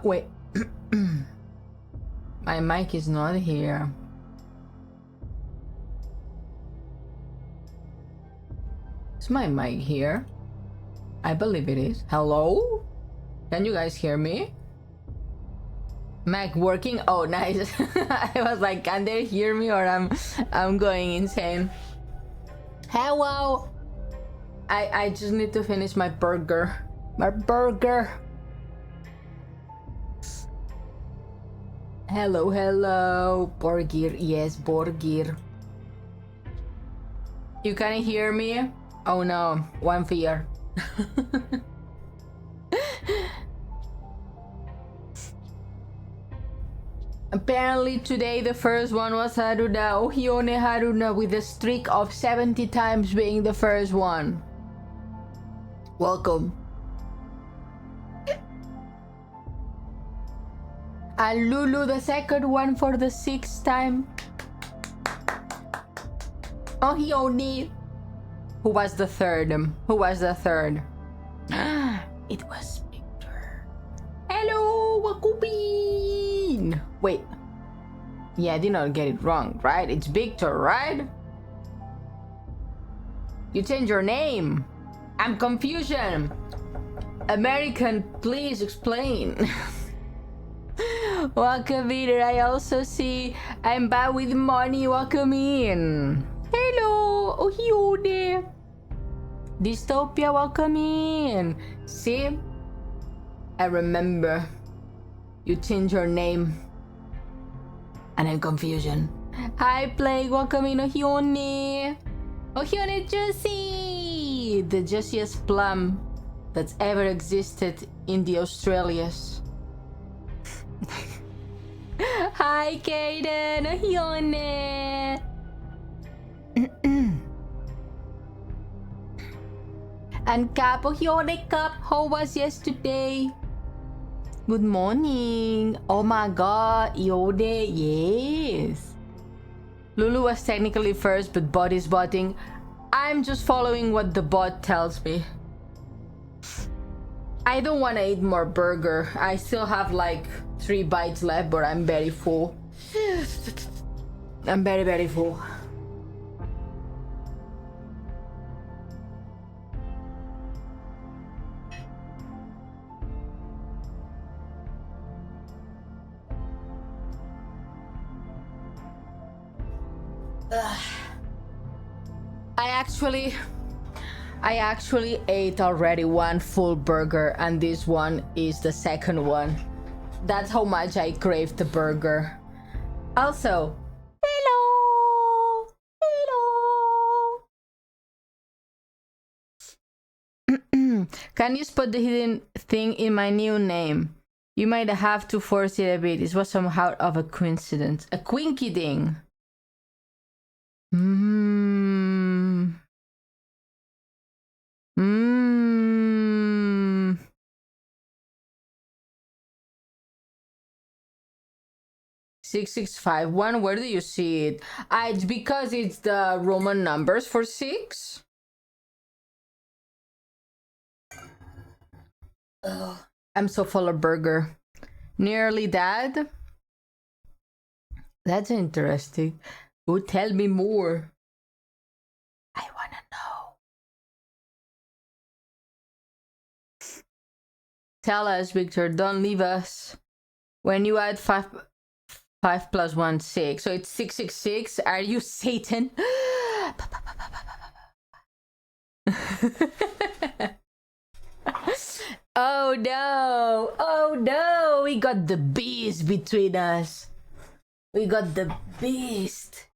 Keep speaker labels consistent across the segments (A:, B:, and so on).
A: Wait. My mic is not here. Is my mic here? I believe it is. Hello? Can you guys hear me? Mac working? Oh, nice. I was like, can they hear me or I'm going insane? Hello. I just need to finish my burger. My burger. Hello, hello. Burger. Yes, burger. You can't hear me? Oh no, one fear. Apparently today the first one was Haruna. Ione Haruna with a streak of 70 times being the first one. Welcome. And Lulu the second one for the 6th time. Oh, Ione. Who was the third? Who was the third? It was Victor. Hello, Wakubin. Wait. Yeah, I did not get it wrong, right? It's Victor, right? You changed your name. I'm confusion. American, please explain. Welcome, Peter. I also see I'm back with money. Welcome in. Hello, Ione. Dystopia, welcome in. See? I remember. You changed your name. And I'm confusion. Hi, Plague. Welcome in, Ione. Ione Juicy. The juiciest plum that's ever existed in the Australias. Hi, Kaden. Ione. And Cap, Ione Cap, how was yesterday? Good morning. Oh my god, Ione, yes. Lulu was technically first, but bot is botting. I'm just following what the bot tells me. I don't want to eat more burger. I still have like 3 bites left, but I'm very full. I'm very, very full. I actually ate already 1 full burger, and this one is the second one. That's how much I craved the burger. Also, hello! Hello! Can you spot the hidden thing in my new name? You might have to force it a bit. It was somehow of a coincidence. A quinky ding. 6651, where do you see it? It's because it's the Roman numbers for 6. Ugh, I'm so full of burger. Nearly dead? That's interesting. Oh, tell me more. I wanna know. Tell us, Victor, don't leave us. When you add 5 plus 1, 6. So it's 666. Are you Satan? Oh no. Oh no. We got the beast between us. We got the beast.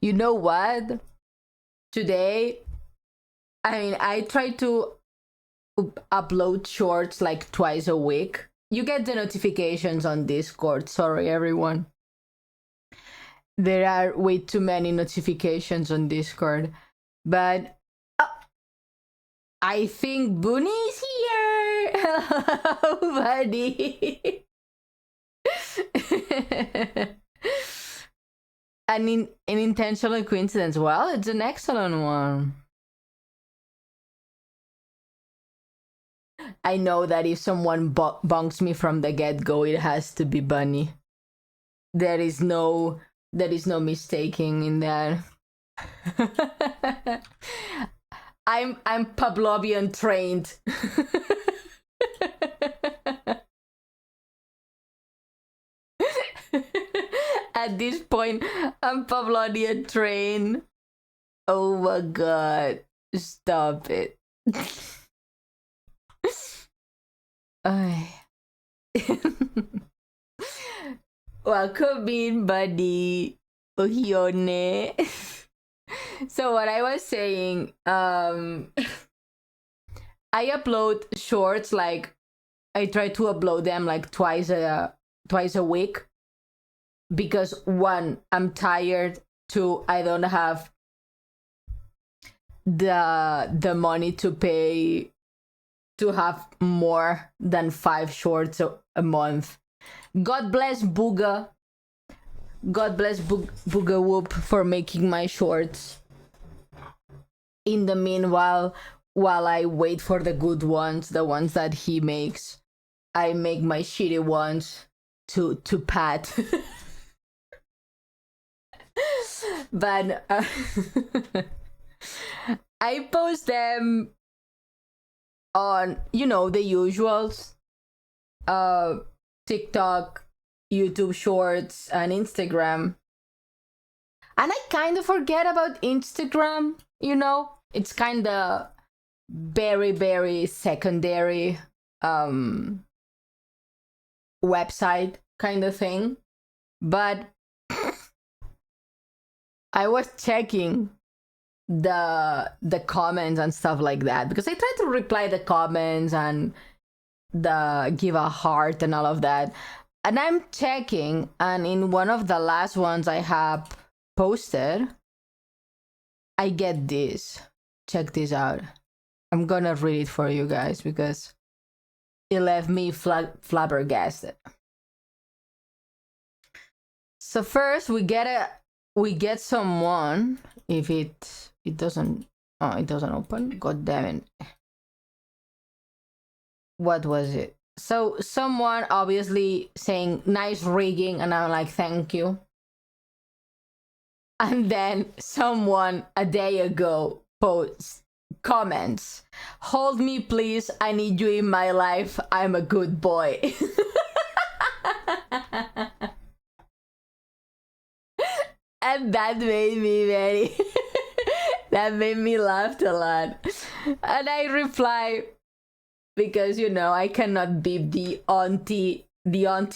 A: You know what? Today, I try to upload shorts like twice a week. You get the notifications on Discord. Sorry, everyone. There are way too many notifications on Discord. But I think Booney is here. Hello, buddy. An intentional coincidence. Well, it's an excellent one. I know that if someone bonks me from the get-go, it has to be Bunny. There is no mistaking in that. I'm Pavlovian trained. At this point, I'm Pavlovian trained. Oh my god. Stop it. Welcome in, buddy. Ione. So what I was saying, I upload shorts, like I try to upload them like twice a week, because one, I'm tired, two, I don't have the money to pay to have more than 5 shorts a month. God bless Booga. God bless Booga Whoop for making my shorts. In the meanwhile, while I wait for the good ones, the ones that he makes, I make my shitty ones to Pat. But I post them on, you know, the usuals, TikTok, YouTube Shorts, and Instagram. And I kind of forget about Instagram, you know? It's kind of very, very secondary website kind of thing. But I was checking the comments and stuff like that, because I try to reply the comments and give a heart and all of that. And I'm checking, and in one of the last ones I have posted, I get this. Check this out. I'm gonna read it for you guys because it left me flabbergasted. So first we get someone. If it doesn't open. God damn it. What was it? So someone obviously saying nice rigging, and I'm like, thank you. And then someone a day ago comments, hold me please, I need you in my life, I'm a good boy. And that made me that made me laugh a lot. And I reply, because, you know, I cannot beat the auntie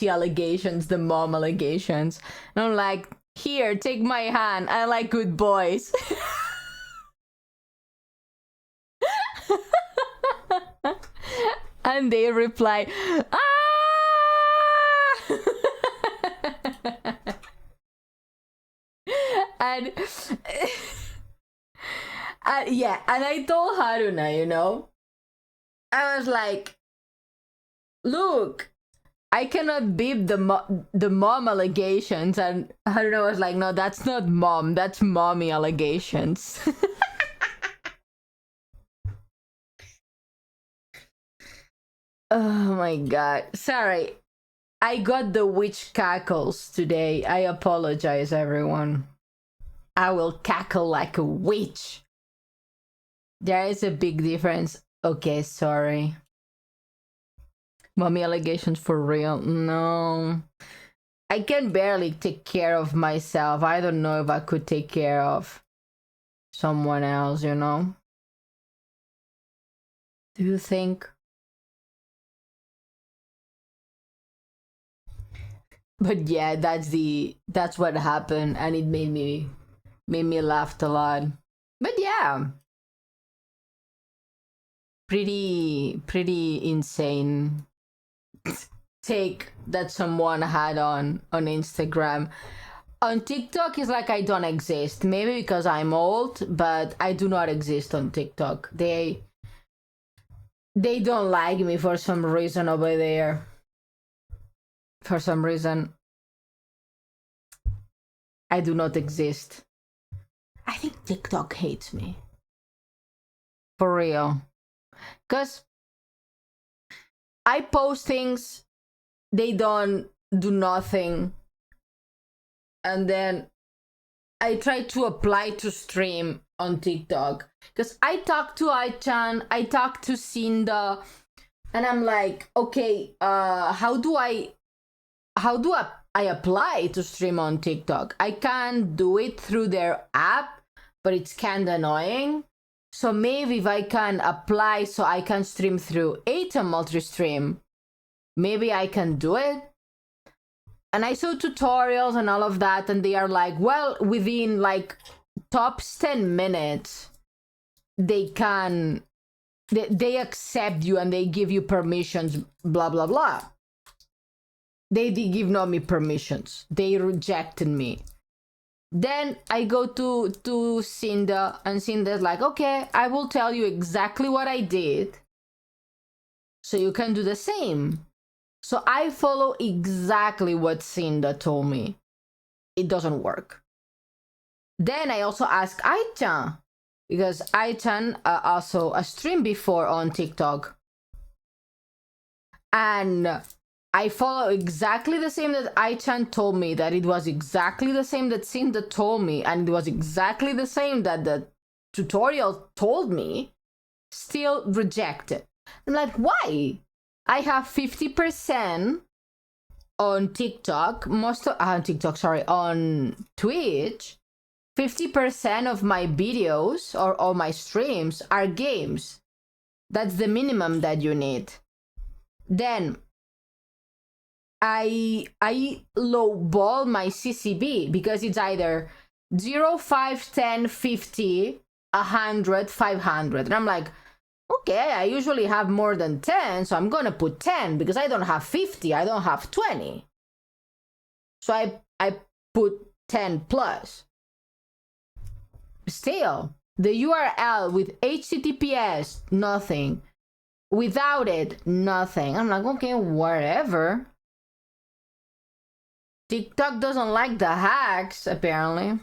A: allegations, the mom allegations. And I'm like, here, take my hand, I like good boys. And they reply, ah. and yeah, and I told Haruna, you know, I was like, look, I cannot beep the mom allegations. And Haruna was like, no, that's not mom, that's mommy allegations. Oh my god. Sorry. I got the witch cackles today. I apologize, everyone. I will cackle like a witch. There is a big difference. Okay, sorry. Mommy allegations for real? No. I can barely take care of myself. I don't know if I could take care of someone else, you know? Do you think? But yeah, that's what happened, and it made me laugh a lot. But yeah, pretty insane take that someone had on Instagram. On TikTok is like I don't exist. Maybe because I'm old, but I do not exist on TikTok. They don't like me for some reason over there. For some reason, I do not exist. I think TikTok hates me. For real. Because I post things, they don't do nothing, and then I try to apply to stream on TikTok, because I talk to Aichan, I talk to Cinda, and I'm like, okay, how do I apply to stream on TikTok? I can't do it through their app, but it's kind of annoying. So maybe if I can apply so I can stream through Atom Multi-Stream, maybe I can do it. And I saw tutorials and all of that, and they are like, well, within like tops 10 minutes, they accept you and they give you permissions, blah, blah, blah. They did give not me permissions. They rejected me. Then I go to Cinda, and Cinda's like, okay, I will tell you exactly what I did so you can do the same. So I follow exactly what Cinda told me. It doesn't work. Then I also ask Aichan, because Aichan also a stream before on TikTok. And I follow exactly the same that Aichan told me, that it was exactly the same that Cinda told me, and it was exactly the same that the tutorial told me, still rejected. I'm like, why? I have 50% on TikTok, on Twitch. 50% of my videos or all my streams are games. That's the minimum that you need. Then I lowball my CCB, because it's either 0, 5, 10, 50, 100, 500. And I'm like, okay, I usually have more than 10, so I'm gonna put 10, because I don't have 50, I don't have 20. So I put 10 plus. Still, the URL with HTTPS, nothing. Without it, nothing. I'm like, okay, whatever. TikTok doesn't like the hacks, apparently.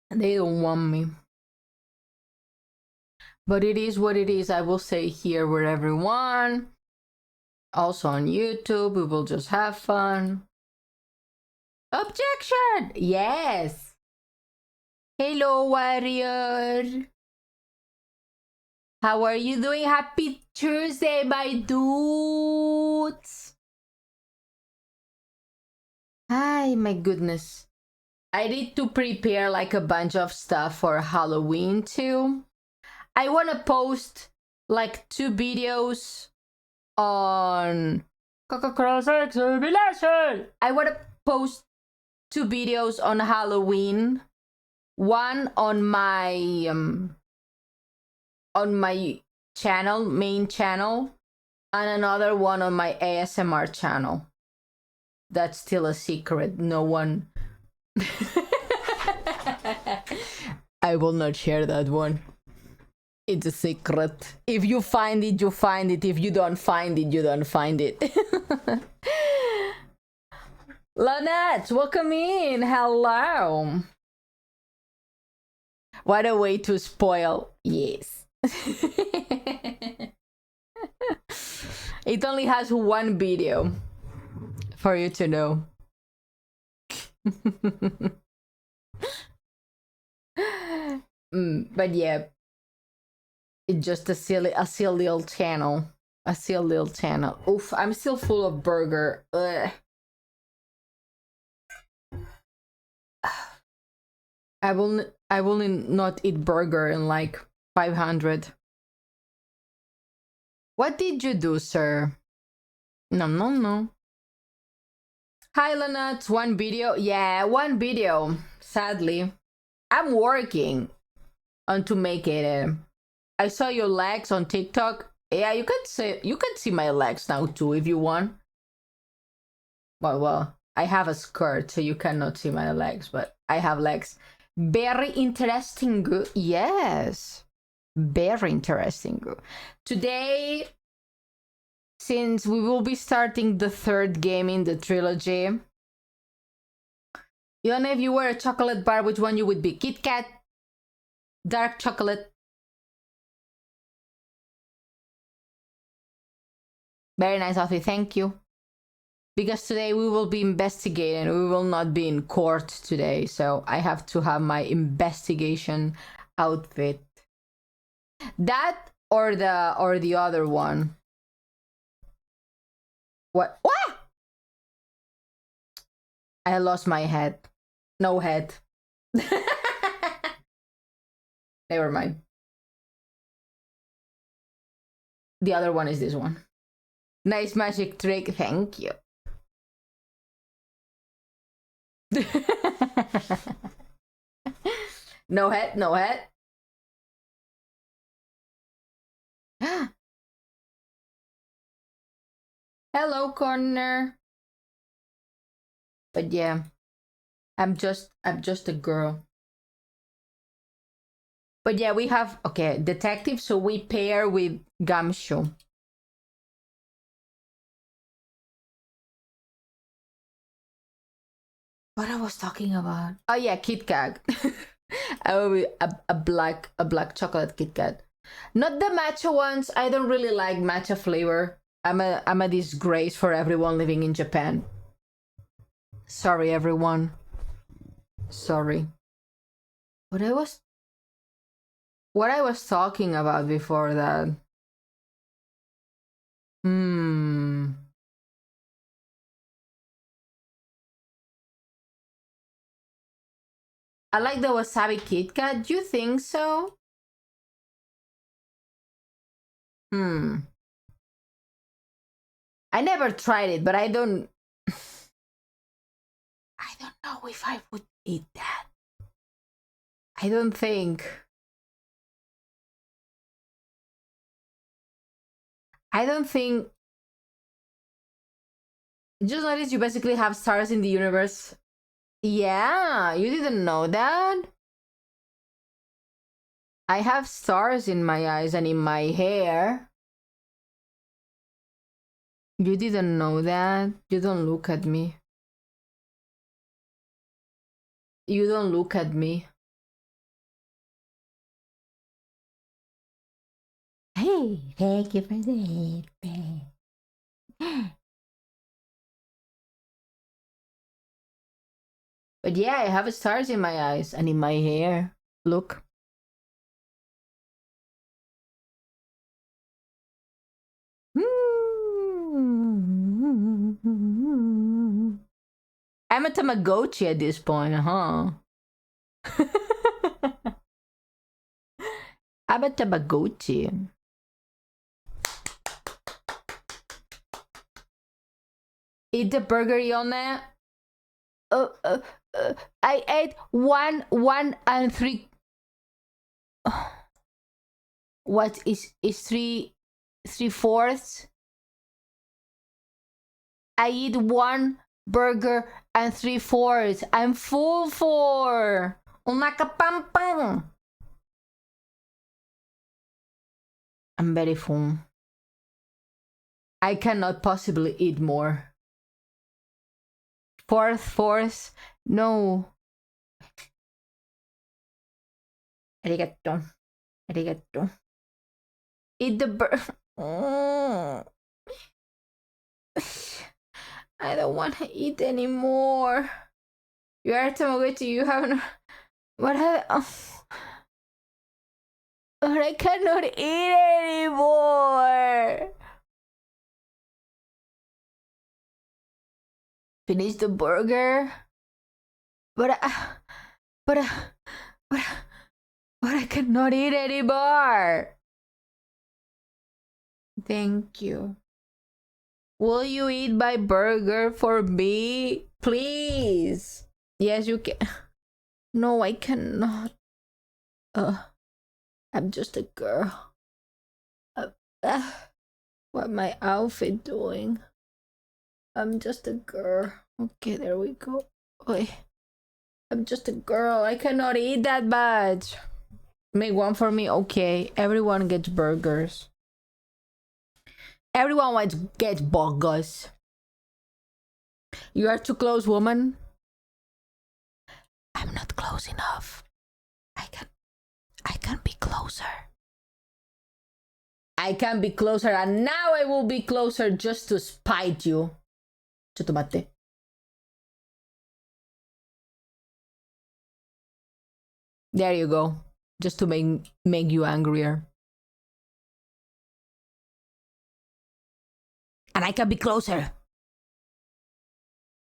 A: They don't want me. But it is what it is. I will say here with everyone. Also on YouTube, we will just have fun. Objection! Yes! Hello, warrior! How are you doing? Happy Tuesday, my dudes! Hi, my goodness. I need to prepare like a bunch of stuff for Halloween too. I want to post like 2 videos on I want to post 2 videos on Halloween. One on my channel, main channel, and another one on my ASMR channel. That's still a secret. No one. I will not share that one. It's a secret. If you find it, you find it. If you don't find it, you don't find it. Lynette, welcome in. Hello. What a way to spoil. Yes. It only has 1 video for you to know. But yeah, it's just a silly little channel. A silly little channel. Oof, I'm still full of burger. Ugh. I will not eat burger in like 500. What did you do, sir? No. Hi, Lynette. 1 video? Yeah, 1 video. Sadly. I'm working on to make it. I saw your legs on TikTok. Yeah, you can see my legs now too if you want. Well, I have a skirt, so you cannot see my legs, but I have legs. Very interesting. Yes. Very interesting. Today, since we will be starting the 3rd game in the trilogy, Ione, if you were a chocolate bar, which one you would be? Kit Kat, dark chocolate, Very nice outfit, thank you. Because today we will be investigating. We will not be in court today, so I have to have my investigation outfit. That or the other one. What? I lost my head. No head. Never mind. The other one is this one. Nice magic trick, thank you. No head, no head. Hello, corner. But yeah, I'm just a girl. But yeah, we have okay, detective, so we pair with Gumshoe. What I was talking about? Oh yeah, Kit Kat. I will be a black chocolate Kit Kat. Not the matcha ones. I don't really like matcha flavor. I'm a disgrace for everyone living in Japan. Sorry, everyone. Sorry. What I was talking about before that. I like the wasabi Kit Kat. Do you think so? I never tried it, but I don't know if I would eat that. I don't think. Just notice you basically have stars in the universe. Yeah, you didn't know that? I have stars in my eyes and in my hair. You didn't know that? You don't look at me. You don't look at me. Hey, thank you for the But yeah, I have stars in my eyes and in my hair. Look. I'm a Tamagotchi at this point, huh? I'm a Tamagotchi. Eat the burger, Ione. I ate one and three. What is 3/4? I eat one burger and 3/4. I'm full for pam. I'm very full. I cannot possibly eat more. Fourth, no. Arigato. Eat the I don't want to eat anymore. You are Tamagotchi, you haven't. What have. But I cannot eat anymore. Finish the burger. But I cannot eat anymore. Thank you. Will you eat my burger for me? Please. Yes, you can. No, I cannot. I'm just a girl. What my outfit doing? I'm just a girl. Okay, there we go. Wait. I'm just a girl. I cannot eat that much. Make one for me. Okay, everyone gets burgers. Everyone gets burgers. You are too close, woman. I'm not close enough. I can be closer. I can be closer, and now I will be closer just to spite you. Chotomate. There you go. Just to make you angrier. And I can be closer.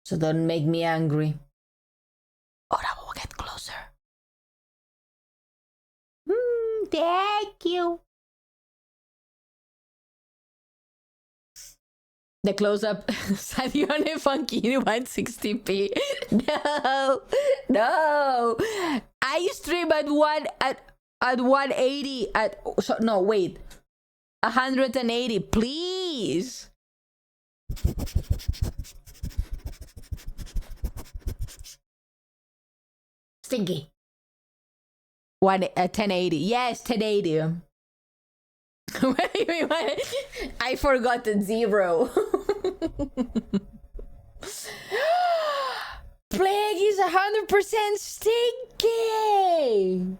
A: So don't make me angry. Or I will get closer. Thank you. The close-up Ione Funky 160p. No. I stream at 180 no, wait. 180, please. Stinky. 1080. Yes, 1080. I forgot the 0. Plague is 100% stinky.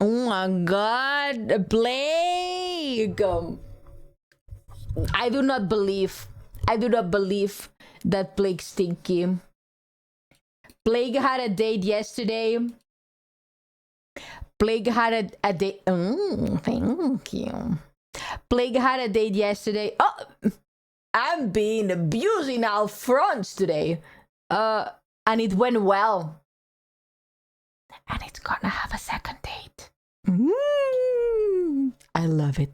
A: Oh my god, Plague. I do not believe that Plague stinky. Plague had a date yesterday. Plague had a date. Thank you. Plague had a date yesterday. Oh, I'm being abused in all fronts today. And it went well. And it's gonna have a second date. I love it.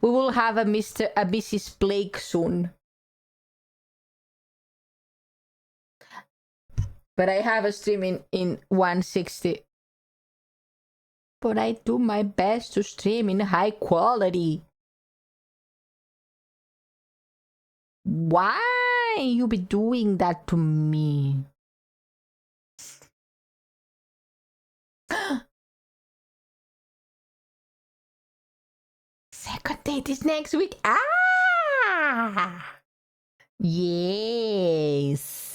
A: We will have a Mrs. Plague soon. But I have a stream in 160. But I do my best to stream in high quality. Why you be doing that to me? Second date is next week. Yes.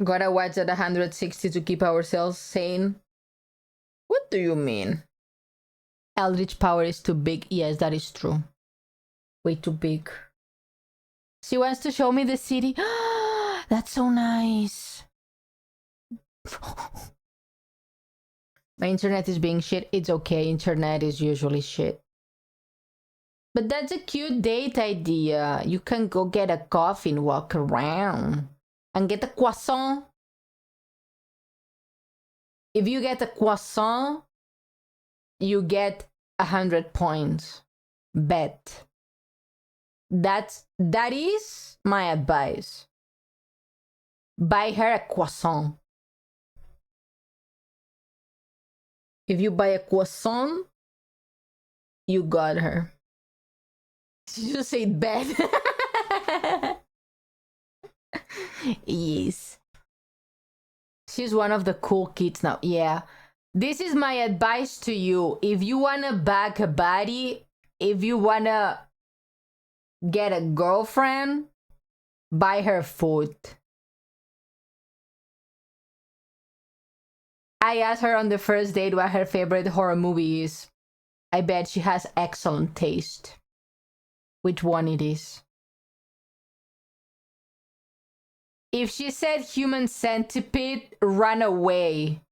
A: Gotta watch at 160 to keep ourselves sane. What do you mean? Eldritch power is too big. Yes, that is true. Way too big. She wants to show me the city. That's so nice. My internet is being shit. It's okay. Internet is usually shit. But that's a cute date idea. You can go get a coffee and walk around. And get a croissant. If you get a croissant, you get 100 points. Bet. That is my advice. Buy her a croissant. If you buy a croissant, you got her. She just said bet. Yes. She's one of the cool kids now. Yeah. This is my advice to you. If you wanna bag a body, if you wanna get a girlfriend, buy her food. I asked her on the first date what her favorite horror movie is. I bet she has excellent taste. Which one it is? If she said Human Centipede, run away.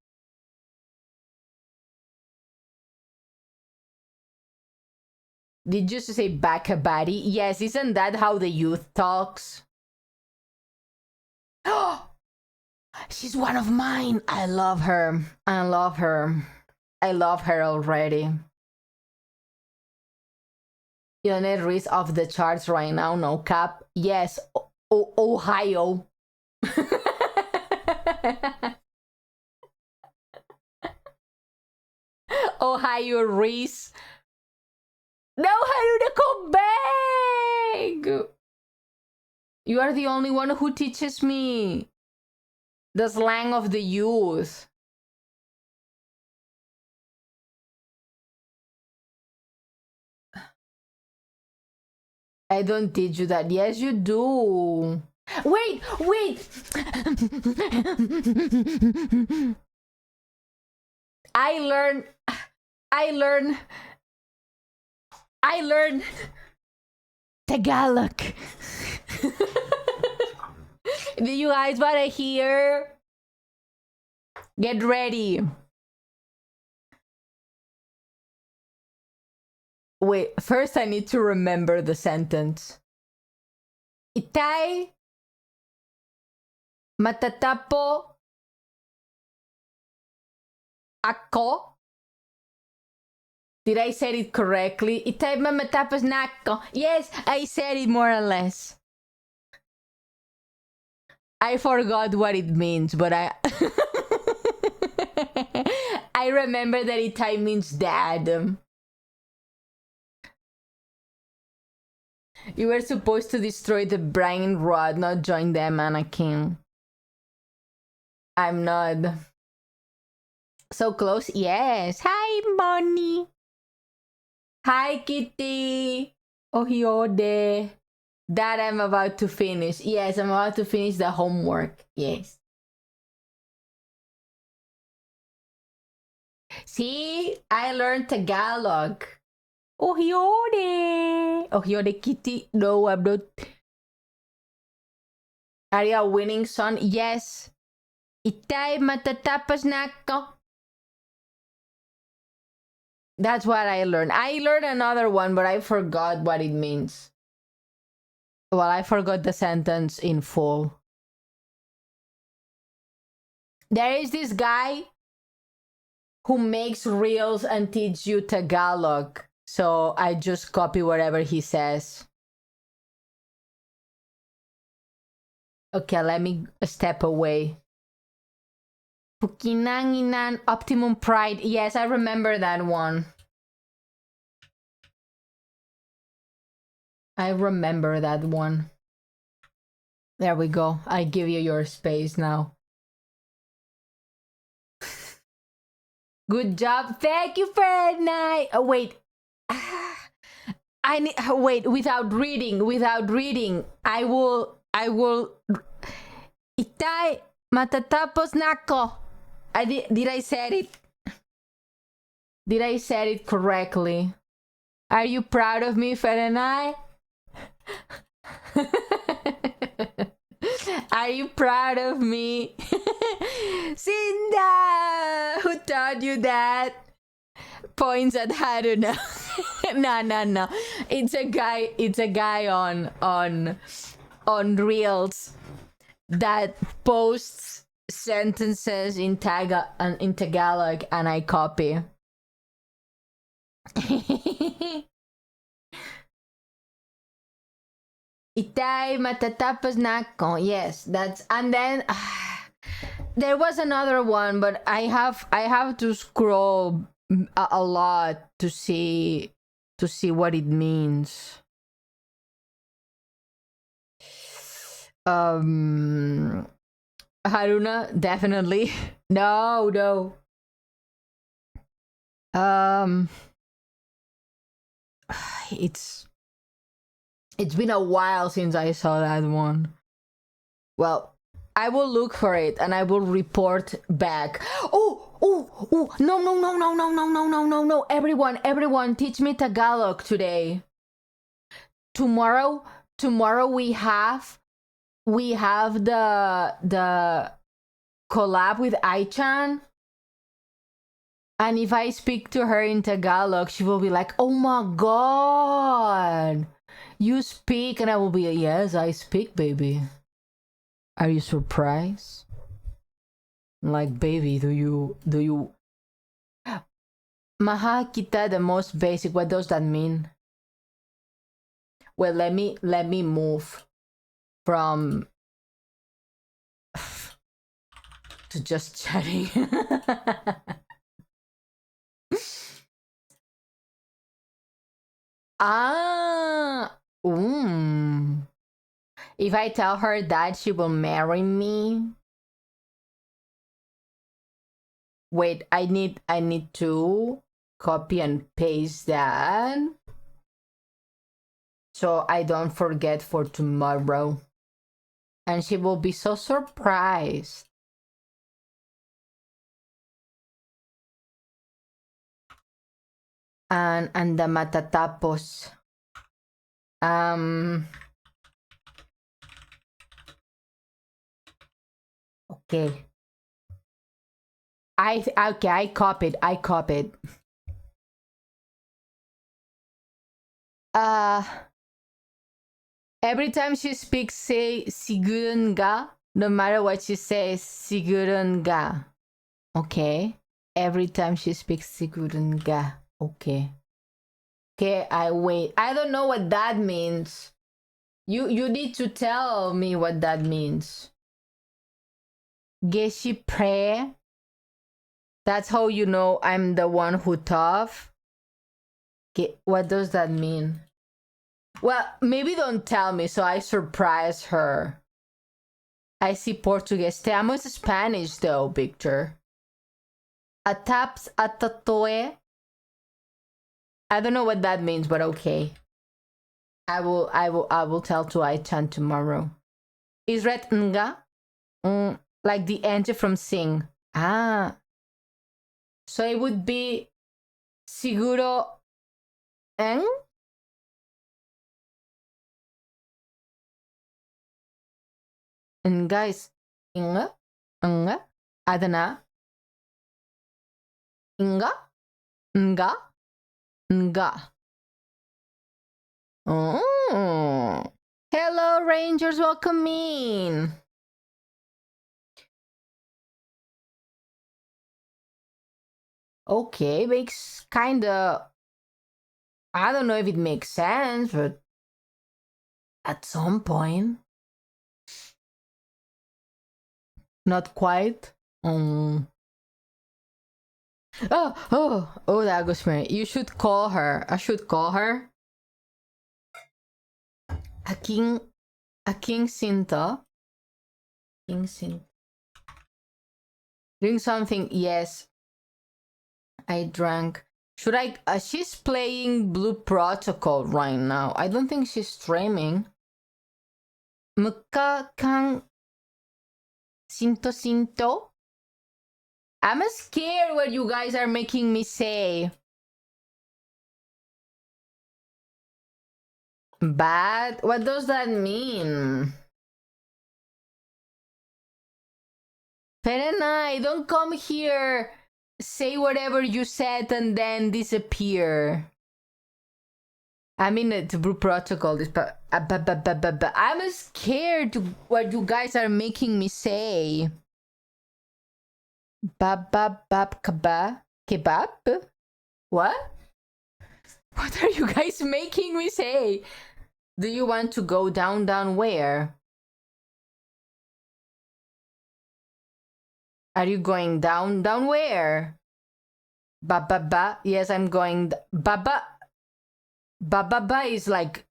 A: Did you say back a body? Yes, isn't that how the youth talks? Oh, she's one of mine. I love her. I love her. I love her already. Ione Reese off the charts right now, no cap. Yes, Ohio. Ohio Reese. No, Haruda, come back! You are the only one who teaches me the slang of the youth. I don't teach you that. Yes, you do. Wait! I learned I learned Tagalog. Do you guys want to hear? Get ready. Wait, first I need to remember the sentence. Itay matatapo ako. Did I say it correctly? Itay matapos na ako. Yes, I said it more or less. I forgot what it means, but I I remember that Itay means dad. You were supposed to destroy the brain rod, not join the mannequin. I'm not. So close? Yes. Hi, Bonnie. Hi, Kitty. Oh, Hiode. That I'm about to finish. Yes, I'm about to finish the homework. Yes. See, I learned Tagalog. Oh, Hiode. Oh, Hiode, Kitty. No, I'm not. Are you a winning son? Yes. Itay matatapos na ako. That's what I learned. I learned another one, but I forgot what it means. Well, I forgot the sentence in full. There is this guy who makes reels and teach you Tagalog. So I just copy whatever he says. Okay, let me step away. Pukinanginan, Optimum Pride. Yes, I remember that one. I remember that one. There we go. I give you your space now. Good job. Thank you, Fahrenheit. Oh, wait. I need wait, without reading. I will Itay matatapos na ako. Did I say it? Did I say it correctly? Are you proud of me, Fahrenheit? Are you proud of me? Cinda! Who taught you that? Points at Haruna. No. It's a guy on Reels that posts sentences in Tagalog and I copy. Itay matatapos na ako. Yes, that's and then there was another one, but I have to scroll a lot to see what it means. Haruna, definitely. No. It's been a while since I saw that one. Well, I will look for it and I will report back. Oh, no. Everyone, teach me Tagalog today. Tomorrow we have the collab with Aichan. And if I speak to her in Tagalog, she will be like, "Oh my god, you speak," and I will be, "Yes, I speak, baby. Are you surprised?" Like, baby, do you Maha kita, the most basic. What does that mean? Well, let me move from to just chatting. If I tell her that, she will marry me. Wait, I need to copy and paste that so I don't forget for tomorrow. And she will be so surprised. and the matatapos. Okay. I copied. Every time she speaks, say sigurunga. No matter what she says, sigurunga. Okay. Every time she speaks sigurunga. Okay. Okay, I wait. I don't know what that means. You need to tell me what that means. Geshi pre. That's how you know I'm the one who tough. What does that mean? Well, maybe don't tell me so I surprise her. I see Portuguese. Te amo is Spanish though, Victor. Ataps atatoe. I don't know what that means, but okay. I will tell to Ai-chan tomorrow. Is red nga? Like the entry from sing. Ah. So it would be siguro en? And guys, inga? Nga? Adana? Inga? Nga? Nga. Oh. Hello, Rangers. Welcome in. Okay, makes kinda... I don't know if it makes sense, but at some point. Not quite. Oh, that goes me. You should call her. I should call her. A king Sinta. King Sinta. Drink something. Yes. I drank. Should I? She's playing Blue Protocol right now. I don't think she's streaming. Muka kang Sinto. I'm scared what you guys are making me say. Bad? What does that mean? Perenai, don't come here. Say whatever you said and then disappear. I mean, the Blue Protocol. I'm scared to what you guys are making me say. Kebab? What? What are you guys making me say? Do you want to go down where? Are you going down where? Yes, I'm going. Ba is like.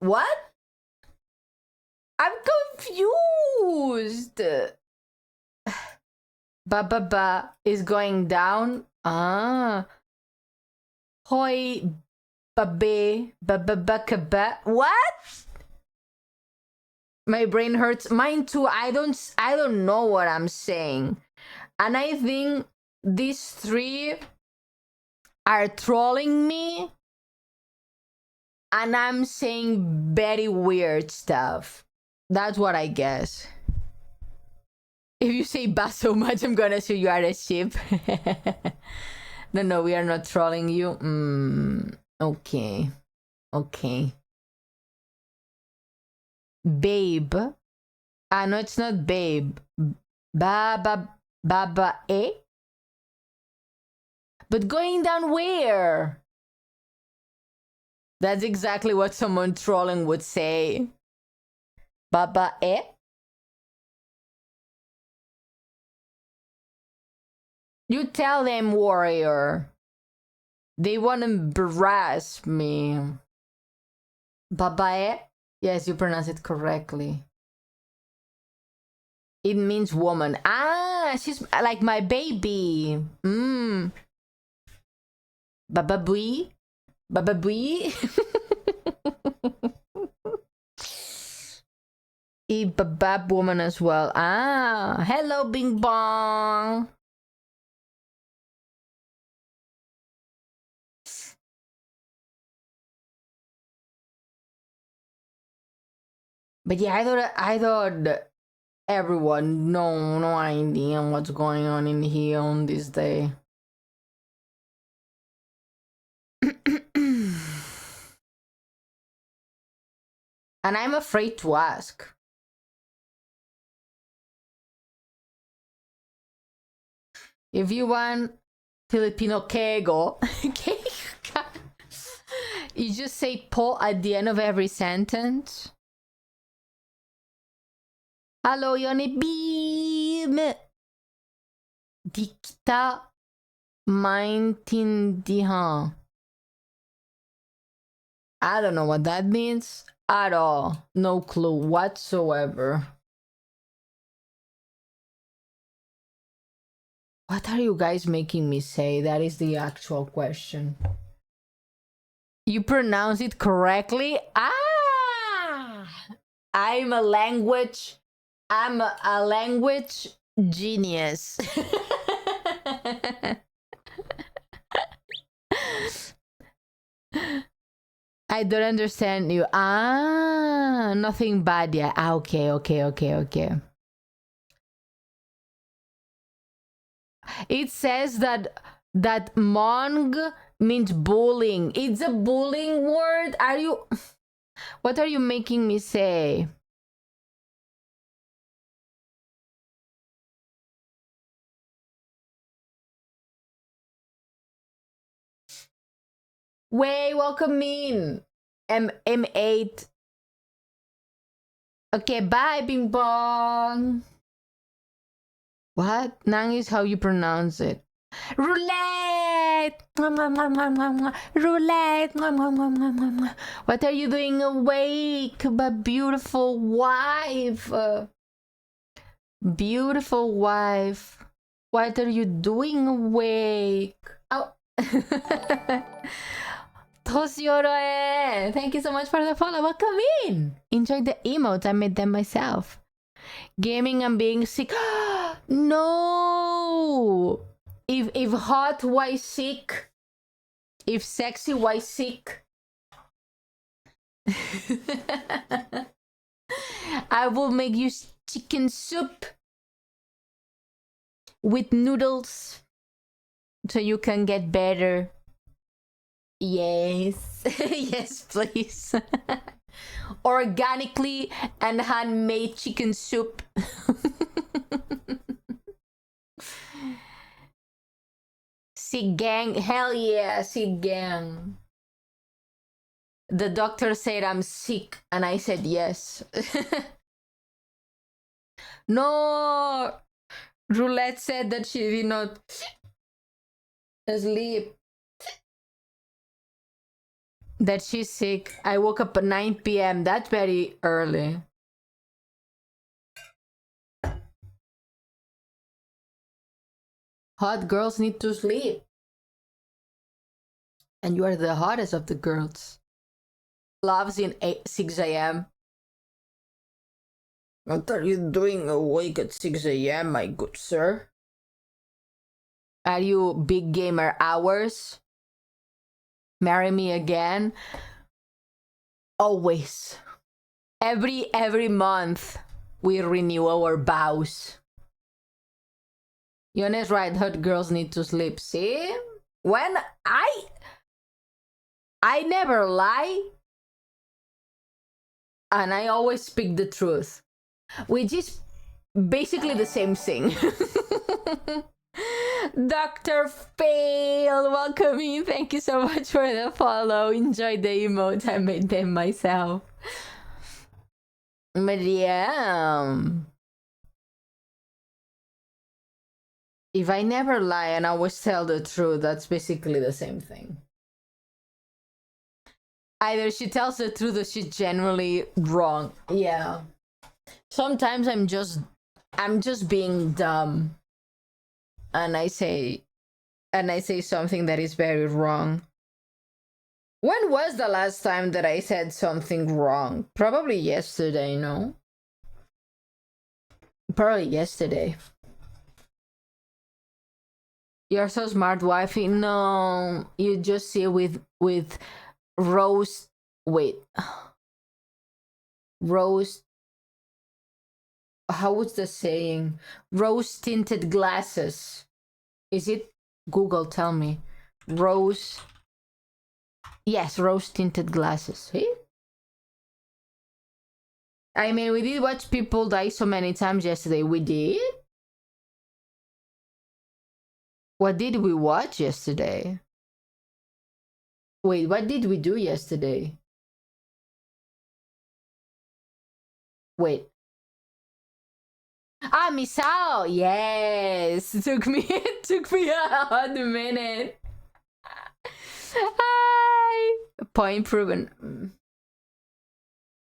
A: What? I'm confused. Ba is going down. Ah. Hoi babe what? My brain hurts. Mine too. I don't know what I'm saying. And I think these three are trolling me. And I'm saying very weird stuff. That's what I guess. If you say ba so much, I'm gonna say you are a sheep. No, we are not trolling you. Okay. Babe. Ah, no, it's not babe. Baba, eh? But going down where? That's exactly what someone trolling would say. Baba, eh? You tell them, warrior. They want to embarrass me. Babae? Yes, you pronounce it correctly. It means woman. Ah, she's like my baby. Bababui? Bab woman as well. Ah, hello, Bing Bong. But yeah, I thought everyone no idea what's going on in here on this day. And I'm afraid to ask. If you want Filipino kego, you just say po at the end of every sentence. Hello, Ione Beam. Di kita maintindihan. I don't know what that means at all. No clue whatsoever. What are you guys making me say? That is the actual question. You pronounce it correctly? Ah! I'm a language genius. I don't understand you. Ah, nothing bad yet. Ah, okay. It says that Mong means bullying. It's a bullying word. What are you making me say? Way, welcome in. M8. Okay, bye, Bing Bong. What? Nang is how you pronounce it. Roulette! Roulette! What are you doing awake, my beautiful wife? Beautiful wife. What are you doing awake? Oh. Tosioroe! Thank you so much for the follow. Welcome in. Enjoy the emotes. I made them myself. Gaming and being sick. No! If hot, why sick? If sexy, why sick? I will make you chicken soup with noodles so you can get better. Yes. Yes, please. Organically and handmade chicken soup. Sick gang. Hell yeah, sick gang. The doctor said I'm sick and I said yes. No. Roulette said that she did not sleep. That she's sick. I woke up at 9 p.m. That's very early. Hot girls need to sleep. And you are the hottest of the girls. Loves in 6 a.m. What are you doing awake at 6 a.m., my good sir? Are you big gamer hours? Marry me again? Always. Every month we renew our vows. Ione's right, hot girls need to sleep. See? When I never lie, and I always speak the truth, which is basically the same thing. Dr. Fail, welcome in. Thank you so much for the follow. Enjoy the emotes. I made them myself. But yeah, if I never lie and always tell the truth, that's basically the same thing. Either she tells the truth or she's generally wrong. Yeah. Sometimes I'm just being dumb. And I say something that is very wrong. When was the last time that I said something wrong? Probably yesterday, no? Probably yesterday. You're so smart, wifey. No, you just see with rose. Wait, rose. How was the saying? Rose tinted glasses. Is it? Google, tell me. Rose. Yes, rose tinted glasses. See? I mean, we did watch people die so many times yesterday. We did? What did we watch yesterday? Wait, what did we do yesterday? Wait. Ah, Misao! Yes! It took me a hot minute. Hi! Point proven.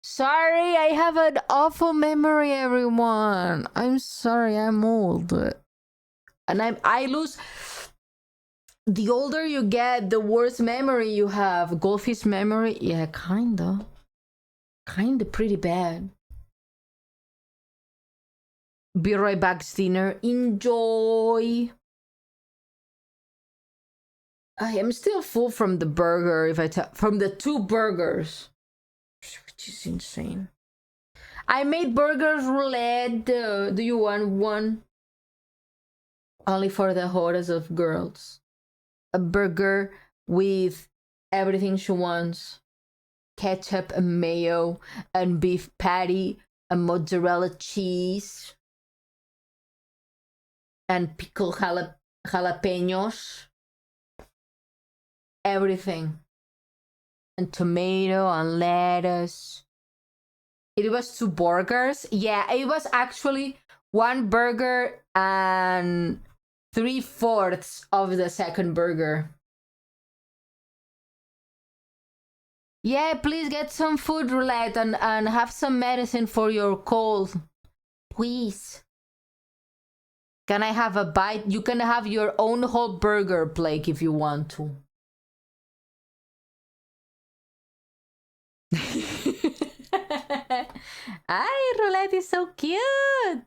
A: Sorry, I have an awful memory, everyone. I'm sorry, I'm old. And I lose. The older you get, the worse memory you have. Goldfish memory? Yeah, kinda. Kinda pretty bad. Be right back, dinner. Enjoy. I am still full from the burger. From the 2 burgers, which is insane. I made burgers roulette. Do you want one? Only for the hottest of girls. A burger with everything she wants: ketchup and mayo and beef patty and mozzarella cheese and pickled jalapenos, everything, and tomato and lettuce. It was 2 burgers. Yeah, it was actually 1 burger and 3/4 of the second burger. Yeah, please get some food roulette and have some medicine for your cold. Please. Can I have a bite? You can have your own whole burger, Blake, if you want to. Ay, roulette is so cute.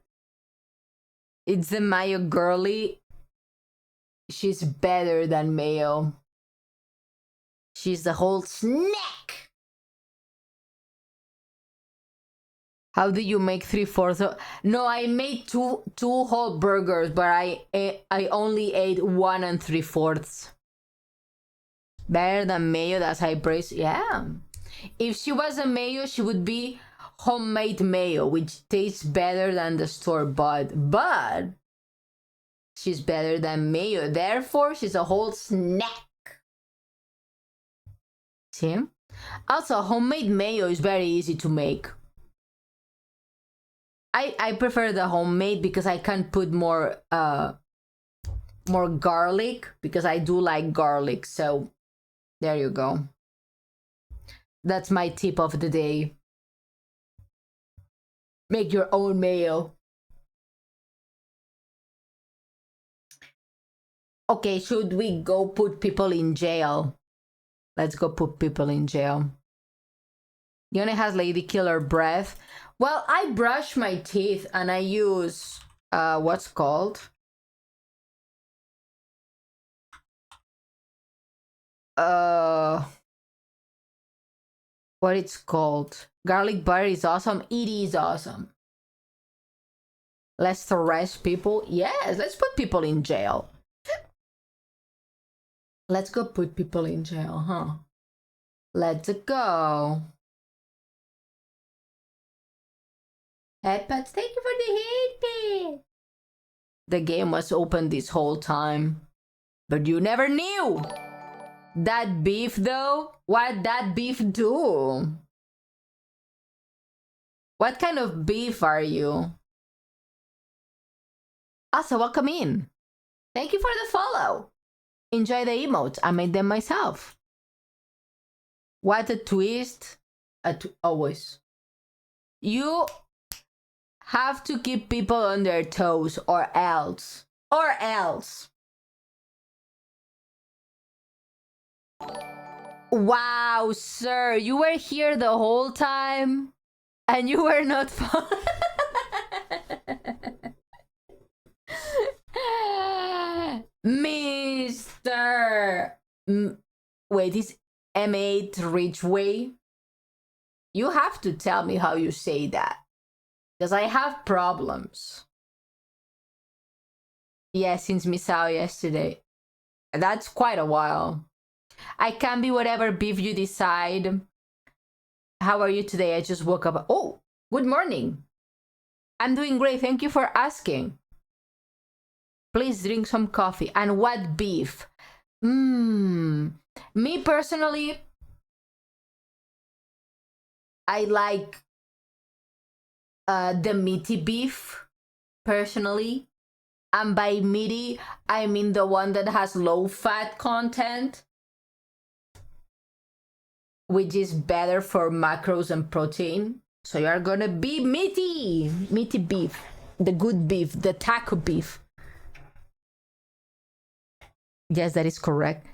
A: It's the mayo girly. She's better than mayo. She's the whole snack. How do you make 3/4 of? No, I made two whole burgers, but I only ate 1 3/4. Better than mayo. That's high praise. Yeah. If she was a mayo, she would be homemade mayo, which tastes better than the store bought. But she's better than mayo. Therefore, she's a whole snack. See? Also, homemade mayo is very easy to make. I prefer the homemade because I can put more garlic, because I do like garlic. So there you go. That's my tip of the day. Make your own mayo. Okay, should we go put people in jail? Let's go put people in jail. Ione has lady killer breath. Well, I brush my teeth and I use what's called? What it's called? Garlic butter is awesome. It is awesome. Let's arrest people. Yes, let's put people in jail. Let's go put people in jail, huh? Let's go. Headpads, thank you for the headpad. The game was open this whole time, but you never knew. That beef, though? What that beef do? What kind of beef are you? Also, welcome in. Thank you for the follow. Enjoy the emotes. I made them myself. What a twist. Always. You have to keep people on their toes, or else. Or else. Wow, sir. You were here the whole time and you were not fun. Mr. Wait, is M8 Ridgeway? You have to tell me how you say that, because I have problems. Yeah, since Miss Ao yesterday. That's quite a while. I can be whatever beef you decide. How are you today? I just woke up. Oh, good morning. I'm doing great. Thank you for asking. Please drink some coffee. And what beef? Me personally, I like the meaty beef, personally. And by meaty, I mean the one that has low fat content, which is better for macros and protein. So you're gonna be meaty beef, the good beef, the taco beef. Yes, that is correct.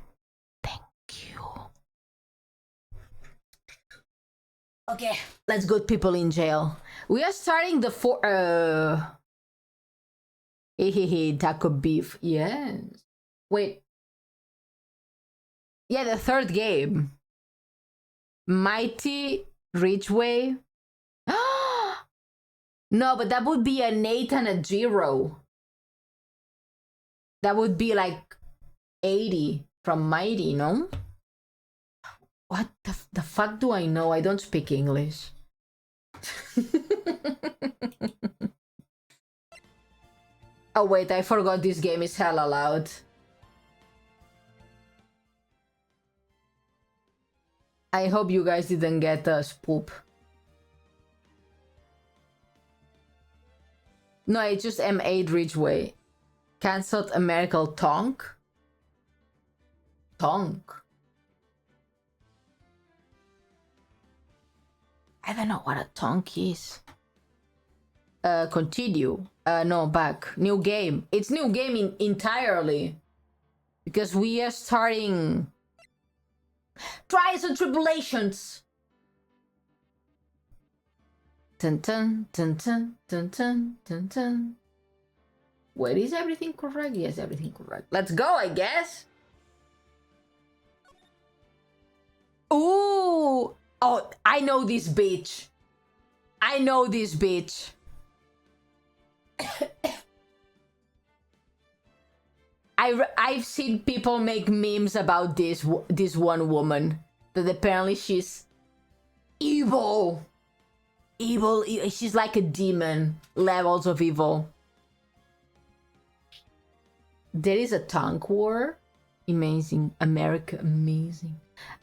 A: Thank you. Okay, let's go people in jail. We are starting the taco beef. Yes. Wait. Yeah, the third game. Mighty Ridgeway. No, but that would be an 8 and a 0. That would be like 80 from Mighty, no? What the fuck do I know? I don't speak English. Oh wait, I forgot this game is hella loud. I hope you guys didn't get a spoop. No, it's just M8 Ridgeway. Cancelled American Tonk? Tonk? I don't know what a tonk is. Continue. No, back. New game. It's new game entirely. Because we are starting... Trials and tribulations! Dun dun dun dun dun dun dun dun. Wait, is everything correct? Yes, everything correct. Let's go, I guess. Ooh! Oh, I know this bitch. I know this bitch. I've seen people make memes about this one woman, that apparently she's evil. Evil. She's like a demon. Levels of evil. There is a tank war. Amazing. America, amazing.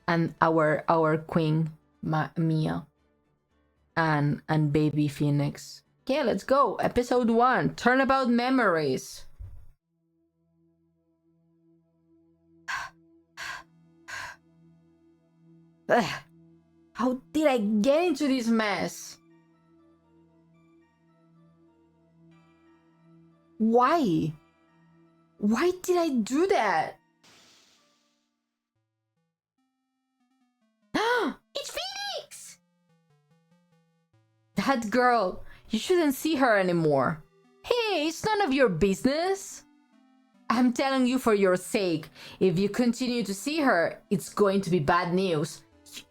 A: And our queen, Mia. And baby Phoenix. Okay, let's go. Episode 1. Turnabout memories. How did I get into this mess? Why? Why did I do that? It's Phoenix! That girl, you shouldn't see her anymore. Hey, it's none of your business. I'm telling you for your sake. If you continue to see her, it's going to be bad news.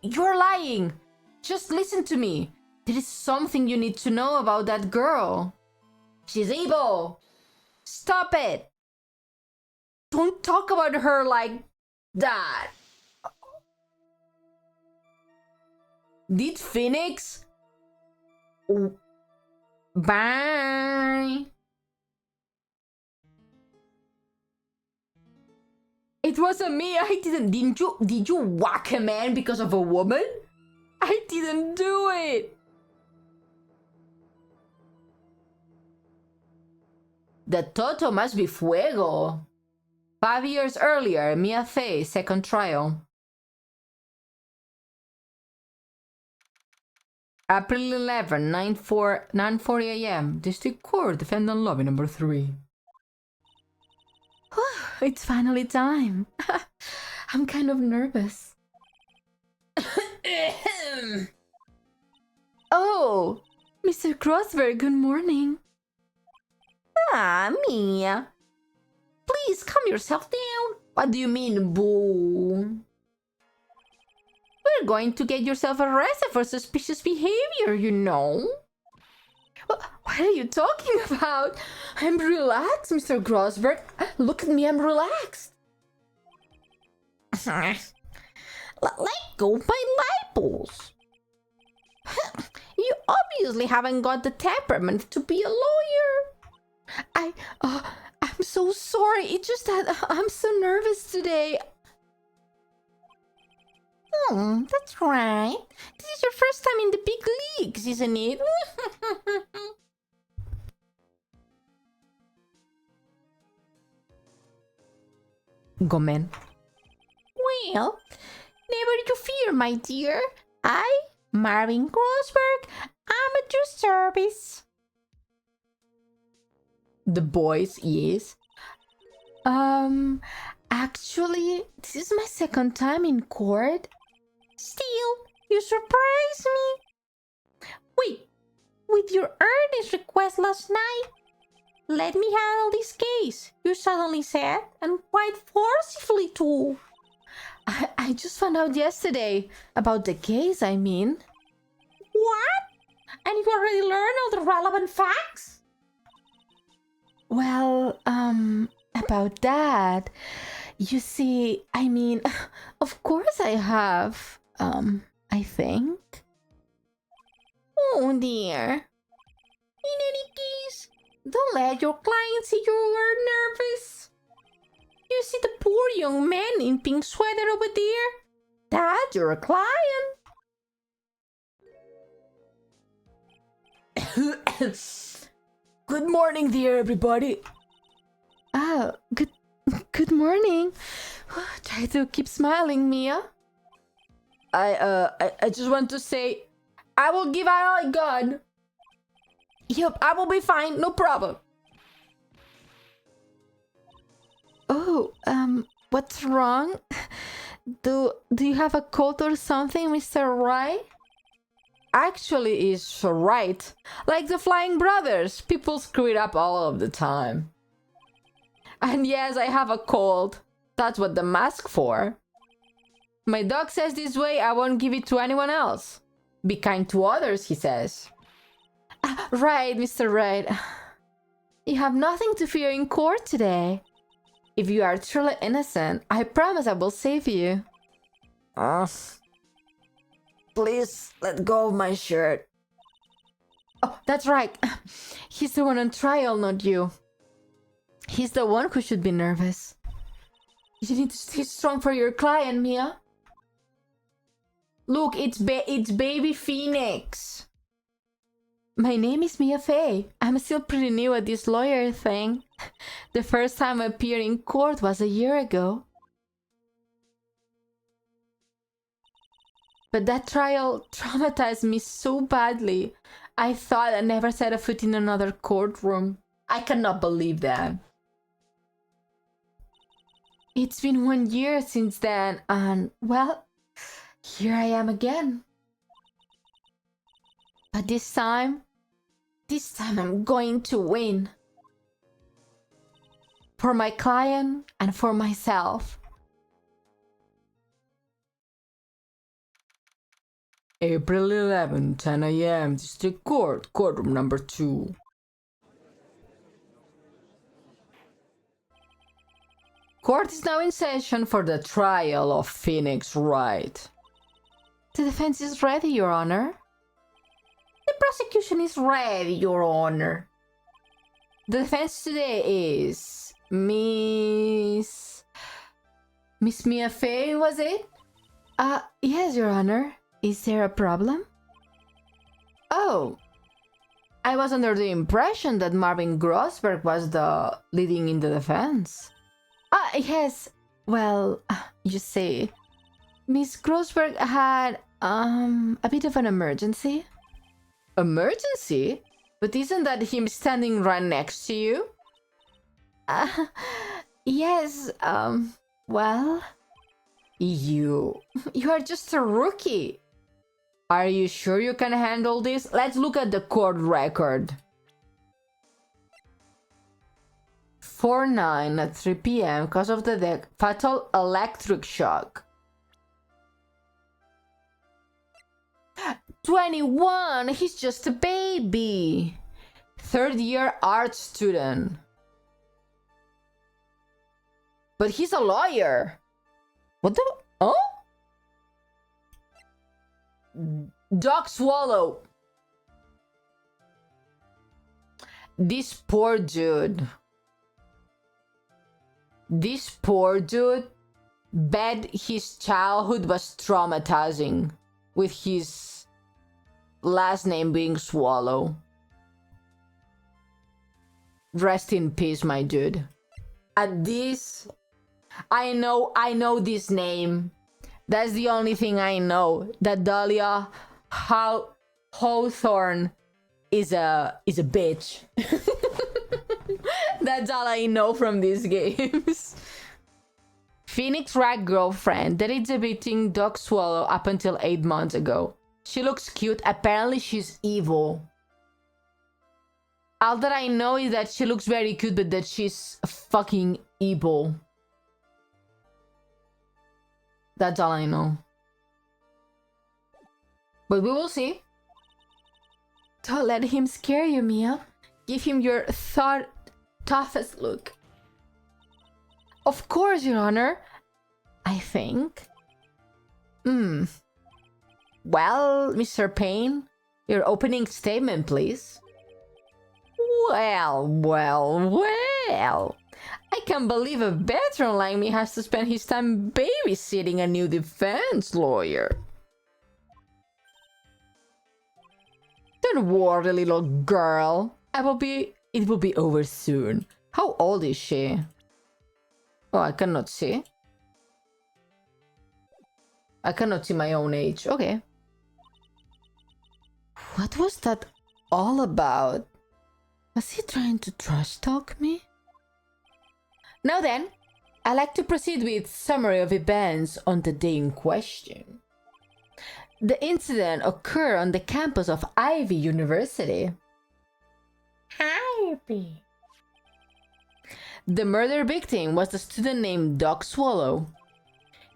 A: You're lying. Just listen to me. There is something you need to know about that girl. She's evil. Stop it. Don't talk about her like that. Did Phoenix? Bye. It wasn't me. I didn't. Did you whack a man because of a woman? I didn't do it. The Toto must be Fuego. 5 years earlier, Mia Fey, second trial. April 11, 9:40 a.m. District Court, defendant lobby number 3. It's finally time. I'm kind of nervous. Oh, Mr. Crossberg, good morning. Ah, Mia. please calm yourself down. What do you mean, boo? We're going to get yourself arrested for suspicious behavior, you know. What are you talking about? I'm relaxed, Mr. Grossberg. Look at me, I'm relaxed. Let go of my libels. You obviously haven't got the temperament to be a lawyer. I'm so sorry. It's just that I'm so nervous today. That's right. This is your first time in the big leagues, isn't it? Gomen. Well, never you fear, my dear. I, Marvin Grossberg, am at your service. The voice is... Actually, this is my second time in court. Still, you surprise me. Wait, with your earnest request last night, let me handle this case, you suddenly said, and quite forcefully too. I just found out yesterday about the case, I mean. What? And you already learned all the relevant facts? Well, about that, you see, I mean, of course I have, I think. Oh dear. In any case, don't let your client see you are nervous. You see the poor young man in pink sweater over there? That's your client. Good morning there, everybody. Good morning. Try to keep smiling, Mia. I just want to say, I will give out all I got. Yep, I will be fine, no problem. Oh, what's wrong? Do you have a cold or something, Mr. Wright? Actually, it's right. Like the Flying Brothers, people screw it up all of the time. And yes, I have a cold. That's what the mask for. My dog says this way, I won't give it to anyone else. Be kind to others, he says. Right, Mr. Wright. You have nothing to fear in court today. If you are truly innocent, I promise I will save you. Please let go of my shirt. Oh, that's right. He's the one on trial, not you. He's the one who should be nervous. You need to stay strong for your client, Mia. Look, it's baby Phoenix. My name is Mia Fey. I'm still pretty new at this lawyer thing. The first time I appeared in court was a year ago. But that trial traumatized me so badly. I thought I never set a foot in another courtroom. I cannot believe that. It's been 1 year since then, and well, here I am again. But this time I'm going to win. For my client and for myself. April 11, 10 a.m. District Court, courtroom number 2. Court is now in session for the trial of Phoenix Wright. The defense is ready, Your Honor. The prosecution is ready, Your Honor. The defense today is Miss Mia Fey, was it? Yes, Your Honor. Is there a problem? Oh, I was under the impression that Marvin Grossberg was the leading in the defense. Yes. Well, you see, Miss Grossberg had a bit of an emergency. Emergency? But isn't that him standing right next to you? Yes, well, you are just a rookie. Are you sure you can handle this? Let's look at the court record. 649 at 3 p.m. cause of the death, fatal electric shock. 21, he's just a baby. Third-year art student. But he's a lawyer. What the? Oh? Dog swallow. This poor dude. This poor dude bet his childhood was traumatizing with his last name being Swallow. Rest in peace, my dude. At this, I know this name. That's the only thing I know. That Dahlia Hawthorne is a bitch. That's all I know from these games. Phoenix Wright girlfriend that is debating Dog Swallow up until 8 months ago. She looks cute. Apparently she's evil. All that I know is that she looks very cute, but that she's fucking evil. That's all I know. But we will see. Don't let him scare you, Mia. Give him your toughest look. Of course, Your Honor. I think. Well, Mr. Payne, your opening statement, please. Well. I can't believe a veteran like me has to spend his time babysitting a new defense lawyer. Don't worry, little girl. It will be over soon. How old is she? Oh, I cannot see. I cannot see my own age. Okay. What was that all about? Was he trying to trash talk me? Now then, I'd like to proceed with summary of events on the day in question. The incident occurred on the campus of Ivy University. Ivy. The murder victim was the student named Dog Swallow.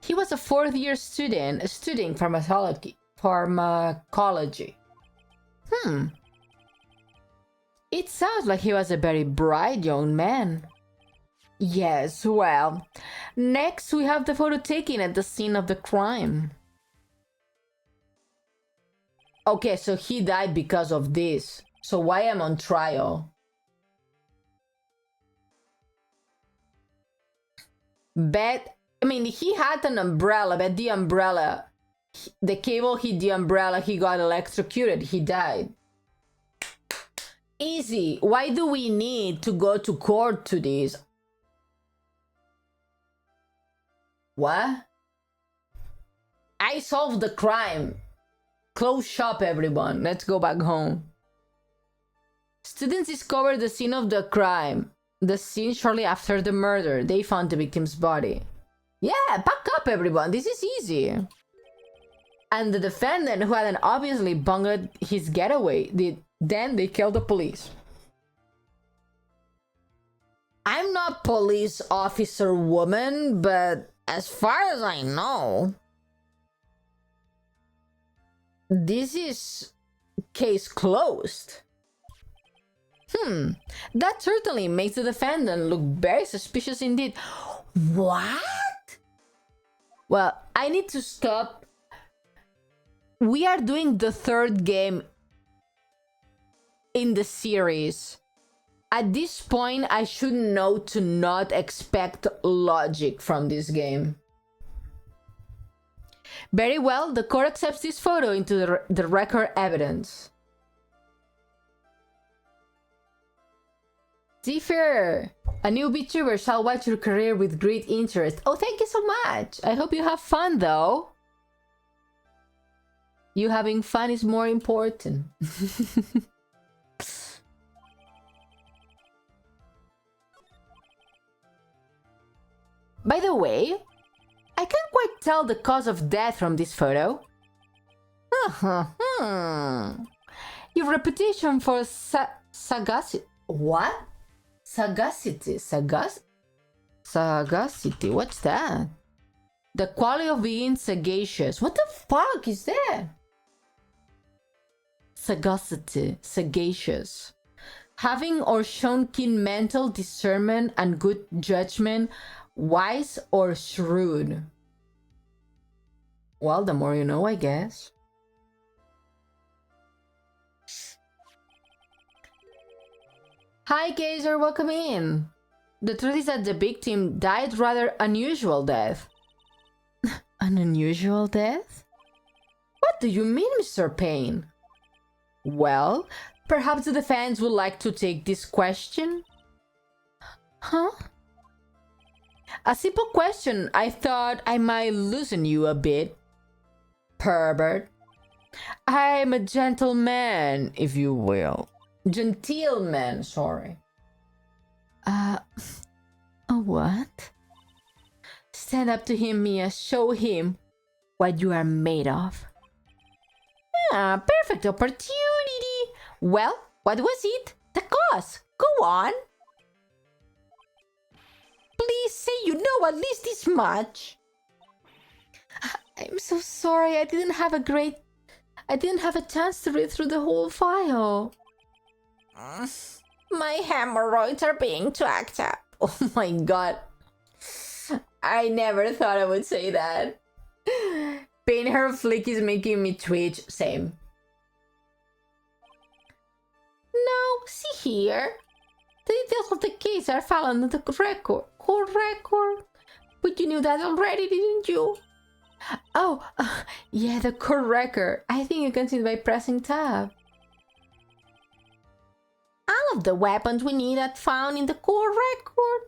A: He was a fourth-year student studying pharmacology. It sounds like he was a very bright young man. Yes, well. Next, we have the photo taken at the scene of the crime. Okay, so he died because of this. So why am I on trial? He had an umbrella, but the umbrella, the cable hit the umbrella, he got electrocuted, he died. Easy. Why do we need to go to court to this? What? I solved the crime. Close shop, everyone. Let's go back home. Students discovered the scene of the crime. The scene shortly after the murder. They found the victim's body. Yeah, back up, everyone. This is easy. And the defendant, who had obviously bungled his getaway, then they killed the police. I'm not police officer woman, but as far as I know, this is case closed. That certainly makes the defendant look very suspicious indeed. What? Well, I need to stop. We are doing the third game in the series. At this point, I should know to not expect logic from this game. Very well, the court accepts this photo into the record evidence. Zephyr, a new VTuber, shall watch your career with great interest. Oh, thank you so much. I hope you have fun, though. You having fun is more important. By the way, I can't quite tell the cause of death from this photo. Your reputation for sagacity... What? Sagacity. Sagacity. What's that? The quality of being sagacious. What the fuck is that? Sagacity. Sagacious. Having or shown keen mental discernment and good judgment, wise or shrewd. Well, the more you know, I guess. Hi, Gazer, welcome in. The truth is that the victim died rather unusual death. An unusual death? What do you mean, Mr. Payne? Well, perhaps the defense would like to take this question? Huh? A simple question. I thought I might loosen you a bit. Pervert. I'm a gentleman, if you will. Gentleman, sorry. A what? Stand up to him, Mia. Show him what you are made of. Ah, perfect opportunity. Well, what was it? The cause. Go on. Please say you know at least this much. I'm so sorry. I didn't have a chance to read through the whole file. My hemorrhoids are being tracked up. Oh my god. I never thought I would say that. Pain her flick is making me twitch. Same. Now, see here. The details of the case are found on the court record. But you knew that already, didn't you? Oh, yeah, the court record. I think you can see it by pressing tab. All of the weapons we need are found in the court record.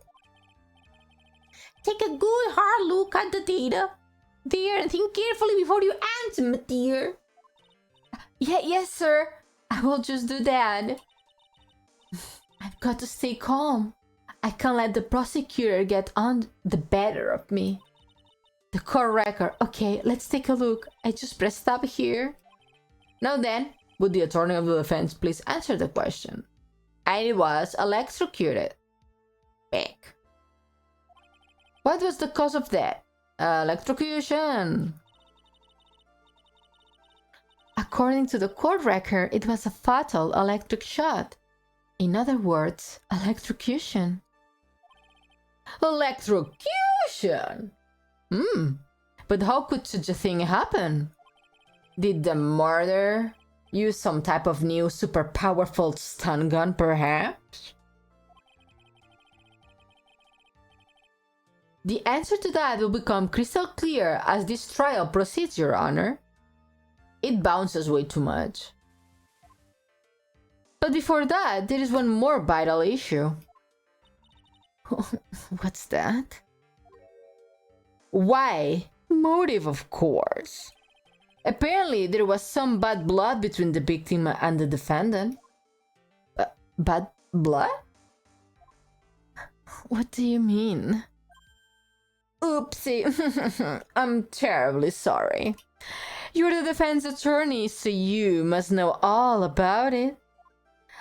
A: Take a good hard look at the data there and think carefully before you answer, my dear. Yes, sir. I will just do that. I've got to stay calm. I can't let the prosecutor get on the better of me. The court record. Okay, let's take a look. I just pressed stop here. Now then, would the attorney of the defense please answer the question? I was electrocuted. Back. What was the cause of death? Electrocution. According to the court record, it was a fatal electric shot. In other words, electrocution. Electrocution? But how could such a thing happen? Did the murderer use some type of new super powerful stun gun, perhaps? The answer to that will become crystal clear as this trial proceeds, Your Honor. It bounces way too much. But before that, there is one more vital issue. What's that? Why? Motive, of course. Apparently, there was some bad blood between the victim and the defendant. Bad blood? What do you mean? Oopsie. I'm terribly sorry. You're the defense attorney, so you must know all about it.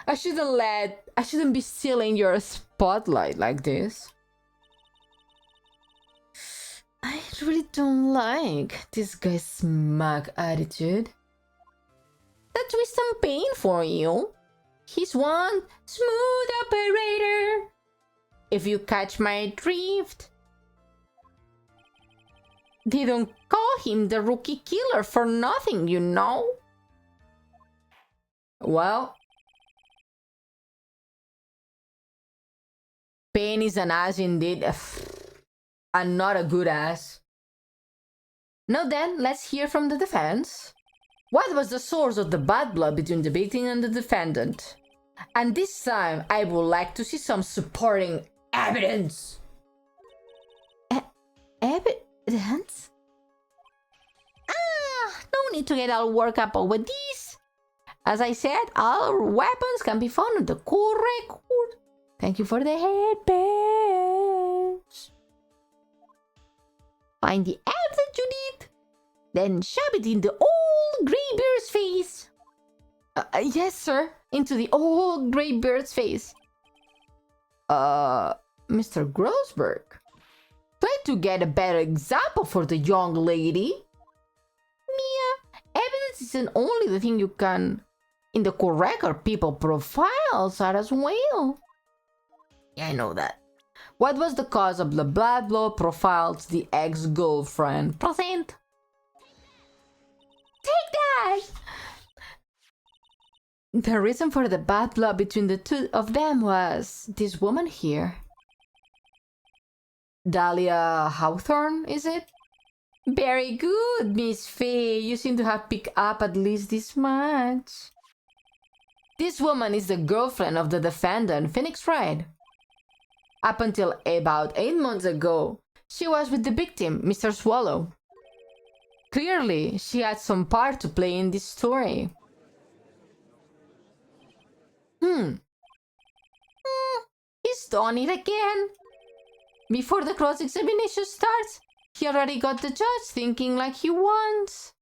A: I shouldn't be stealing your spotlight like this. I really don't like this guy's smug attitude. That twist some pain for you. He's one smooth operator. If you catch my drift. They don't call him the rookie killer for nothing, you know? Well, Payne is an ass indeed, and not a good ass. Now then, let's hear from the defense. What was the source of the bad blood between the victim and the defendant? And this time, I would like to see some supporting evidence. Evidence? No need to get all worked up over this. As I said, all weapons can be found on the court record. Thank you for the headbands. Find the abs that you need, then shove it in the old graybeard's face. Yes, sir. Into the old graybeard's face. Mr. Grossberg, try to get a better example for the young lady. Mia, evidence isn't only the thing you can in the correct or people profiles are as well. Yeah, I know that. What was the cause of the blood flow profiles the ex-girlfriend? Present. Take that! The reason for the bad blood between the two of them was this woman here. Dahlia Hawthorne, is it? Very good, Miss Fay. You seem to have picked up at least this much. This woman is the girlfriend of the defendant, Phoenix Wright. Up until about 8 months ago, she was with the victim, Mr. Swallow. Clearly, she had some part to play in this story. He's done it again. Before the cross-examination starts, he already got the judge thinking like he wants.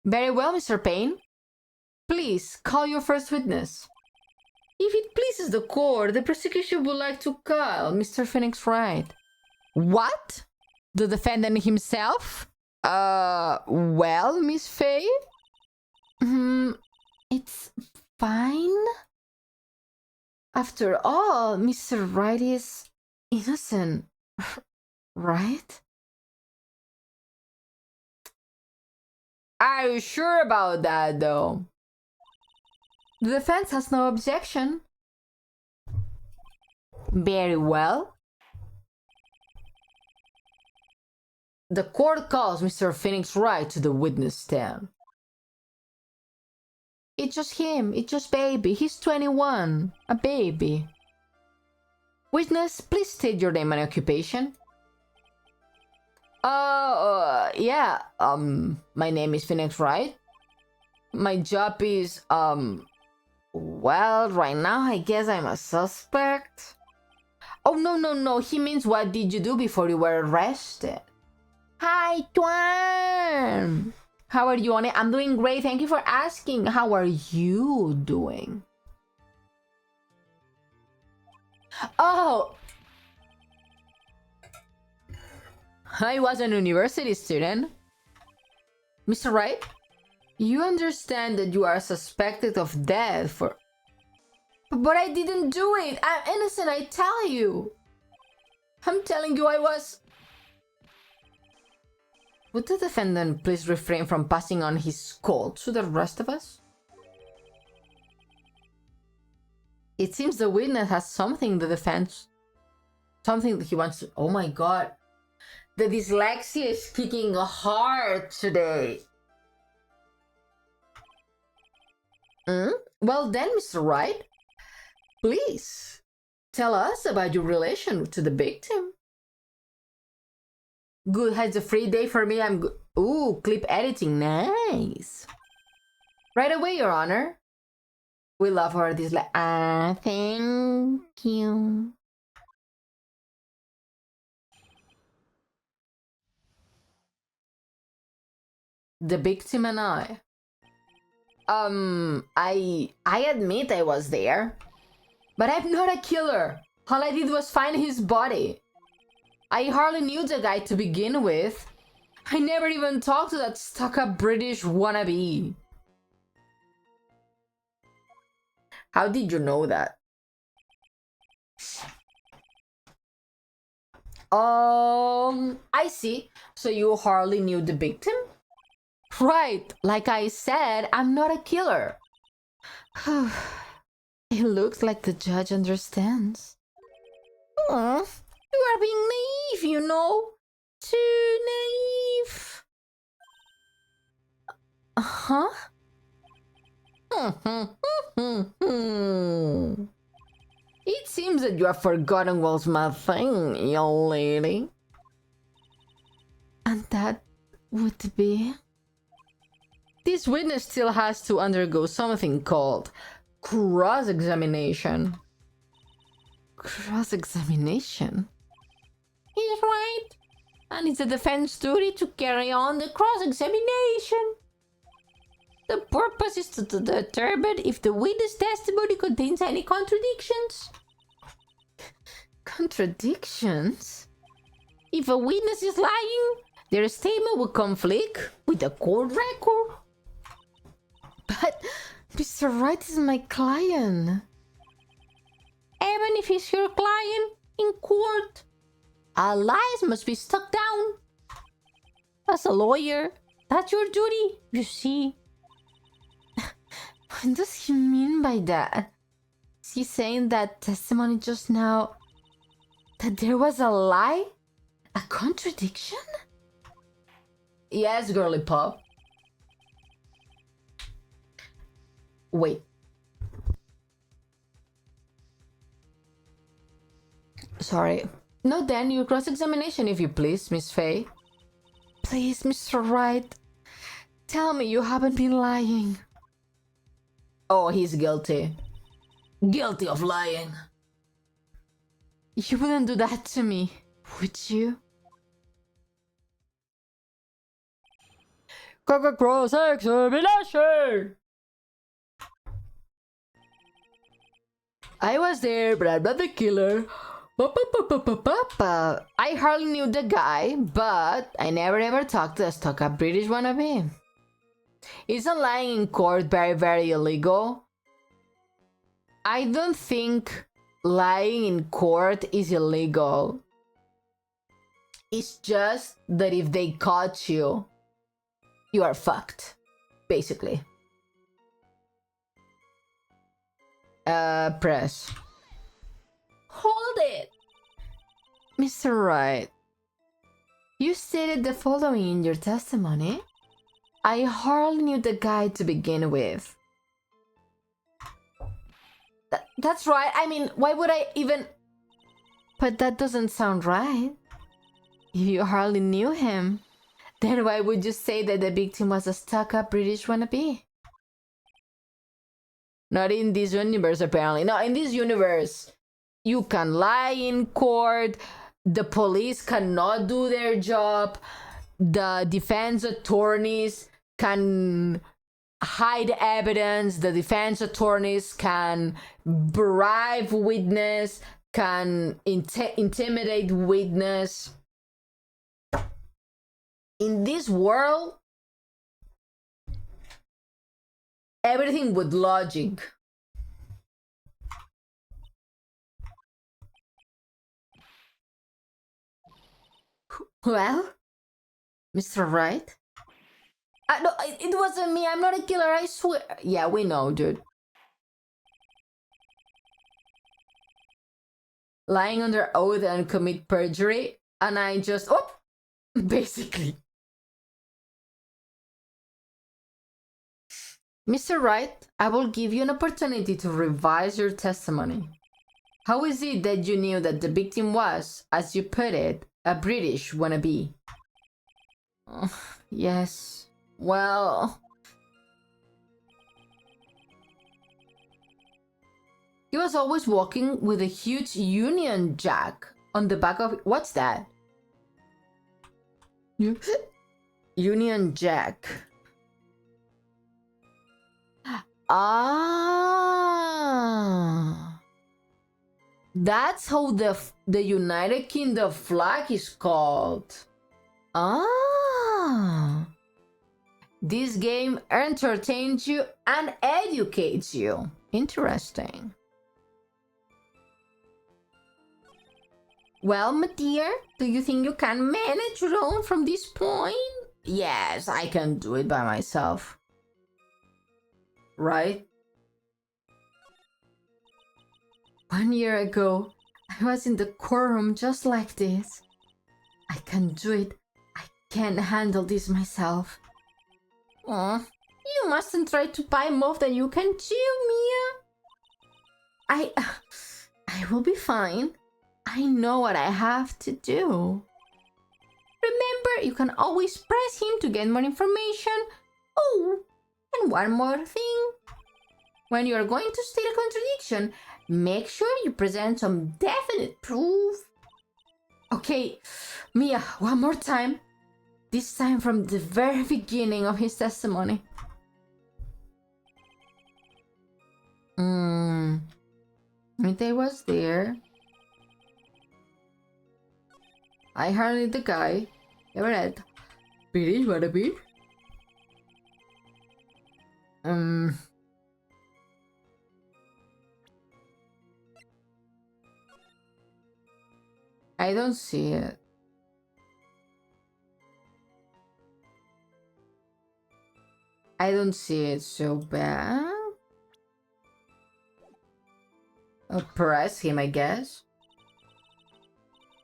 A: Very well, Mr. Payne. Please, call your first witness. If it pleases the court, the prosecution would like to call Mr. Phoenix Wright. What? The defendant himself? Well, Miss Fay? It's fine. After all, Mr. Wright is innocent, right? Are you sure about that, though? The defense has no objection. Very well. The court calls Mr. Phoenix Wright to the witness stand. It's just him. It's just baby. He's 21. A baby. Witness, please state your name and occupation. Yeah. My name is Phoenix Wright. My job is, well, right now I guess I'm a suspect. Oh, no. He means what did you do before you were arrested? Hi, Tuan. How are you, Ione? I'm doing great. Thank you for asking. How are you doing? Oh, I was a university student. Mr. Wright, you understand that you are suspected of death for... But I didn't do it. I'm innocent, I tell you. I'm telling you I was... Would the defendant please refrain from passing on his call to the rest of us? It seems the witness has something the defense... Something that he wants to... Oh my god. The dyslexia is kicking hard today. Well then, Mr. Wright, please tell us about your relation to the victim. Good, has a free day for me. I'm good. Ooh, clip editing, nice. Right away, Your Honor. We love her dyslexia. Thank you. The victim and I. I admit I was there. But I'm not a killer. All I did was find his body. I hardly knew the guy to begin with. I never even talked to that stuck-up British wannabe. How did you know that? I see. So you hardly knew the victim? Right, like I said, I'm not a killer. It looks like the judge understands. You are being naive, you know. Too naive. Huh? It seems that you have forgotten what's my thing, young lady. And that would be... This witness still has to undergo something called cross-examination. Cross-examination? He's right. And it's the defense duty to carry on the cross-examination. The purpose is to determine if the witness testimony contains any contradictions. Contradictions? If a witness is lying, their statement will conflict with the court record. But Mr. Wright is my client. Even if he's your client in court, our lies must be stuck down. As a lawyer, that's your duty, you see. What does he mean by that? Is he saying that testimony just now that there was a lie? A contradiction? Yes, girly pop. Wait. Sorry. No, then your cross-examination, if you please, Miss Faye. Please, Mr. Wright. Tell me you haven't been lying. Oh, he's guilty. Guilty of lying. You wouldn't do that to me, would you? Cross-examination! I was there, but I'm not the killer. I hardly knew the guy, but I never ever talked to a stuck-up British wannabe. Isn't lying in court very, very illegal? I don't think lying in court is illegal. It's just that if they caught you, you are fucked, basically. Press. Hold it! Mr. Wright, you stated the following in your testimony. I hardly knew the guy to begin with. That's right. I mean, why would I even... But that doesn't sound right. If you hardly knew him, then why would you say that the victim was a stuck-up British wannabe? Not in this universe, apparently. No, in this universe, you can lie in court, the police cannot do their job, the defense attorneys can hide evidence, the defense attorneys can bribe witness, can intimidate witness. In this world, everything with logic. Well, Mr. Wright? No, it wasn't me. I'm not a killer, I swear. Yeah, we know, dude. Lying under oath and commit perjury, and I just... Oh! Basically. Mr. Wright, I will give you an opportunity to revise your testimony. How is it that you knew that the victim was, as you put it, a British wannabe? Yes, well... He was always walking with a huge Union Jack on the back of... What's that? Union Jack. Ah, that's how the United Kingdom flag is called. Ah, this game entertains you and educates you. Interesting. Well, my dear, do you think you can manage your own from this point? Yes, I can do it by myself. Right? 1 year ago, I was in the courtroom just like this. I can do it. I can't handle this myself. Aw, you mustn't try to buy more than you can chew, Mia. I will be fine. I know what I have to do. Remember, you can always press him to get more information. Oh, and one more thing. When you are going to state a contradiction, make sure you present some definite proof. Okay, Mia, one more time. This time from the very beginning of his testimony. Midday was there. I hardly the guy. Ever had. British, what a bit. I don't see it. I don't see it so bad. I'll press him, I guess.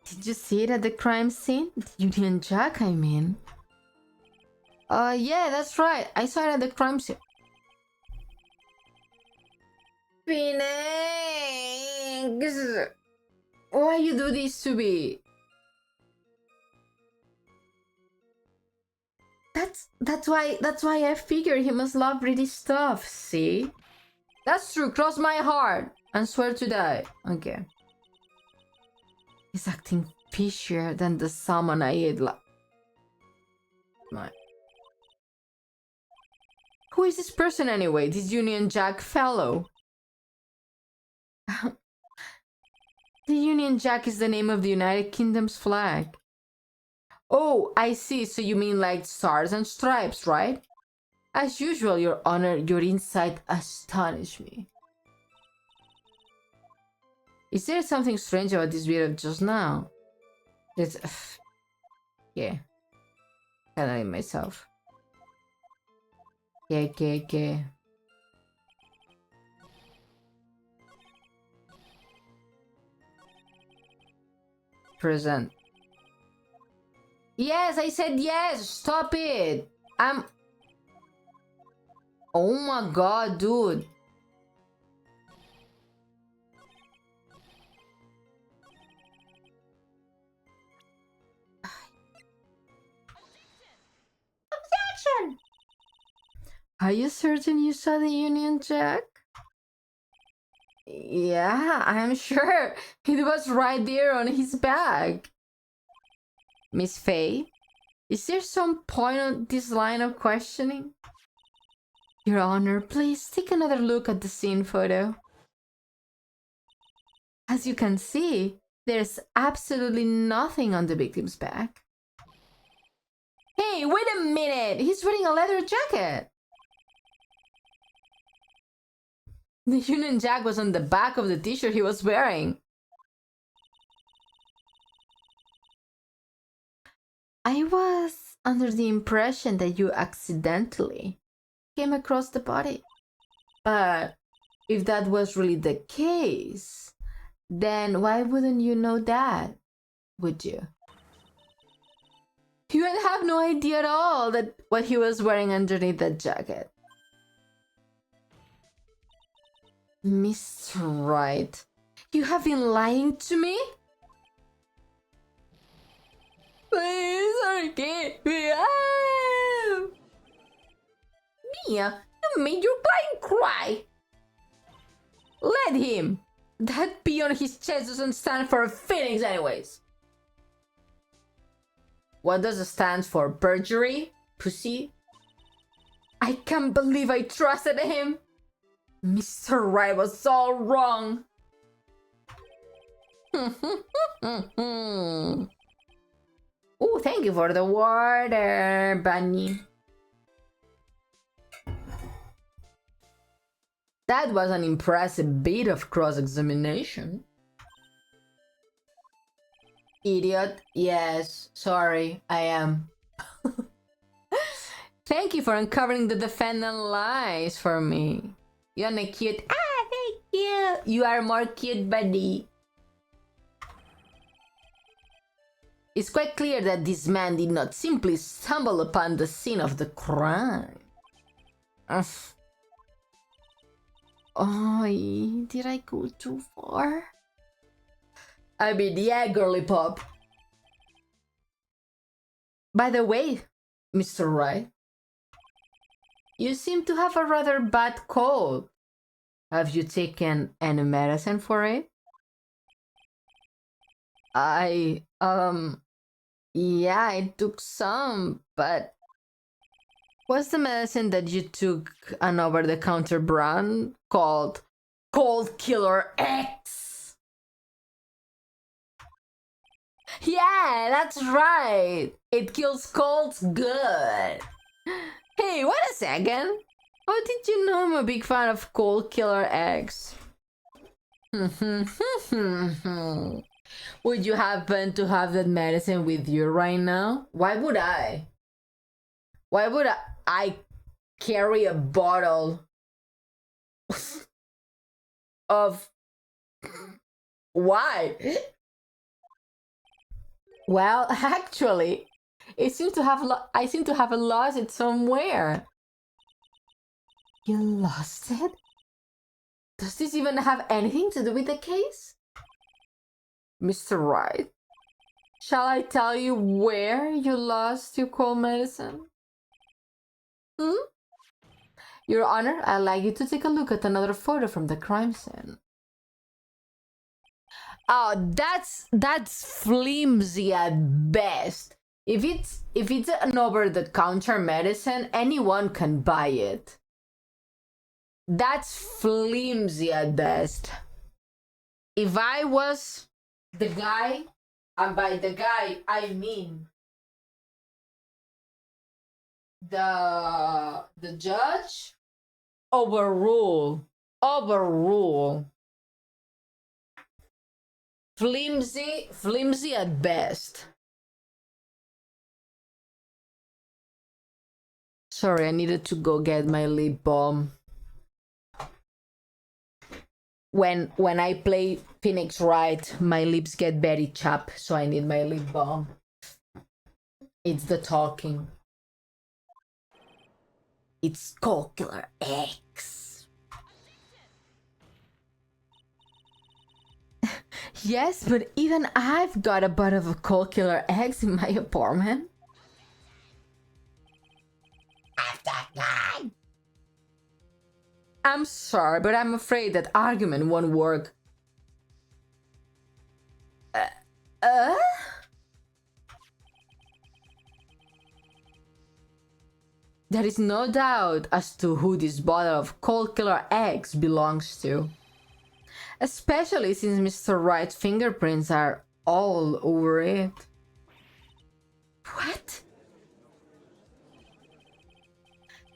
A: Did you see it at the crime scene? The Union Jack, I mean. Yeah, that's right. I saw it at the crime scene. Phoenix! Why you do this to me? That's why I figured he must love British stuff, see? That's true, cross my heart and swear to die. Okay. He's acting fishier than the salmon I ate Who is this person anyway? This Union Jack fellow? The Union Jack is the name of the United Kingdom's flag. Oh, I see. So you mean like stars and stripes, right? As usual, Your Honor, your insight astonished me. Is there something strange about this bit of just now? It's... yeah. Telling myself. Okay. Present. Yes, I said yes. Stop it. Oh my god, dude. Objection! Are you certain you saw the Union Jack? Yeah, I'm sure. It was right there on his bag. Miss Faye, is there some point on this line of questioning? Your Honor, please take another look at the scene photo. As you can see, there's absolutely nothing on the victim's back. Hey, wait a minute! He's wearing a leather jacket! The Union Jack was on the back of the t-shirt he was wearing. I was under the impression that you accidentally came across the body. But if that was really the case, then why wouldn't you know that, would you? You would have no idea at all that what he was wearing underneath that jacket. Mr. Wright, you have been lying to me? Please forgive me. Mia, you made your client cry. Let him. That P on his chest doesn't stand for a phoenix anyways. What does it stand for? Perjury? Pussy? I can't believe I trusted him. Mr. Wright was all wrong. Oh, thank you for the water, Bunny. That was an impressive bit of cross-examination. Idiot. Yes, sorry, I am. Thank you for uncovering the defendant lies for me. You're cute. Ah, thank you. You are more cute, buddy. It's quite clear that this man did not simply stumble upon the scene of the crime. Oh, did I go too far? I mean, yeah, girly pop. By the way, Mr. Wright, you seem to have a rather bad cold. Have you taken any medicine for it? Yeah, I took some, but what's the medicine that you took an over-the-counter brand called Cold Killer X. Yeah, that's right. It kills colds good. Hey, wait a second. How did you know I'm a big fan of Cold Killer X? Would you happen to have that medicine with you right now? Why would I? Why would I carry a bottle of... Why? Well, actually, I seem to have lost it somewhere. You lost it? Does this even have anything to do with the case? Mr. Wright, shall I tell you where you lost your cold medicine? Your Honor, I'd like you to take a look at another photo from the crime scene. Oh, that's flimsy at best. If it's an over-the-counter medicine, anyone can buy it. That's flimsy at best. If I was the guy, and by the guy I mean the judge, overrule. Flimsy at best. Sorry, I needed to go get my lip balm. When I play Phoenix Wright, my lips get very chapped, so I need my lip balm. It's the talking. It's Cold Killer X. Yes, but even I've got a bottle of Cold Killer X in my apartment. I'm sorry, but I'm afraid that argument won't work. There is no doubt as to who this bottle of Cold Killer X belongs to. Especially since Mr. Wright's fingerprints are all over it. What?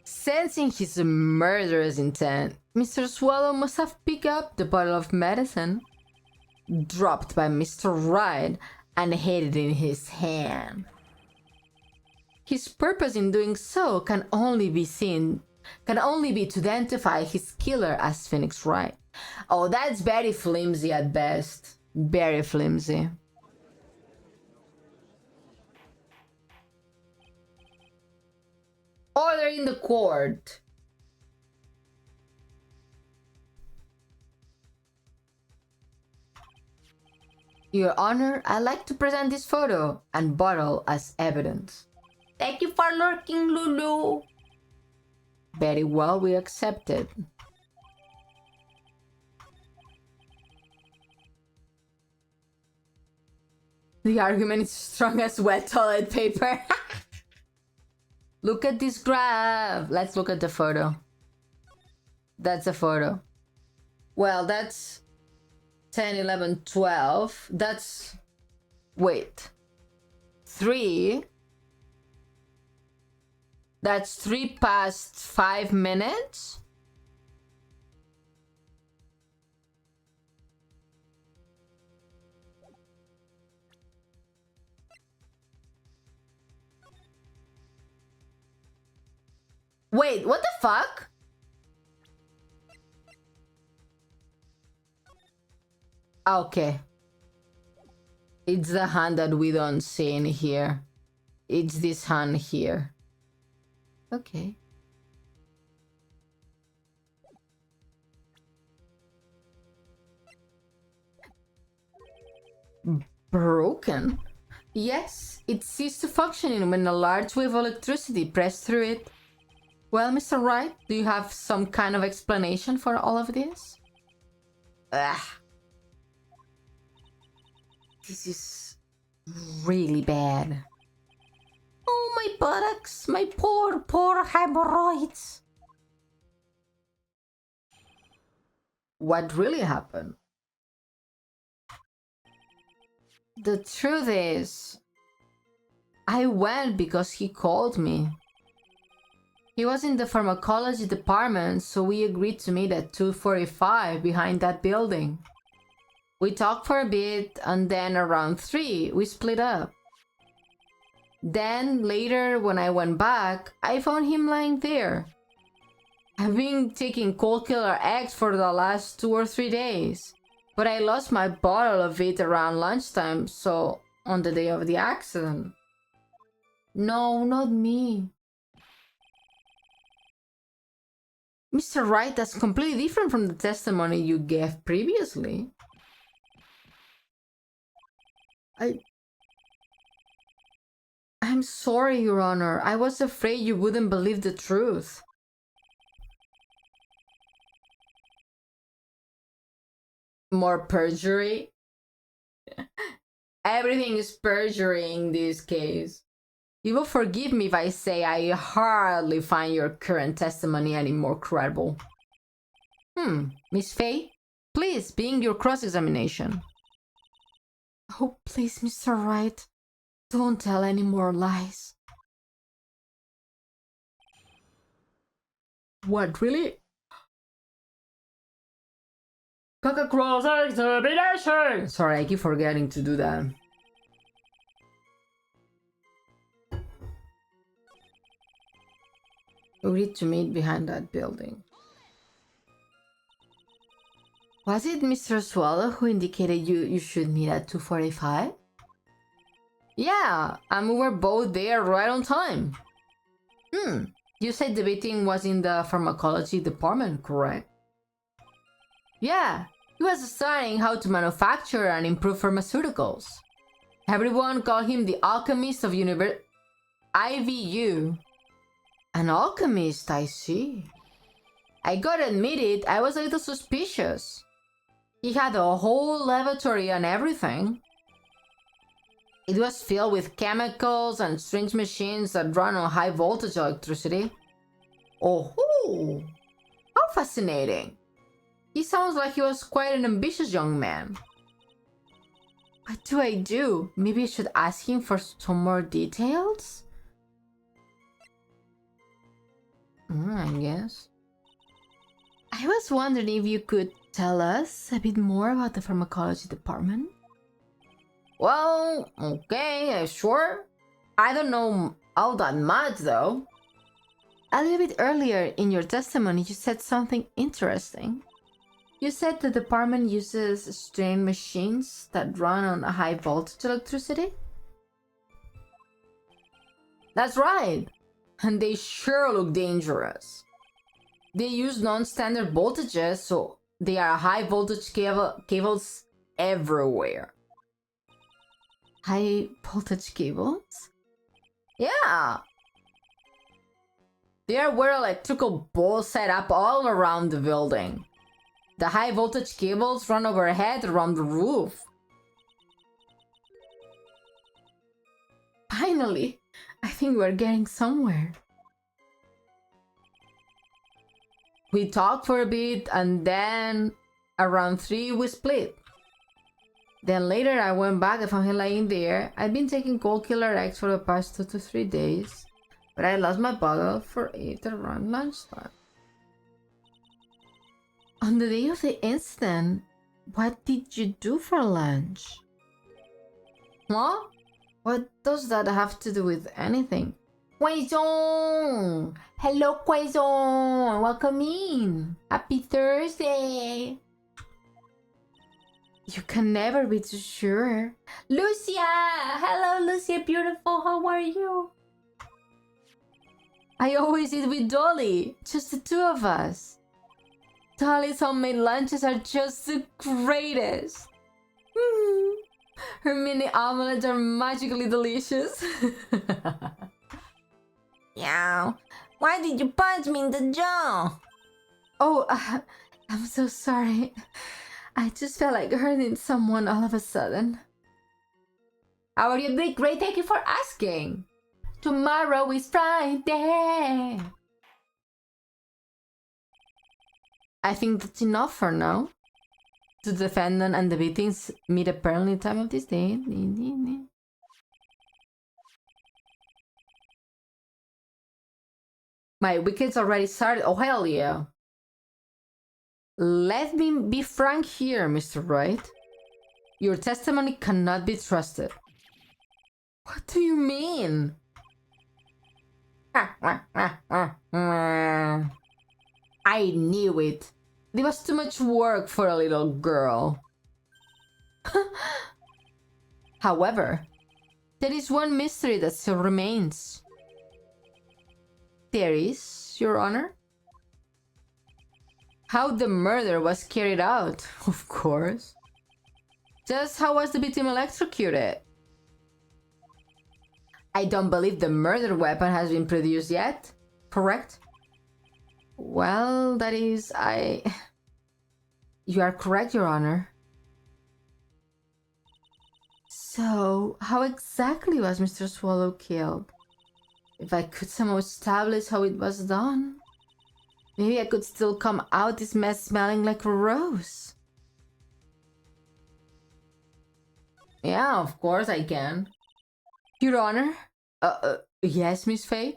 A: Sensing his murderous intent, Mr. Swallow must have picked up the bottle of medicine dropped by Mr. Wright and hid it in his hand. His purpose in doing so can only be to identify his killer as Phoenix Wright. Oh, that's very flimsy at best. Very flimsy. Order in the court. Your Honor, I'd like to present this photo and bottle as evidence. Thank you for lurking, Lulu. Very well, we accept it. The argument is strong as wet toilet paper. Look at this graph. Let's look at the photo. That's a photo. Well, that's 10, 11, 12. That's... Wait. 3. That's 3 past 5 minutes? Wait, what the fuck? Okay. It's the hand that we don't see in here. It's this hand here. Okay. Broken? Yes, it ceased to function when a large wave of electricity pressed through it. Well, Mr. Wright, do you have some kind of explanation for all of this? Ugh. This is really bad. Oh, my buttocks, my poor hemorrhoids. what really happened. The truth is, I went because he called me. He was in the pharmacology department, so we agreed to meet at 2:45 behind that building. We talked for a bit, and then around 3, we split up. Then, later, when I went back, I found him lying there. I've been taking cold killer eggs for the last 2 or 3 days, but I lost my bottle of it around lunchtime, so on the day of the accident. No, not me. Mr. Wright, that's completely different from the testimony you gave previously. I'm sorry, Your Honor. I was afraid you wouldn't believe the truth. More perjury? Everything is perjury in this case. You will forgive me if I say I hardly find your current testimony any more credible. Miss Faye, please begin your cross-examination. Oh, please, Mr. Wright, don't tell any more lies. What, really? Cross-examination! Sorry, I keep forgetting to do that. We agreed to meet behind that building. Was it Mr. Swallow who indicated you should meet at 2:45? Yeah, and we were both there right on time. You said the meeting was in the pharmacology department, correct? Yeah, he was studying how to manufacture and improve pharmaceuticals. Everyone called him the alchemist of IVU. An alchemist, I see. I gotta admit it, I was a little suspicious. He had a whole laboratory and everything. It was filled with chemicals and strange machines that run on high voltage electricity. Oh, how fascinating. He sounds like he was quite an ambitious young man. What do I do? Maybe I should ask him for some more details? I guess. I was wondering if you could tell us a bit more about the pharmacology department? Well, okay, sure. I don't know all that much, though. A little bit earlier in your testimony, you said something interesting. You said the department uses strange machines that run on high voltage electricity? That's right. And they sure look dangerous. They use non-standard voltages, so they are high voltage cables everywhere. High voltage cables? Yeah. There were electrical poles set up all around the building. The high voltage cables run overhead around the roof. Finally, I think we're getting somewhere. We talked for a bit and then around 3 we split. Then later I went back and found him lying there. I'd been taking cold killer eggs for the past 2 to 3 days, but I lost my bottle for it around lunchtime. On the day of the incident, what did you do for lunch? Huh? What does that have to do with anything? Quaison! Hello, Quaison! Welcome in! Happy Thursday! You can never be too sure. Lucia! Hello, Lucia, beautiful. How are you? I always eat with Dolly. Just the 2 of us. Dolly's homemade lunches are just the greatest. Her mini omelets are magically delicious. Yeah. Why did you punch me in the jaw? Oh, I'm so sorry. I just felt like hurting someone all of a sudden. How are you doing? Great, thank you for asking. Tomorrow is Friday. I think that's enough for now. The defendant and the victims meet apparently the time of this day. My weekend's already started. Oh, hell yeah. Let me be frank here, Mr. Wright. Your testimony cannot be trusted. What do you mean? I knew it. It was too much work for a little girl. However, there is one mystery that still remains. There is, Your Honor? How the murder was carried out, of course. Just how was the victim electrocuted? I don't believe the murder weapon has been produced yet, correct? Well, that is, You are correct, Your Honor. So, how exactly was Mr. Swallow killed? If I could somehow establish how it was done, maybe I could still come out this mess smelling like a rose. Yeah, of course I can. Your Honor? Yes, Miss Faye?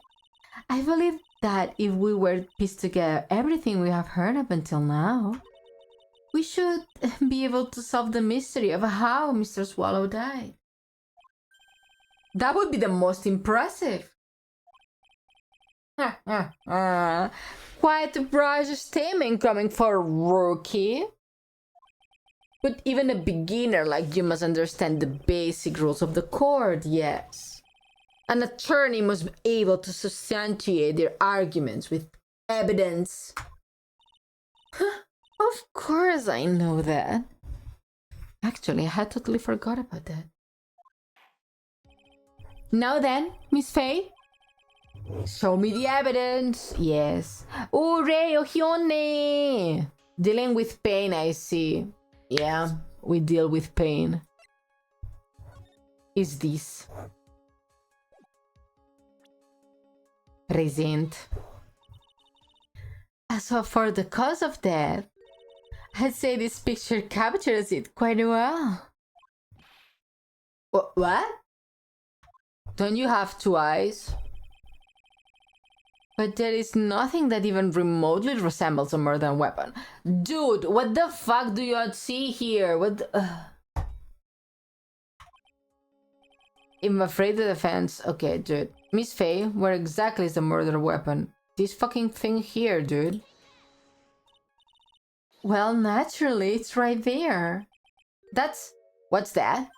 A: I believe that if we were to piece together everything we have heard up until now, we should be able to solve the mystery of how Mr. Swallow died. That would be the most impressive. Quite a brash statement coming for a rookie. But even a beginner like you must understand the basic rules of the court, yes. An attorney must be able to substantiate their arguments with evidence. Of course I know that. Actually, I had totally forgot about that. Now then, Miss Faye? Show me the evidence. Yes. Hooray, Ione! Dealing with pain, I see. Yeah, we deal with pain. Is this? Present. As for the cause of death, I'd say this picture captures it quite well. What? Don't you have two eyes? But there is nothing that even remotely resembles a murder weapon. Dude, what the fuck do you see here? What the, I'm afraid the defense... Okay, dude. Miss Faye, where exactly is the murder weapon? This fucking thing here, dude. Well, naturally, it's right there. That's... What's that?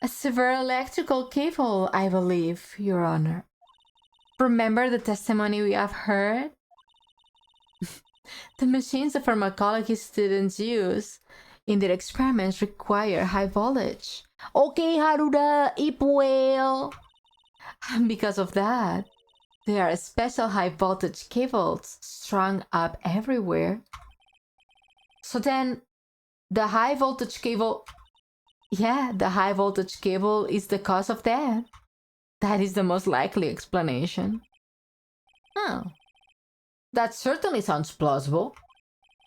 A: A severe electrical cable, I believe, Your Honor. Remember the testimony we have heard? The machines the pharmacology students use in their experiments require high voltage. Okay, Haruda, Ipwell. And because of that, there are special high voltage cables strung up everywhere. So then, the high voltage cable... Yeah, the high voltage cable is the cause of death. That is the most likely explanation. Oh. That certainly sounds plausible.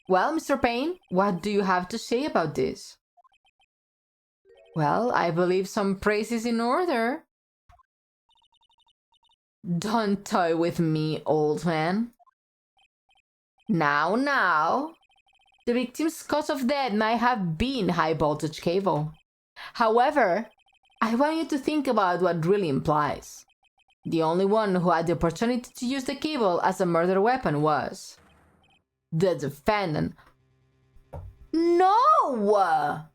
A: Well, Mr. Payne, what do you have to say about this? Well, I believe some praise is in order. Don't toy with me, old man. Now. The victim's cause of death might have been high voltage cable. However, I want you to think about what really implies. The only one who had the opportunity to use the cable as a murder weapon was the defendant. No!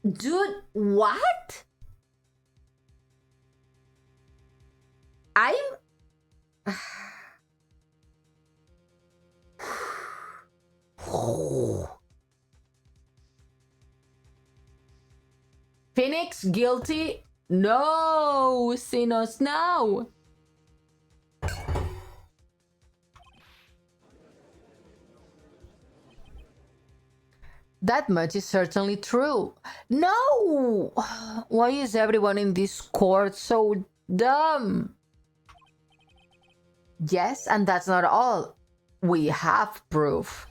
A: Dude, what? I'm... Phoenix guilty? No, Sinos, no. That much is certainly true. No! Why is everyone in this court so dumb? Yes, and that's not all. We have proof.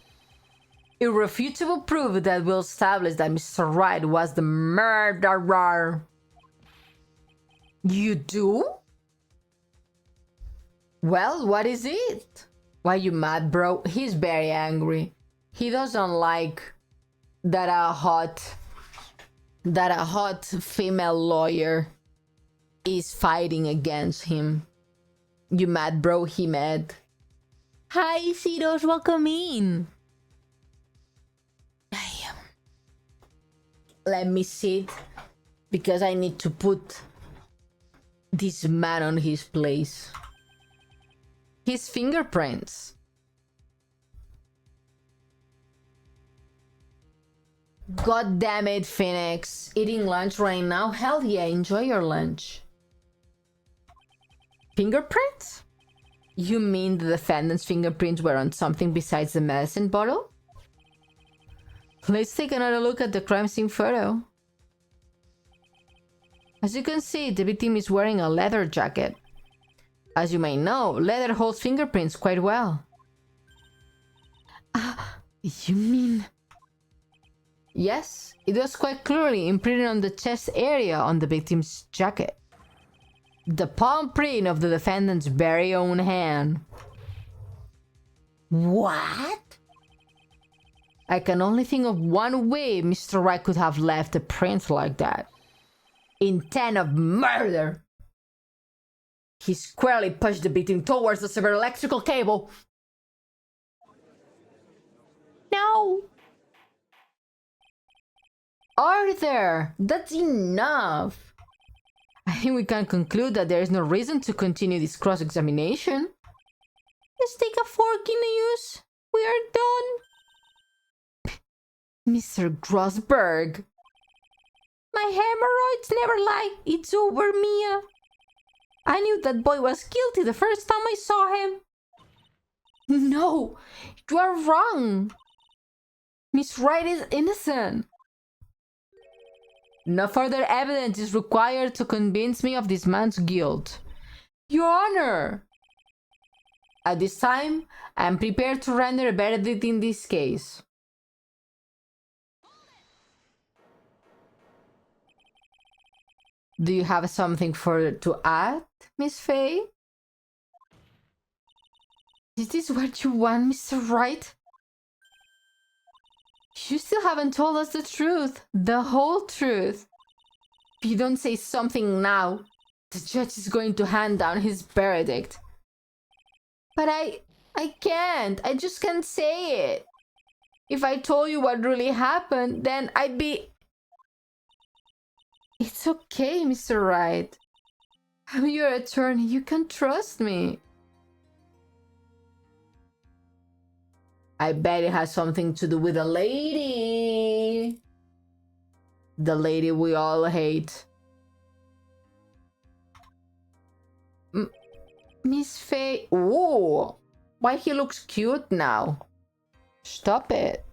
A: Irrefutable proof that will establish that Mr. Wright was the murderer. You do? Well, what is it? Why you mad, bro? He's very angry. He doesn't like that a hot female lawyer is fighting against him. You mad, bro? He mad. Hi, Ceros, welcome in. Let me sit, because I need to put this man on his place. His fingerprints. God damn it, Phoenix. Eating lunch right now? Hell yeah, enjoy your lunch. Fingerprints? You mean the defendant's fingerprints were on something besides the medicine bottle? Let's take another look at the crime scene photo. As you can see, the victim is wearing a leather jacket. As you may know, leather holds fingerprints quite well. You mean... Yes, it was quite clearly imprinted on the chest area on the victim's jacket. The palm print of the defendant's very own hand. What? I can only think of one way Mr. Wright could have left a print like that. Intent of murder. He squarely pushed the victim towards the severed electrical cable. No! Arthur, that's enough. I think we can conclude that there is no reason to continue this cross-examination. Just take a fork in the use. We are done. Mr. Grossberg. My hemorrhoids never lie. It's over, Mia. I knew that boy was guilty the first time I saw him. No, you are wrong. Miss Wright is innocent. No further evidence is required to convince me of this man's guilt. Your Honor! At this time, I am prepared to render a verdict in this case. Do you have something further to add, Miss Faye? Is this what you want, Mr. Wright? You still haven't told us the truth, the whole truth. If you don't say something now, the judge is going to hand down his verdict. But I can't. I just can't say it. If I told you what really happened, then I'd be... It's okay, Mr. Wright. I'm your attorney. You can trust me. I bet it has something to do with a lady. The lady we all hate. Miss Faye. Ooh. Why he looks cute now? Stop it.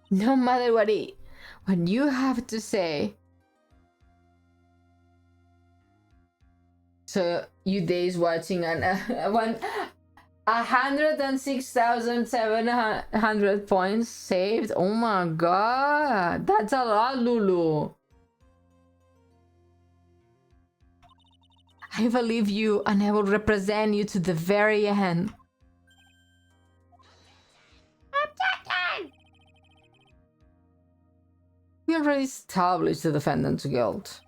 A: No matter what you have to say. So you days watching an 106,700 points saved. Oh my god, that's a lot, Lulu. I believe you, and I will represent you to the very end. Objection! We already established the defendant's guilt.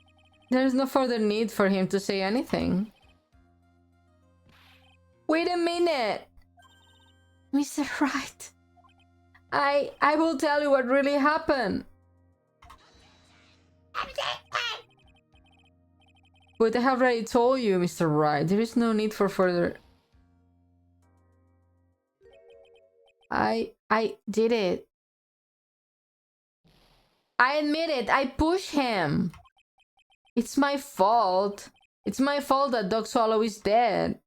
A: There is no further need for him to say anything. Wait a minute! Mr. Wright, I will tell you what really happened. But I have already told you, Mr. Wright, there is no need for further... I did it. I admit it, I pushed him. It's my fault. It's my fault that Dog Swallow is dead.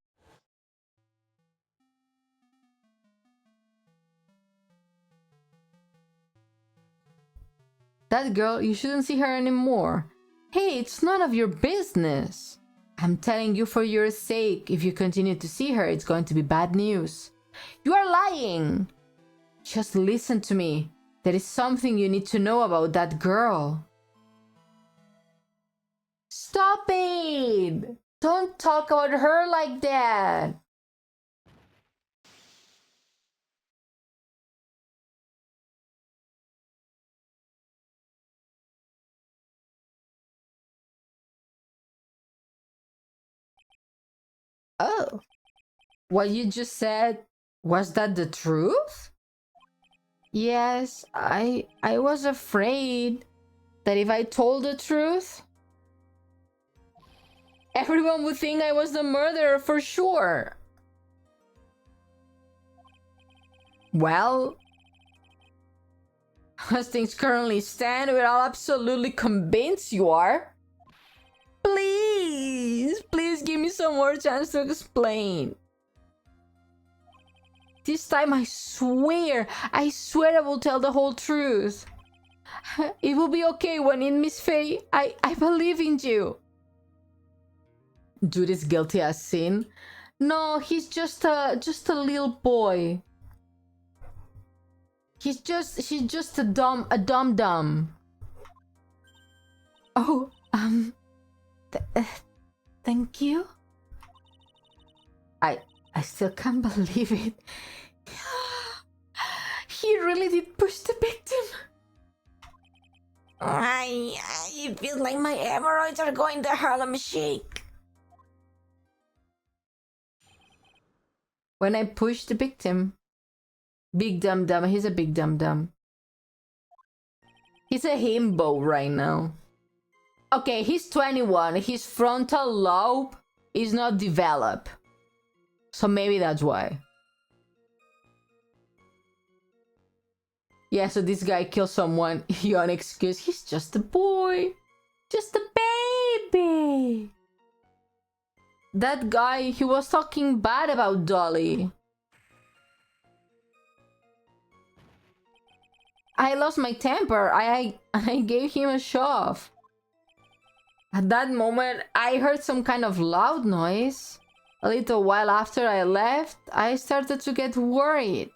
A: That girl, you shouldn't see her anymore. Hey, it's none of your business. I'm telling you for your sake. If you continue to see her, it's going to be bad news. You are lying. Just listen to me. There is something you need to know about that girl. Stop it! Don't talk about her like that. Oh, what you just said, was that the truth? Yes, I was afraid that if I told the truth, everyone would think I was the murderer for sure. Well, as things currently stand, we're all absolutely convinced you are. Please give me some more chance to explain. This time I swear I will tell the whole truth. It will be okay when in Miss Faye, I believe in you. Jude is guilty as sin. No, he's just a little boy. She's just a dum-dum. Oh, thank you. I still can't believe it. He really did push the victim. I feel like my hemorrhoids are going to Harlem Shake. When I push the victim. Big dum-dum, he's a big dum-dum. He's a himbo right now. Okay, he's 21. His frontal lobe is not developed. So maybe that's why. Yeah, so this guy killed someone. Ione excuse. He's just a boy. Just a baby. That guy, he was talking bad about Dolly. I lost my temper. I gave him a shove. At that moment, I heard some kind of loud noise. A little while after I left, I started to get worried.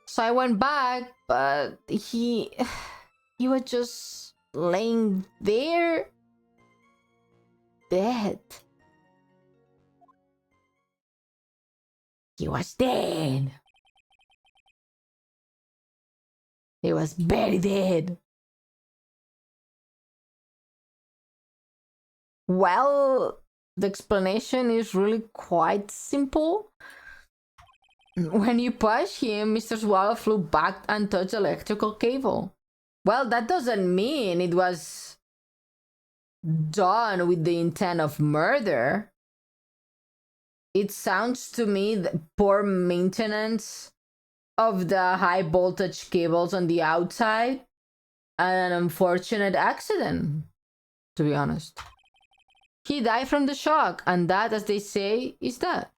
A: So I went back, but he was just laying there, dead. He was dead. He was very dead. Well, the explanation is really quite simple. When you push him, Mr. Swallow flew back and touched the electrical cable. Well, that doesn't mean it was done with the intent of murder. It sounds to me that poor maintenance of the high voltage cables on the outside and an unfortunate accident, to be honest. He died from the shock, and that, as they say, is that.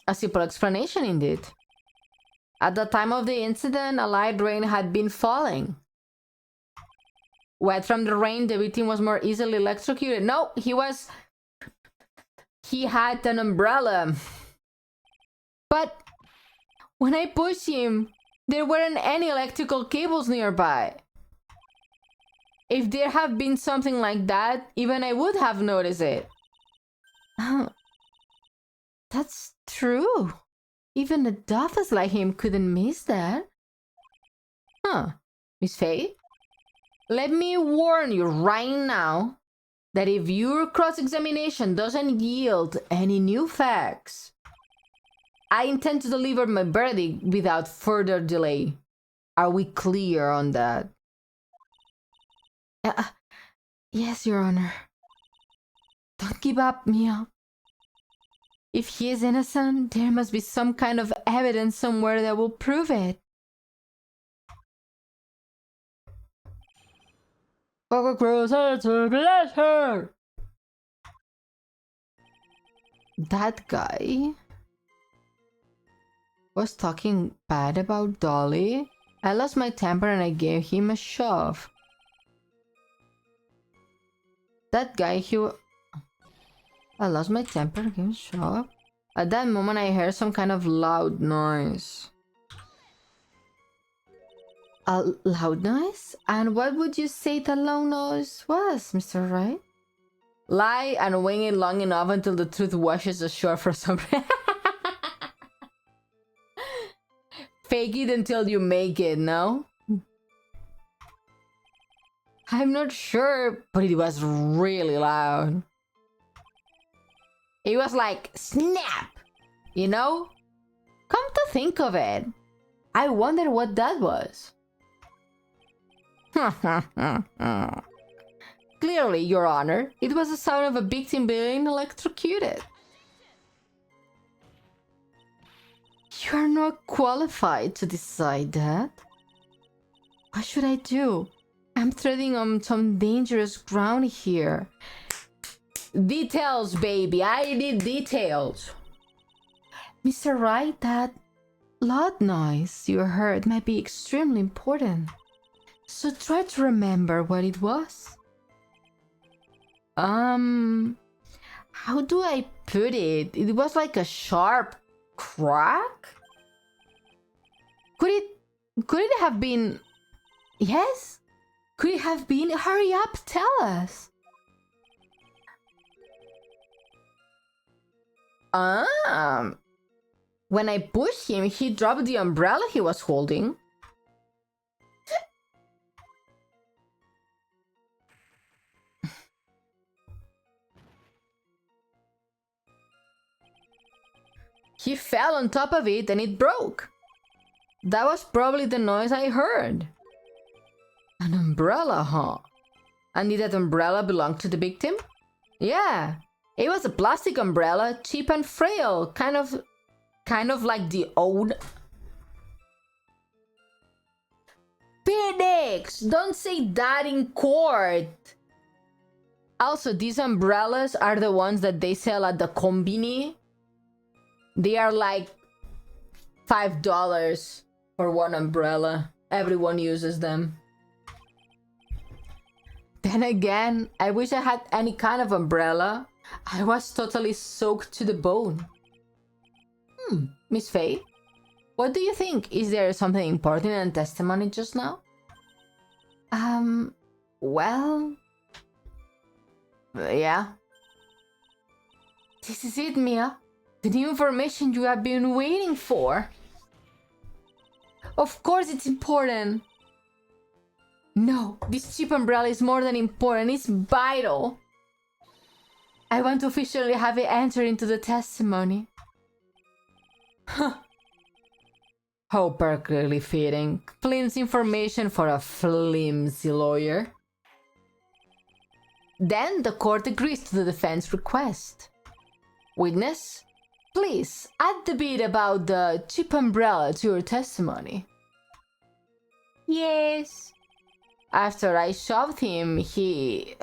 A: A simple explanation indeed. At the time of the incident, a light rain had been falling. Wet from the rain, the victim was more easily electrocuted. No, he had an umbrella. But when I pushed him, there weren't any electrical cables nearby. If there had been something like that, even I would have noticed it. That's true. Even a doofus like him couldn't miss that. Miss Faye? Let me warn you right now that if your cross-examination doesn't yield any new facts, I intend to deliver my verdict without further delay. Are we clear on that? Yes, Your Honor. Don't give up, Mia. If he is innocent, there must be some kind of evidence somewhere that will prove it. That guy was talking bad about Dolly. I lost my temper and I gave him a shove. That guy, I lost my temper, he was shocked. At that moment, I heard some kind of loud noise. A loud noise? And what would you say that loud noise was, Mr. Wright? Lie and wing it long enough until the truth washes ashore for some Fake it until you make it, no? I'm not sure, but it was really loud. It was like, snap! You know? Come to think of it, I wonder what that was. Clearly, Your Honor, it was the sound of a victim being electrocuted. You are not qualified to decide that. What should I do? I'm treading on some dangerous ground here. Details, baby. I need details. Mr. Wright, that loud noise you heard might be extremely important. So try to remember what it was. How do I put it? It was like a sharp crack? Could it have been... Yes? Could it have been? Hurry up, tell us. When I pushed him, he dropped the umbrella he was holding. He fell on top of it and it broke. That was probably the noise I heard. An umbrella, huh? And did that umbrella belong to the victim? Yeah, it was a plastic umbrella, cheap and frail, kind of like the old... Phoenix! Don't say that in court! Also, these umbrellas are the ones that they sell at the combini. They are like $5 for one umbrella. Everyone uses them. Then again, I wish I had any kind of umbrella. I was totally soaked to the bone. Miss Faye, what do you think? Is there something important in testimony just now? Well... Yeah. This is it, Mia. The new information you have been waiting for. Of course it's important. No, this cheap umbrella is more than important, it's vital. I want to officially have it enter into the testimony. Huh. How perfectly fitting. Flimsy information for a flimsy lawyer. Then the court agrees to the defense request. Witness, please add the bit about the cheap umbrella to your testimony. Yes. After I shoved him, he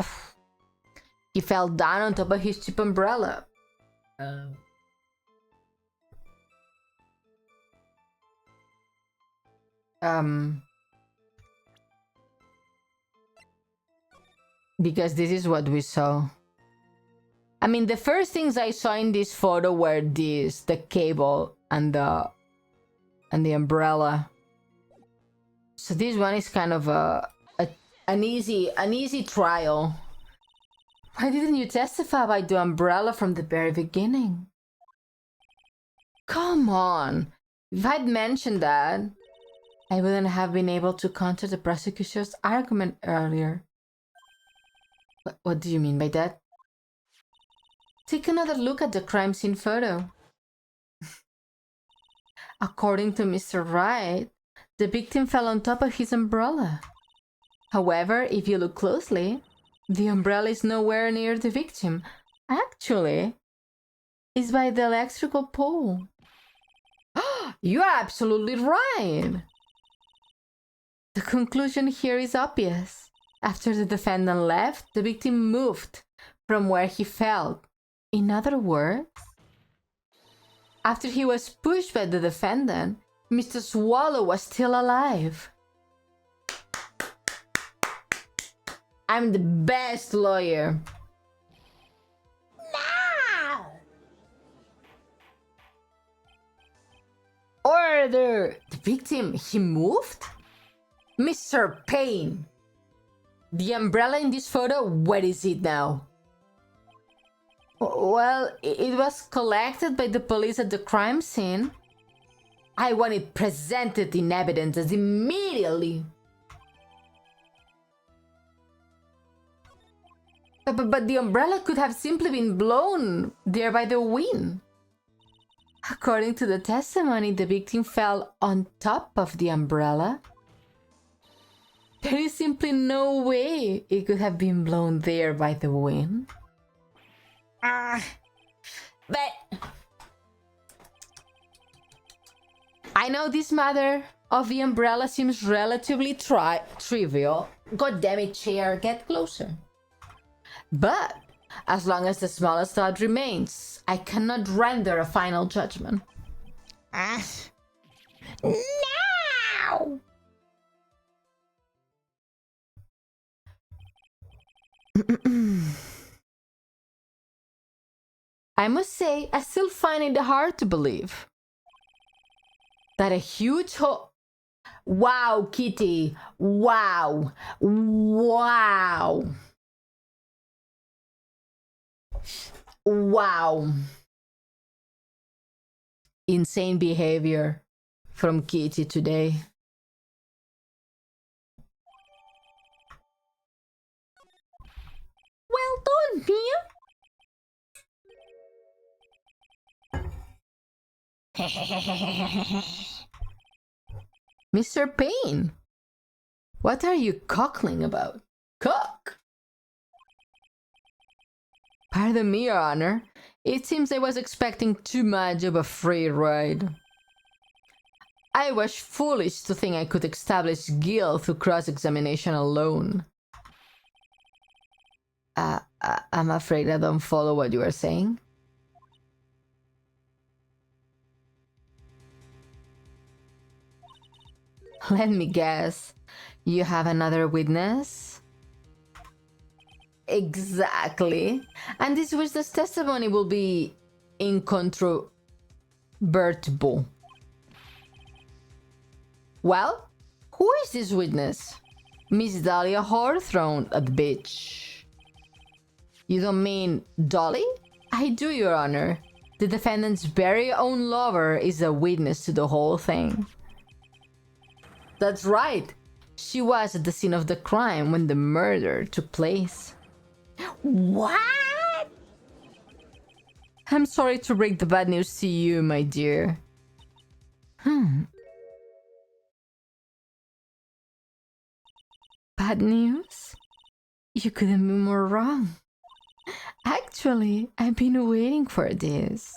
A: fell down on top of his cheap umbrella. Because this is what we saw. I mean, the first things I saw in this photo were the cable and the umbrella. So this one is kind of an easy trial. Why didn't you testify about the umbrella from the very beginning? Come on! If I'd mentioned that, I wouldn't have been able to counter the prosecution's argument earlier. What do you mean by that? Take another look at the crime scene photo. According to Mr. Wright, the victim fell on top of his umbrella. However, if you look closely, the umbrella is nowhere near the victim. Actually, it's by the electrical pole. You are absolutely right! The conclusion here is obvious. After the defendant left, the victim moved from where he fell. In other words, after he was pushed by the defendant, Mr. Swallow was still alive. I'm the best lawyer. Order! The victim, he moved? Mr. Payne! The umbrella in this photo, where is it now? Well, it was collected by the police at the crime scene. I want it presented in evidence immediately. But the umbrella could have simply been blown there by the wind. According to the testimony, the victim fell on top of the umbrella. There is simply no way it could have been blown there by the wind. But I know this matter of the umbrella seems relatively trivial. God damn it, chair, get closer. But as long as the smallest doubt remains, I cannot render a final judgment. Now! I must say, I still find it hard to believe that a huge hole. Wow, Kitty! Wow! Wow! Wow! Insane behavior from Kitty today. Well done, Mia! Mr. Payne, what are you cockling about? Cock? Pardon me, Your Honor. It seems I was expecting too much of a free ride. I was foolish to think I could establish guilt through cross-examination alone. I'm afraid I don't follow what you are saying. Let me guess. You have another witness? Exactly. And this witness testimony will be incontrovertible. Well, who is this witness? Miss Dahlia Hawthorne at the beach. You don't mean Dolly? I do, Your Honor. The defendant's very own lover is a witness to the whole thing. That's right. She was at the scene of the crime when the murder took place. What? I'm sorry to break the bad news to you, my dear. Bad news? You couldn't be more wrong. Actually, I've been waiting for this.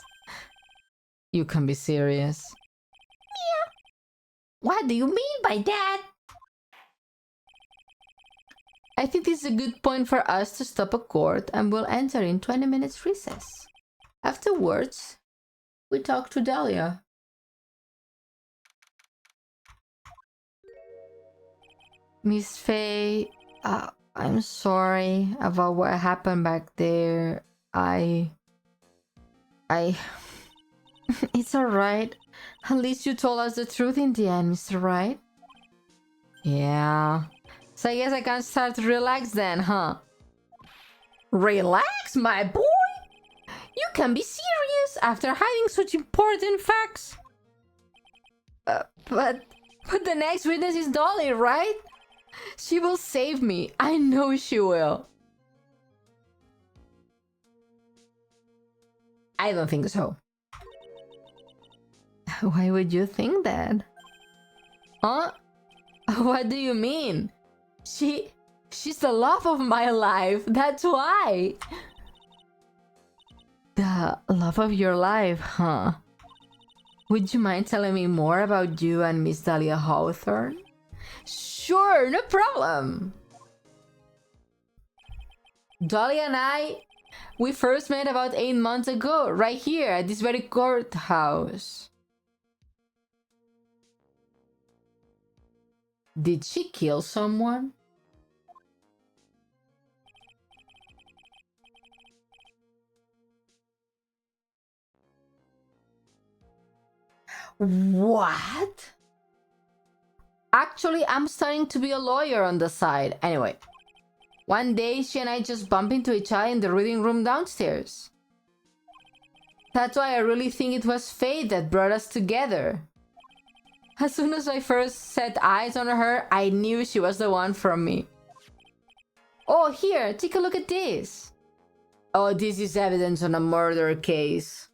A: You can be serious. Yeah. What do you mean by that? I think this is a good point for us to stop a court and we'll enter in 20 minutes recess. Afterwards, we talk to Dahlia. Miss Faye, I'm sorry about what happened back there. It's alright. At least you told us the truth in the end, Mr. Wright. Yeah. So I guess I can start to relax then, huh? Relax, my boy? You can be serious after hiding such important facts. But the next witness is Dolly, right? She will save me. I know she will. I don't think so. Why would you think that? Huh? What do you mean? She's the love of my life. That's why. The love of your life, huh? Would you mind telling me more about you and Miss Dahlia Hawthorne? Sure, no problem. Dahlia and we first met about 8 months ago, right here at this very courthouse. Did she kill someone? What? Actually, I'm starting to be a lawyer on the side. Anyway, one day she and I just bumped into each other in the reading room downstairs. That's why I really think it was fate that brought us together. As soon as I first set eyes on her, I knew she was the one for me. Oh, here, take a look at this. Oh, this is evidence on a murder case.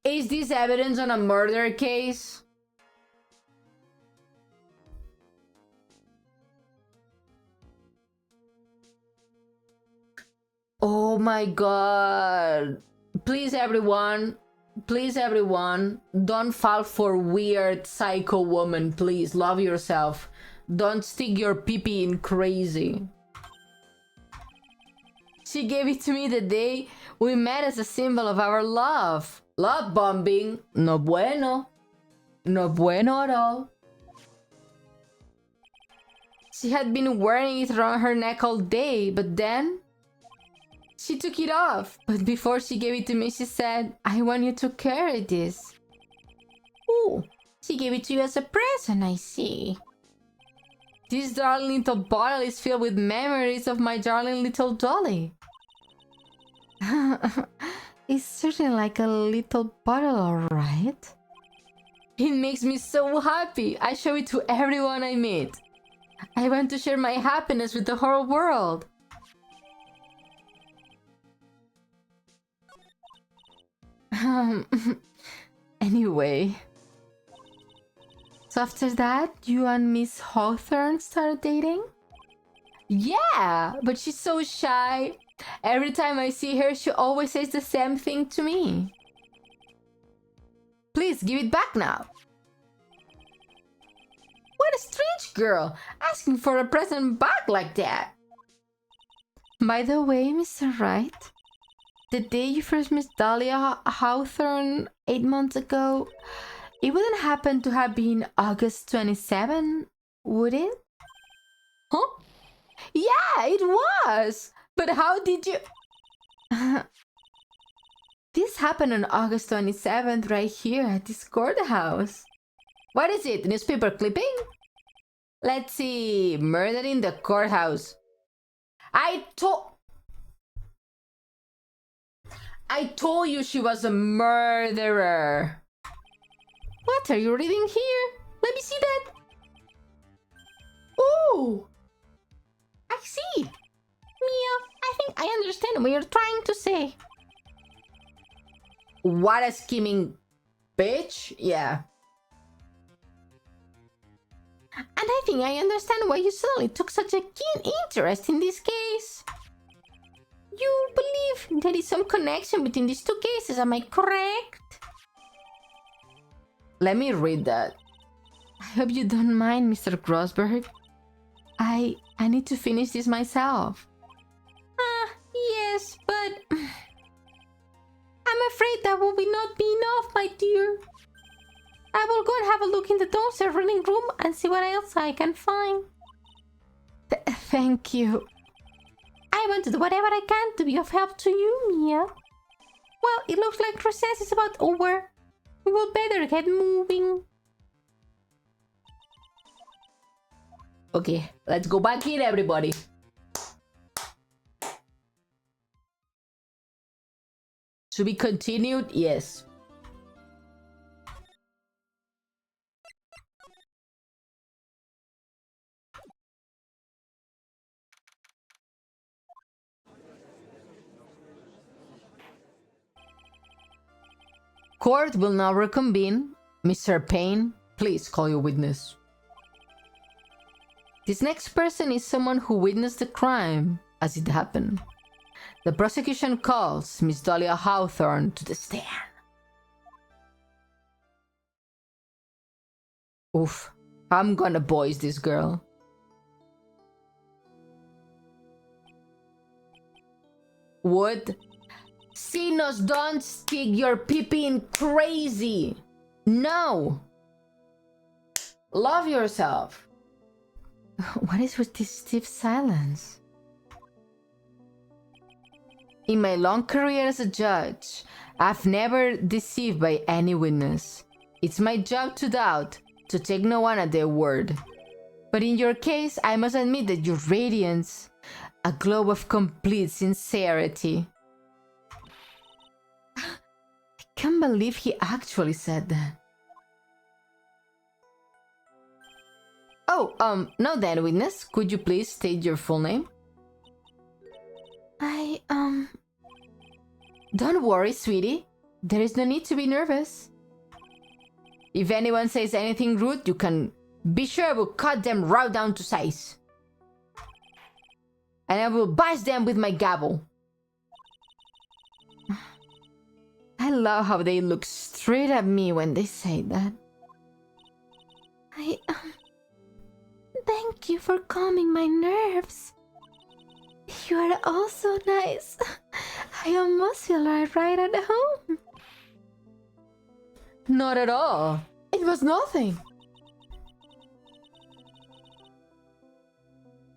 A: Is this evidence on a murder case? Oh my god. Please everyone, don't fall for weird psycho woman. Please love yourself. Don't stick your pee-pee in crazy. She gave it to me the day we met as a symbol of our love. Love bombing. No bueno. No bueno at all. She had been wearing it around her neck all day, but then she took it off. But before she gave it to me, she said, I want you to carry this. Ooh, she gave it to you as a present, I see. This darling little bottle is filled with memories of my darling little dolly. It's certainly like a little bottle, alright? It makes me so happy. I show it to everyone I meet. I want to share my happiness with the whole world. Anyway. So after that, you and Miss Hawthorne started dating? Yeah, but she's so shy. Every time I see her, she always says the same thing to me. Please give it back now. What a strange girl, asking for a present back like that. By the way, Mr. Wright, the day you first met Dahlia Hawthorne 8 months ago, it wouldn't happen to have been August 27, would it? Huh? Yeah, it was! But how did you... This happened on August 27th right here at this courthouse. What is it, newspaper clipping? Let's see, murder in the courthouse. I told you she was a murderer. What are you reading here? Let me see that. Ooh! I see. Mia, I think I understand what you're trying to say. What a scheming bitch? Yeah. And I think I understand why you suddenly took such a keen interest in this case. You believe there is some connection between these two cases, am I correct? Let me read that. I hope you don't mind, Mr. Grossberg. I need to finish this myself. Yes, but... I'm afraid that will not be enough, my dear. I will go and have a look in the downstairs reading room and see what else I can find. Thank you. I want to do whatever I can to be of help to you, Mia. Well, it looks like recess is about over. We will better get moving. Okay, let's go back in, everybody. To be continued? Yes. Court will now reconvene. Mr. Payne, please call your witness. This next person is someone who witnessed the crime as it happened. The prosecution calls Miss Dahlia Hawthorne to the stand. Oof, I'm gonna voice this girl. Would Sinos, don't stick your pee-pee in crazy. No. Love yourself. What is with this stiff silence? In my long career as a judge, I've never deceived by any witness. It's my job to doubt, to take no one at their word. But in your case, I must admit that your radiance, a glow of complete sincerity. I can't believe he actually said that. Oh, now then, witness, could you please state your full name? Don't worry, sweetie. There is no need to be nervous. If anyone says anything rude, you can be sure I will cut them right down to size. And I will bash them with my gavel. I love how they look straight at me when they say that. Thank you for calming my nerves. You are all so nice. I almost feel right at home. Not at all. It was nothing.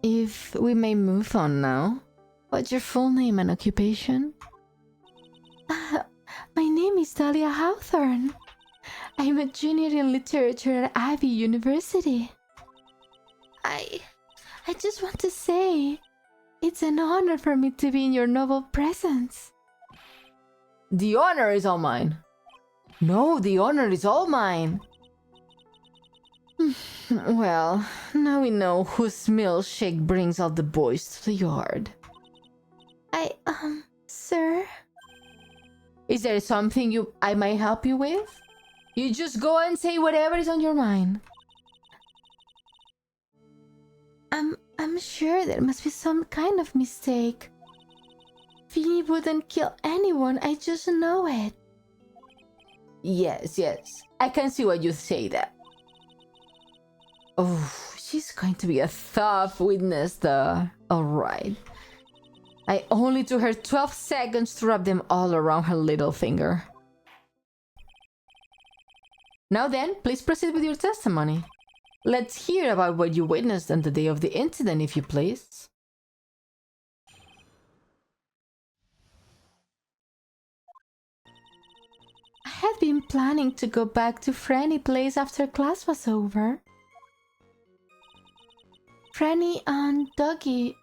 A: If we may move on now, what's your full name and occupation? My name is Dahlia Hawthorne. I'm a junior in literature at Ivy University. I just want to say, it's an honor for me to be in your noble presence. The honor is all mine. No, the honor is all mine. Well, now we know whose milkshake brings all the boys to the yard. Sir? Is there something I might help you with? You just go and say whatever is on your mind. I'm sure there must be some kind of mistake. Vinny wouldn't kill anyone, I just know it. Yes, I can see why you say that. Oh, she's going to be a tough witness, though. Alright. I only took her 12 seconds to wrap them all around her little finger. Now then, please proceed with your testimony. Let's hear about what you witnessed on the day of the incident, if you please. I had been planning to go back to Franny's place after class was over. Franny and Dougie,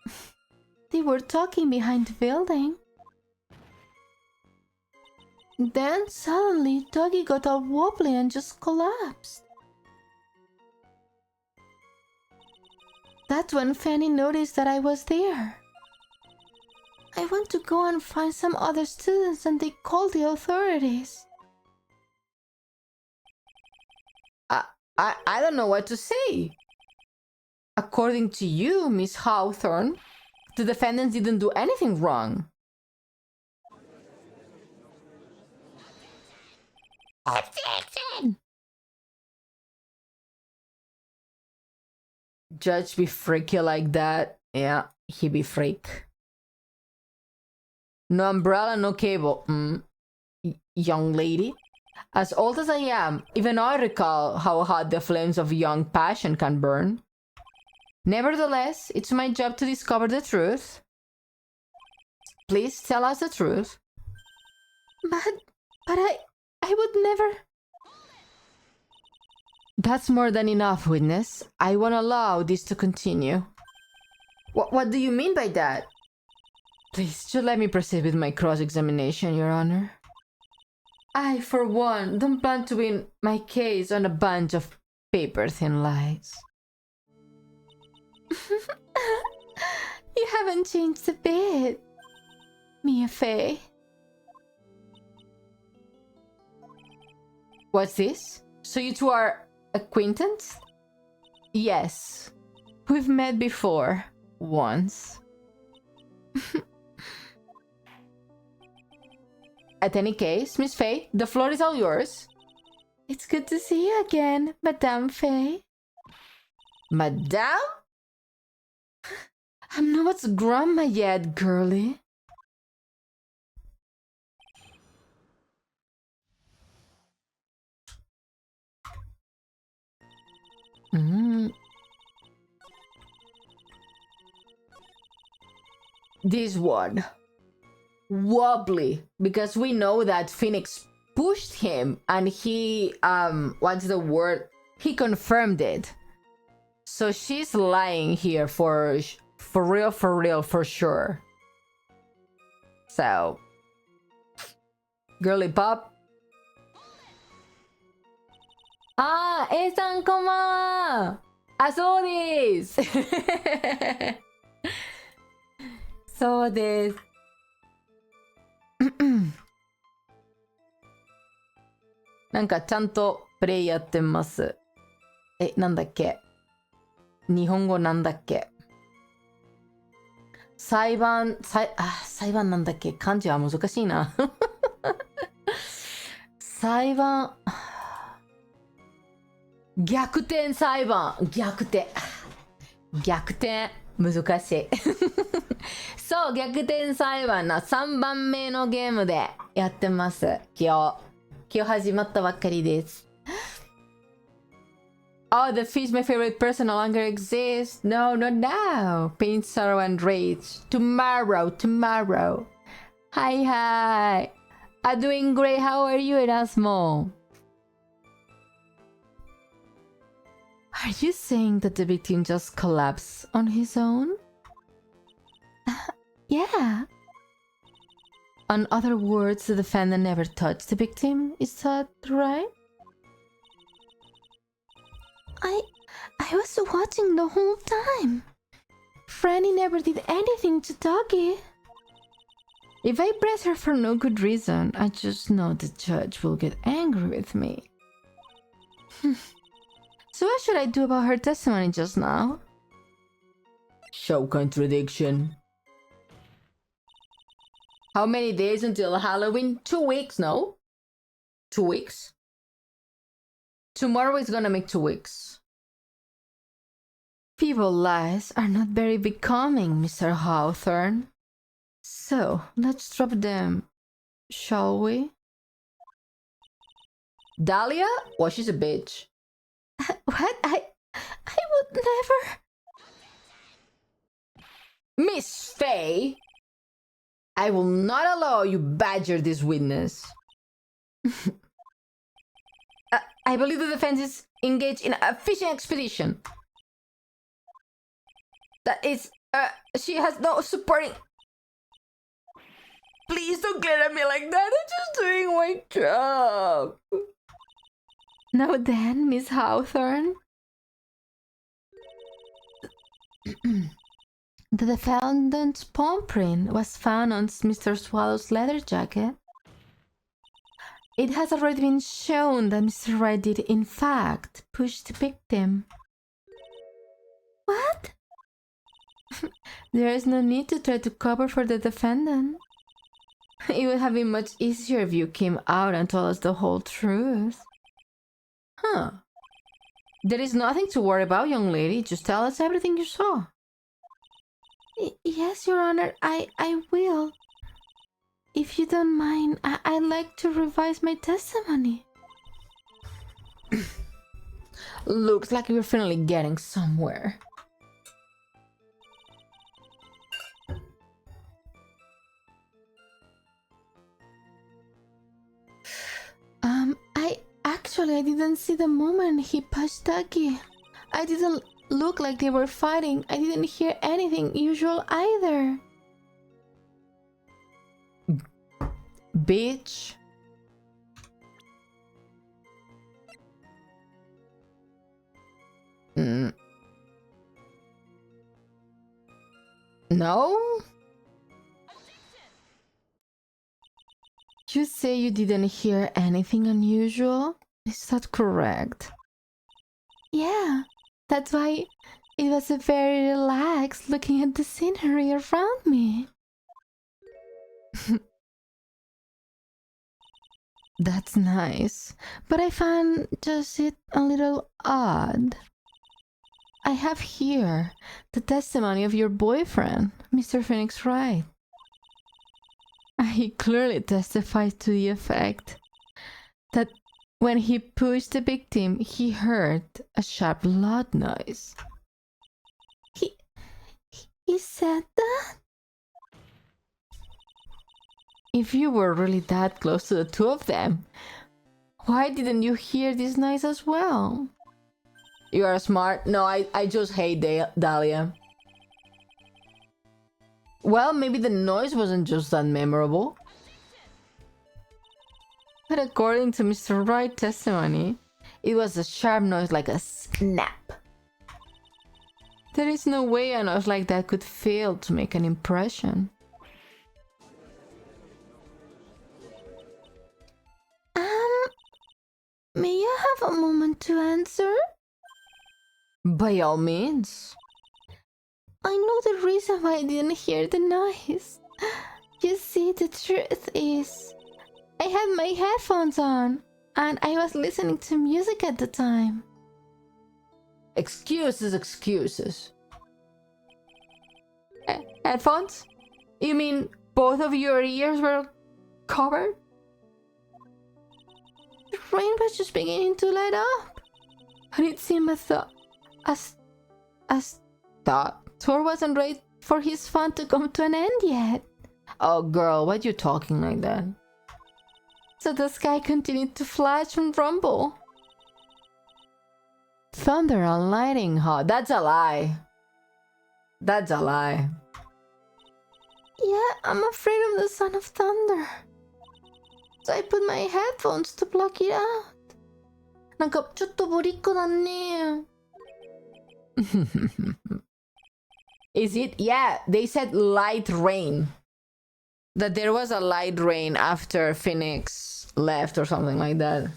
A: they were talking behind the building. Then suddenly Dougie got all wobbly and just collapsed. That's when Fanny noticed that I was there. I went to go and find some other students and they called the authorities. I don't know what to say. According to you, Miss Hawthorne, the defendants didn't do anything wrong. Objection! Judge be freaky like that. Yeah, he be freak. No umbrella, no cable. Young lady. As old as I am, even I recall how hot the flames of young passion can burn. Nevertheless, it's my job to discover the truth. Please tell us the truth. But I would never... That's more than enough, witness. I won't allow this to continue. What do you mean by that? Please, just let me proceed with my cross-examination, Your Honor. I, for one, don't plan to win my case on a bunch of paper-thin lies. You haven't changed a bit, Mia Fey. What's this? So you two are acquaintance? Yes. We've met before. Once. At any case, Miss Fey, the floor is all yours. It's good to see you again, Madame Fey. Madame? I'm not what's grandma yet, girlie. This one. wobbly because we know that Phoenix pushed him and he what's the word? He confirmed it. So she's lying here for real, for sure. So, girly pop. Ah, A-san konbanwa. Ah, そうです。そうです。なんかちゃんとプレイやってます。なんだっけ？日本語なんだっけ？裁判なんだっけ？漢字は難しいな。裁判。逆転裁判。逆転。難しい。そう、逆転裁判の3番目のゲームでやってます。今日始まったばっかりです。Oh, the fish, my favorite person, no longer exists. No, not now. Pain, sorrow, and rage. Tomorrow. Hi. I'm doing great. How are you, Erasmo? Are you saying that the victim just collapsed on his own? Yeah. In other words, the defendant never touched the victim. Is that right? I was watching the whole time. Franny never did anything to Doggy. If I press her for no good reason, I just know the judge will get angry with me. So what should I do about her testimony just now? Show contradiction. How many days until Halloween? 2 weeks, no? 2 weeks? Tomorrow is gonna make 2 weeks. Feeble lies are not very becoming, Mr. Hawthorne. So, let's drop them, shall we? Dahlia? Well, she's a bitch. What? I would never... Miss Faye! I will not allow you badger this witness. I believe the defense is engaged in a fishing expedition. That is, she has no supporting... Please don't glare at me like that. I'm just doing my job. Now then, Miss Hawthorne. The defendant's palm print was found on Mr. Swallow's leather jacket. It has already been shown that Mr. Wright did, in fact, push the victim. What? There is no need to try to cover for the defendant. It would have been much easier if you came out and told us the whole truth. Huh. There is nothing to worry about, young lady. Just tell us everything you saw. Yes, Your Honor, I will. If you don't mind, I'd like to revise my testimony. Looks like we're finally getting somewhere. I didn't see the moment he pushed Ducky. I didn't look like they were fighting. I didn't hear anything usual either. Bitch. No? You say you didn't hear anything unusual? Is that correct? Yeah, that's why it was very relaxed looking at the scenery around me. That's nice, but I found just it a little odd. I have here the testimony of your boyfriend, Mr. Phoenix Wright. He clearly testifies to the effect that when he pushed the victim, he heard a sharp loud noise. He said that? If you were really that close to the two of them, why didn't you hear this noise as well? You are smart. No, I just hate Dahlia. Well, maybe the noise wasn't just that memorable. But according to Mr. Wright's testimony, it was a sharp noise like a snap. There is no way a noise like that could fail to make an impression. May I have a moment to answer? By all means. I know the reason why I didn't hear the noise. You see, the truth is, I had my headphones on, and I was listening to music at the time. Excuses, excuses. Headphones? You mean both of your ears were covered? The rain was just beginning to let up, and it seemed as thought Thor wasn't ready for his fun to come to an end yet. Oh girl, why are you talking like that? So the sky continued to flash and rumble. Thunder and lightning, huh? That's a lie. That's a lie. Yeah, I'm afraid of the sound of thunder. So I put my headphones to block it out. Is it? Yeah, they said light rain. That there was a light rain after Phoenix left or something like that.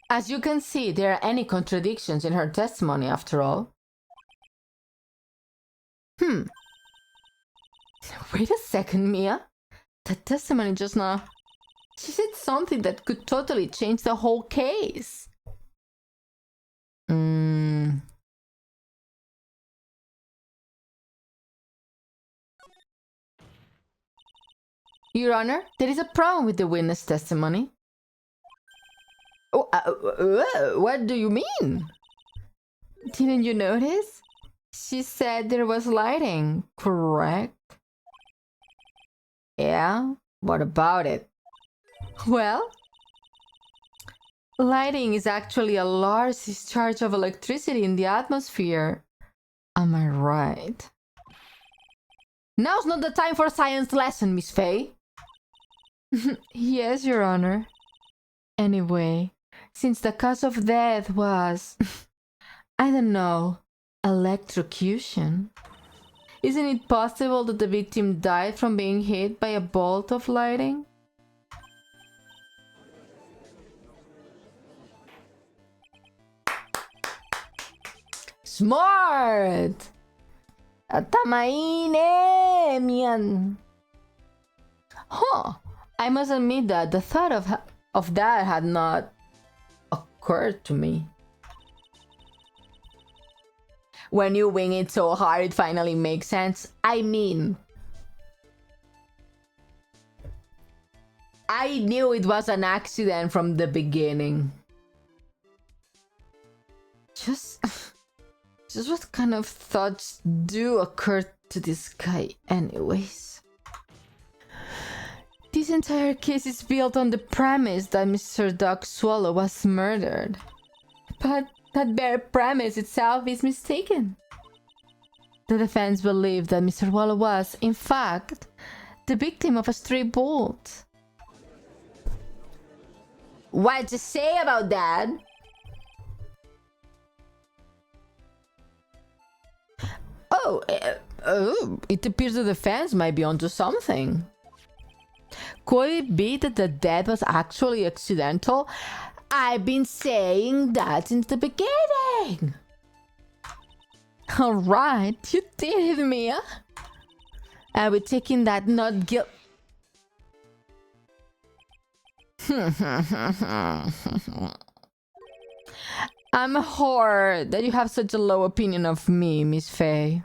A: As you can see, there are any contradictions in her testimony after all. Wait a second, Mia. That testimony just now, she said something that could totally change the whole case. Your Honor, there is a problem with the witness testimony. Oh, what do you mean? Didn't you notice? She said there was lighting, correct? Yeah, what about it? Well, lighting is actually a large discharge of electricity in the atmosphere. Am I right? Now's not the time for a science lesson, Miss Faye. Yes, Your Honor. Anyway, since the cause of death was, I don't know, electrocution, isn't it possible that the victim died from being hit by a bolt of lightning? Smart! Tamaine, mian. Huh. I must admit that the thought of that had not occurred to me. When you wing it so hard, it finally makes sense. I mean, I knew it was an accident from the beginning. Just what kind of thoughts do occur to this guy anyways? This entire case is built on the premise that Mr. Doc Swallow was murdered. But that bare premise itself is mistaken. The defense believed that Mr. Swallow was, in fact, the victim of a stray bolt. What to say about that? It appears the defense might be onto something. Could it be that the death was actually accidental? I've been saying that since the beginning. Alright, you did it, Mia. Are we taking that not guilt? I'm horrid that you have such a low opinion of me, Miss Faye.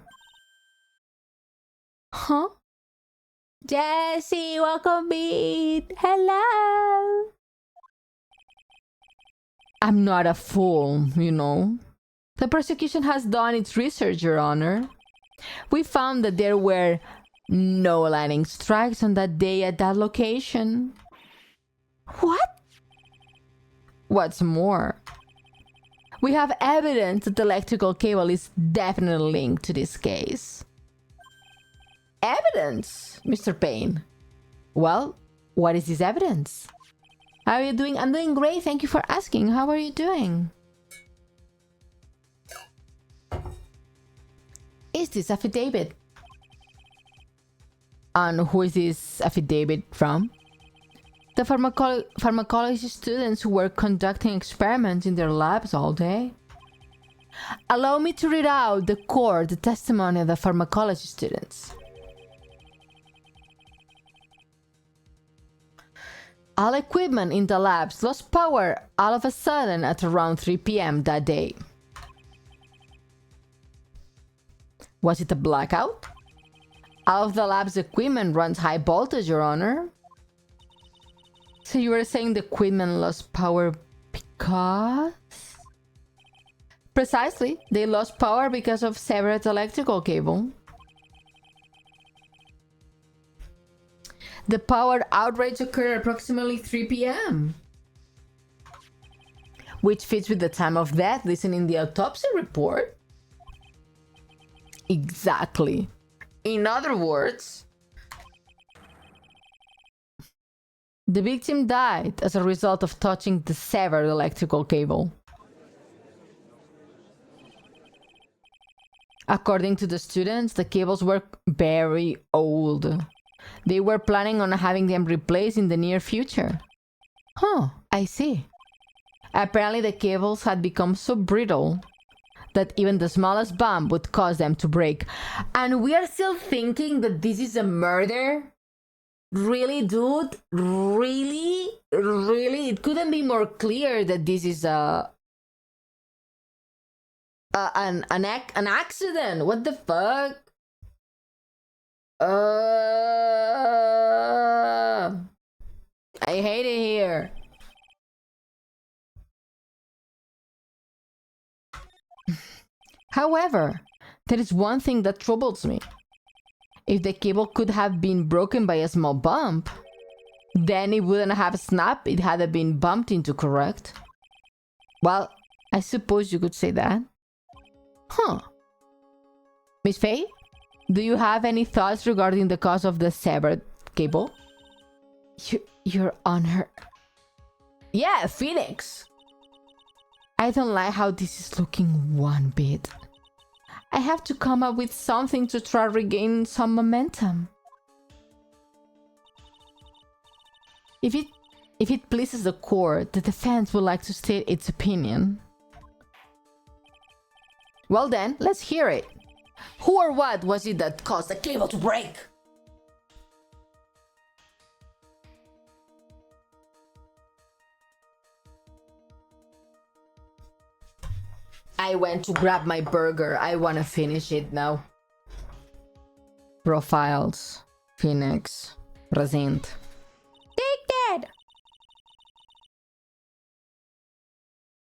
A: Huh? Jessie, welcome me. Hello. I'm not a fool, you know. The prosecution has done its research, Your Honor. We found that there were no lightning strikes on that day at that location. What? What's more, we have evidence that the electrical cable is definitely linked to this case. Evidence, Mr. Payne? Well, what is this evidence? How are you doing? I'm doing great, thank you for asking. How are you doing? Is this affidavit? And who is this affidavit from? The pharmacology students who were conducting experiments in their labs all day. Allow me to read out the testimony of the pharmacology students. All equipment in the labs lost power all of a sudden at around 3 p.m. that day. Was it a blackout? All of the lab's equipment runs high voltage, Your Honor. So you were saying the equipment lost power because? Precisely, they lost power because of severed electrical cable. The power outage occurred at approximately 3 p.m. Which fits with the time of death listed in the autopsy report. Exactly. In other words, the victim died as a result of touching the severed electrical cable. According to the students, the cables were very old. They were planning on having them replaced in the near future. Huh, I see. Apparently the cables had become so brittle that even the smallest bump would cause them to break. And we are still thinking that this is a murder? Really, dude? Really? Really? It couldn't be more clear that this is an accident. What the fuck? I hate it here. However, there is one thing that troubles me. If the cable could have been broken by a small bump, then it wouldn't have snapped. It had been bumped into, correct? Well, I suppose you could say that. Huh. Miss Faye, do you have any thoughts regarding the cause of the severed cable? Your Honor. Yeah, Phoenix. I don't like how this is looking one bit. I have to come up with something to try to regain some momentum. If it pleases the court, the defense would like to state its opinion. Well then, let's hear it. Who or what was it that caused the cable to break? I went to grab my burger. I want to finish it now. Profiles. Phoenix. Present. Take that!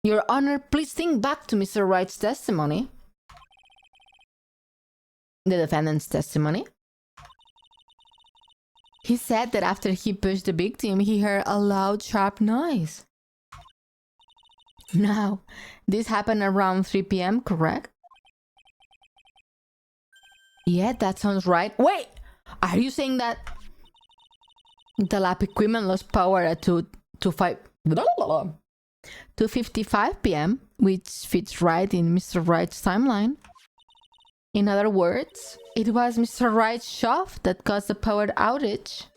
A: Your Honor, please think back to Mr. Wright's testimony. The defendant's testimony. He said that after he pushed the victim, he heard a loud, sharp noise. Now, this happened around 3 p.m., correct? Yeah, that sounds right. Wait! Are you saying that the lab equipment lost power at 2:55 p.m., which fits right in Mr. Wright's timeline? In other words, it was Mr. Wright's shove that caused the power outage.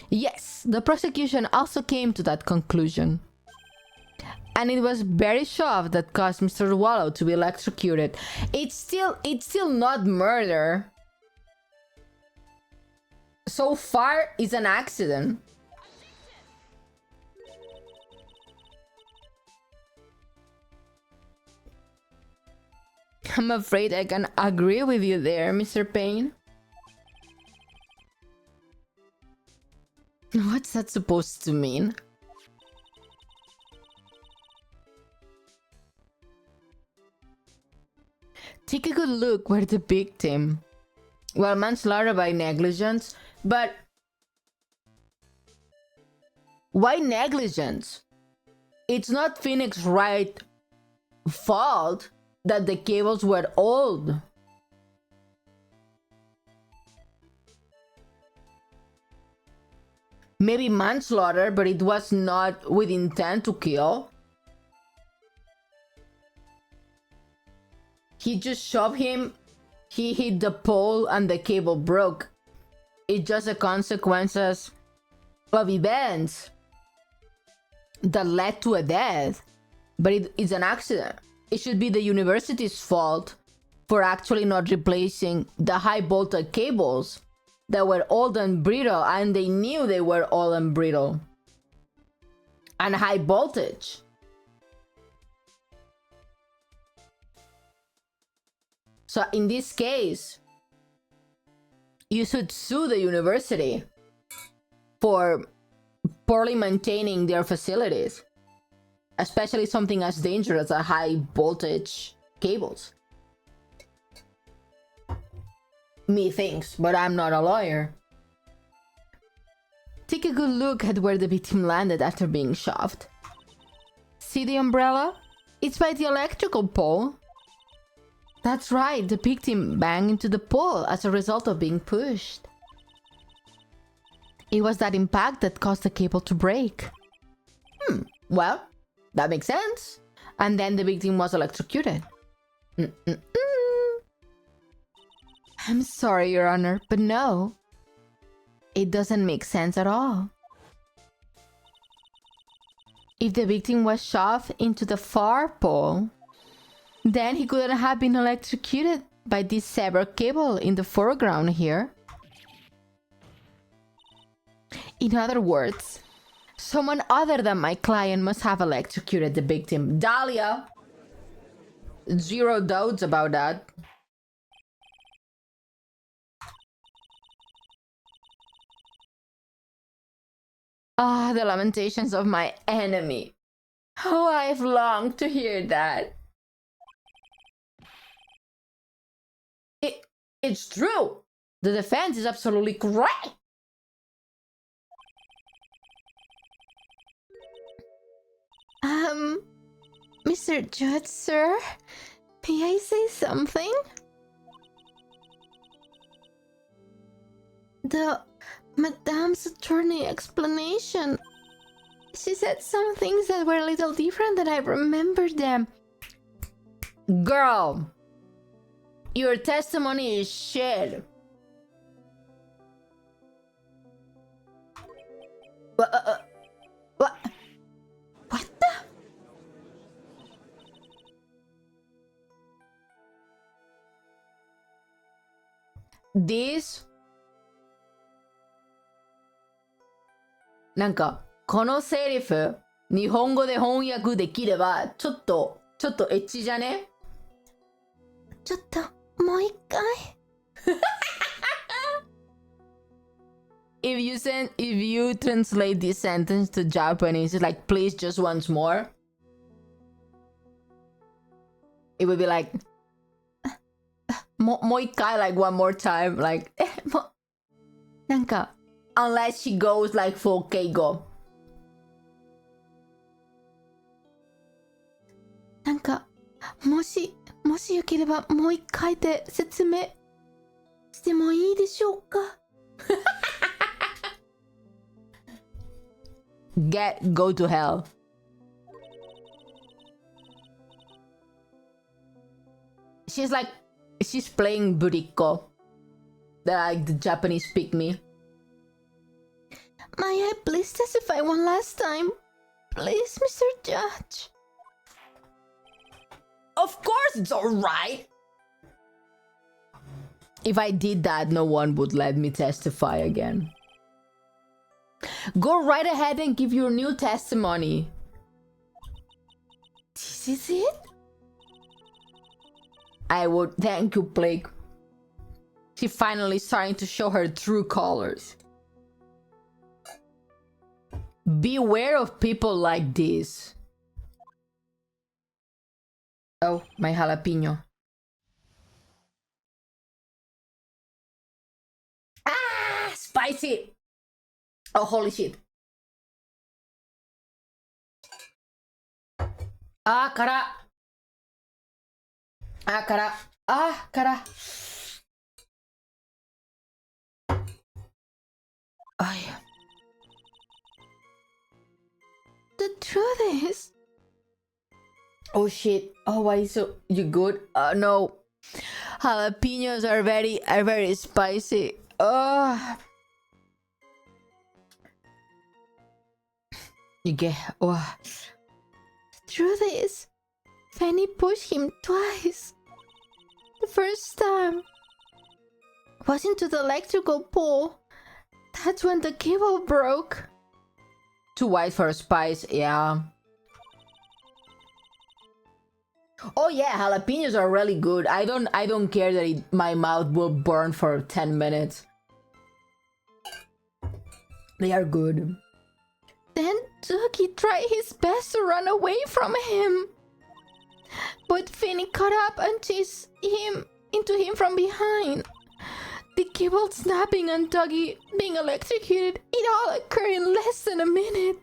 A: Yes, the prosecution also came to that conclusion. And it was Barry's shove that caused Mr. Wallow to be electrocuted. It's still not murder. So far, it's an accident. I'm afraid I can agree with you there, Mr. Payne. What's that supposed to mean? Take a good look where the victim. Well, manslaughter by negligence, but why negligence? It's not Phoenix Wright's fault that the cables were old. Maybe manslaughter, but it was not with intent to kill. He just shoved him, he hit the pole and the cable broke. It's just the consequences of events that led to a death, but it's an accident. It should be the university's fault for actually not replacing the high voltage cables that were old and brittle, and they knew they were old and brittle and high voltage. So in this case, you should sue the university for poorly maintaining their facilities, especially something as dangerous as high voltage cables. Me thinks, but I'm not a lawyer. Take a good look at where the victim landed after being shoved. See the umbrella? It's by the electrical pole. That's right, the victim banged into the pole as a result of being pushed. It was that impact that caused the cable to break. Well, that makes sense. And then the victim was electrocuted. I'm sorry, Your Honor, but no. It doesn't make sense at all. If the victim was shoved into the far pole, then he couldn't have been electrocuted by this severed cable in the foreground here. In other words, someone other than my client must have electrocuted the victim. Dahlia! Zero doubts about that. Ah, the lamentations of my enemy. How I've longed to hear that. It's true. The defense is absolutely correct. Mr. Judge, sir, may I say something? The Madame's attorney explanation. She said some things that were a little different than I remembered them. Girl, your testimony is shit. What? What the? This なんかこのセリフ日本語で翻訳できればちょっとエッチじゃね？ちょっともう一回if you translate this sentence to Japanese, it's like please just once more. It would be like もう一回 like one more time like なんか unless she goes like full Keigo. なんかもしよければもう一回で説明してもいいでしょうかgo to hell. She's playing buriko. Like the Japanese pick me. May I please testify one last time? Please, Mr. Judge. Of course it's alright. If I did that, no one would let me testify again. Go right ahead and give your new testimony. This is it? I would thank you, Blake. She's finally starting to show her true colors. Beware of people like this. Oh, my jalapeno. spicy. Oh, holy shit. Ah, cara. Ah, cara. Ah, cara. Ay. The truth is... Oh shit. Oh, why so... You good? No. Jalapenos are very spicy. Oh. You get... Oh. The truth is... Fanny pushed him twice. The first time was into the electrical pole. That's when the cable broke. Too white for a spice, yeah. Oh yeah, jalapenos are really good. I don't care that my mouth will burn for 10 minutes. They are good. Then Dougie tried his best to run away from him. But Finny caught up and chased into him from behind. The cable snapping and Dougie being electrocuted, it all occurred in less than a minute.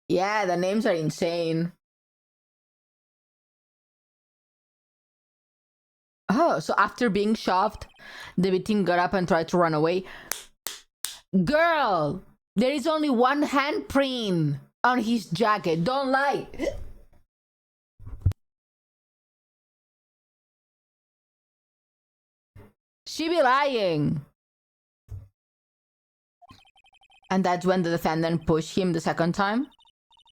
A: Yeah, the names are insane. Oh, so after being shoved, the victim got up and tried to run away. Girl, there is only one handprint on his jacket. Don't lie. She be lying. And that's when the defendant pushed him the second time.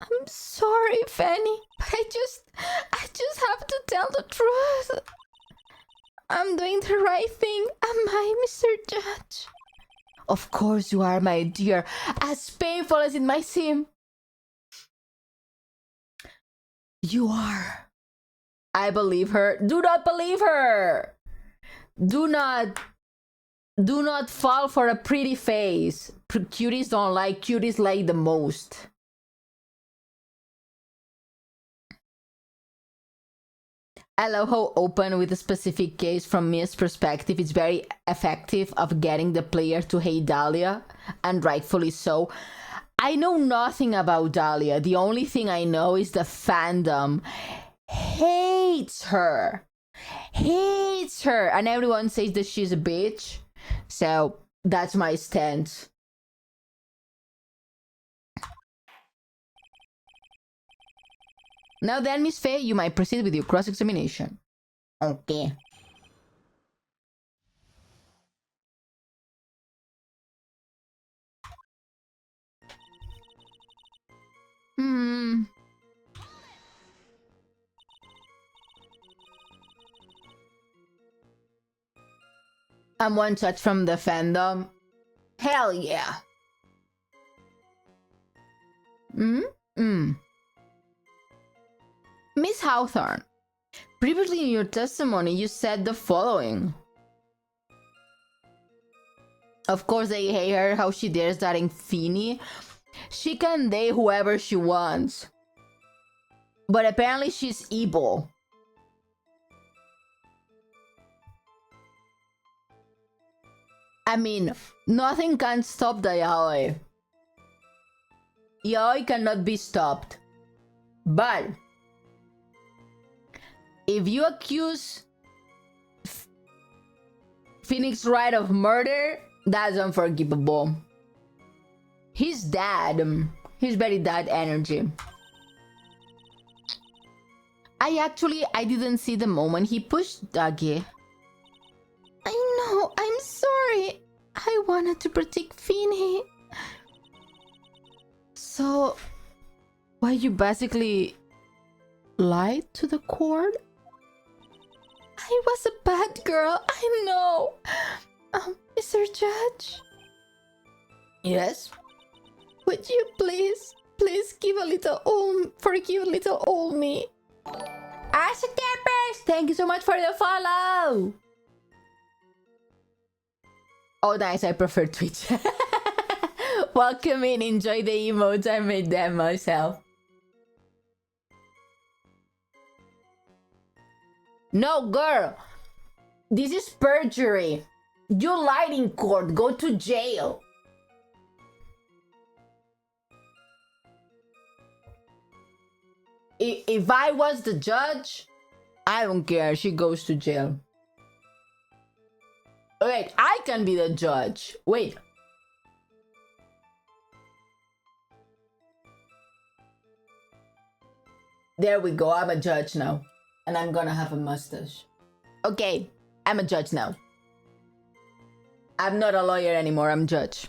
A: I'm sorry, Fanny, but I just have to tell the truth. I'm doing the right thing, am I, Mr. Judge? Of course you are, my dear. As painful as it might seem. You are. I believe her. Do not believe her. Do not fall for a pretty face. Cuties don't like, cuties like the most. I love how open with a specific case from Mia's perspective. It's very effective of getting the player to hate Dahlia, and rightfully so. I know nothing about Dahlia. The only thing I know is the fandom hates her. Hates her. And everyone says that she's a bitch. So that's my stance. Now then, Miss Faye, you might proceed with your cross-examination. Okay. I'm one touch from the fandom. Hell yeah. Miss Hawthorne, previously in your testimony, you said the following. Of course, they hate her, how she dares that in Finny. She can date whoever she wants. But apparently she's evil. I mean, nothing can stop the Yaoi. Yaoi cannot be stopped. But if you accuse Phoenix Wright of murder, that's unforgivable. He's dead. He's very dead energy. I didn't see the moment he pushed Dougie. I know, I'm sorry. I wanted to protect Finny. So, why you basically lied to the court? I was a bad girl, I know. Mr. Judge? Yes? Would you please forgive little old me? Asha Campers, thank you so much for the follow. Oh, nice, I prefer Twitch. Welcome in, enjoy the emotes, I made them myself. No, girl, this is perjury. You lied in court. Go to jail. If I was the judge, I don't care. She goes to jail. Wait, I can be the judge. Wait. There we go. I'm a judge now. And I'm gonna have a mustache. Okay, I'm a judge now. I'm not a lawyer anymore. I'm judge.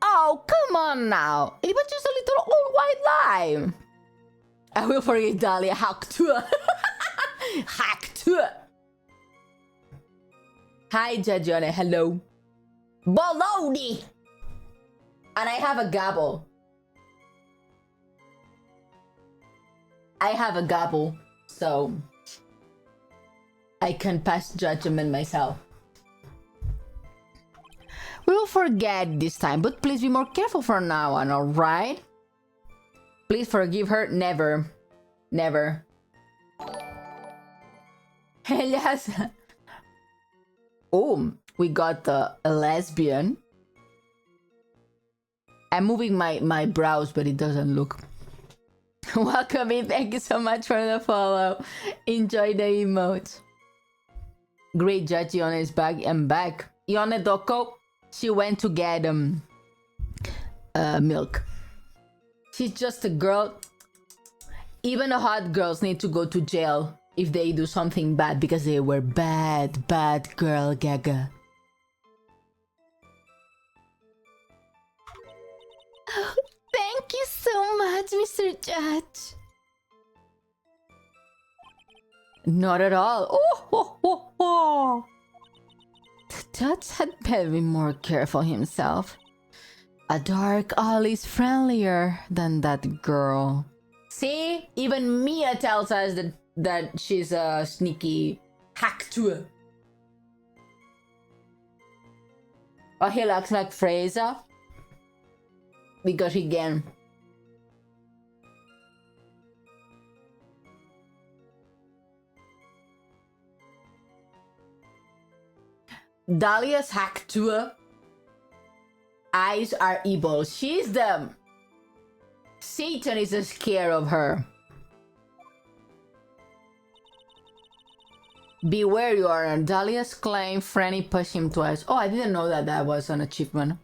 A: Oh, come on now. It was just a little old white lie. I will forget Dahlia. Hack to Hack to Hi, Judge Ione. Hello. Baloney! And I have a gavel. I have a gavel, so I can pass judgment myself. We'll forget this time, but please be more careful from now on, alright? Please forgive her. Never. Never. Yes. Oh, we got a lesbian. I'm moving my brows, but it doesn't look. Welcome in. Thank you so much for the follow. Enjoy the emotes. Great, Judge Ione is back. I'm back. Ione Doko, she went to get milk. She's just a girl. Even the hot girls need to go to jail if they do something bad because they were bad girl gaga. Oh, thank you so much, Mr. Judge. Not at all. Oh. The judge had better be more careful himself. A dark owl is friendlier than that girl. See? Even Mia tells us that she's a sneaky hack to her. Oh, he looks like Fraser. Because he can. Dahlia's hack to her. Eyes are evil. She's the... Satan is scared of her. Beware you are. Dahlia's claim Franny pushed him twice. Oh, I didn't know that was an achievement.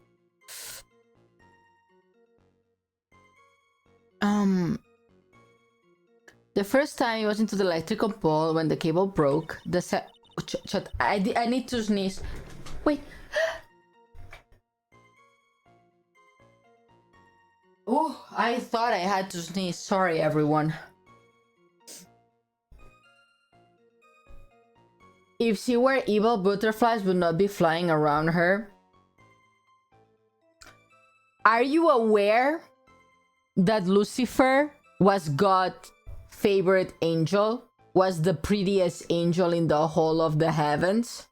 A: The first time he was into the electrical pole when the cable broke. I need to sneeze. Wait. Oh, I thought I had to sneeze. Sorry, everyone. If she were evil, butterflies would not be flying around her. Are you aware that Lucifer was God's favorite angel? Was the prettiest angel in the whole of the heavens?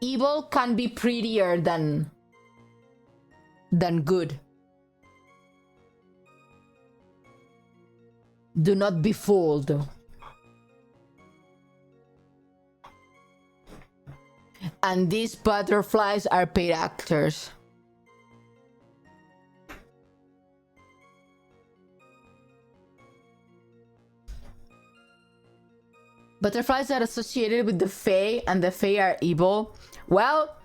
A: Evil can be prettier than good. Do not be fooled. And these butterflies are paid actors. Butterflies are associated with the Fae, and the Fae are evil. Well,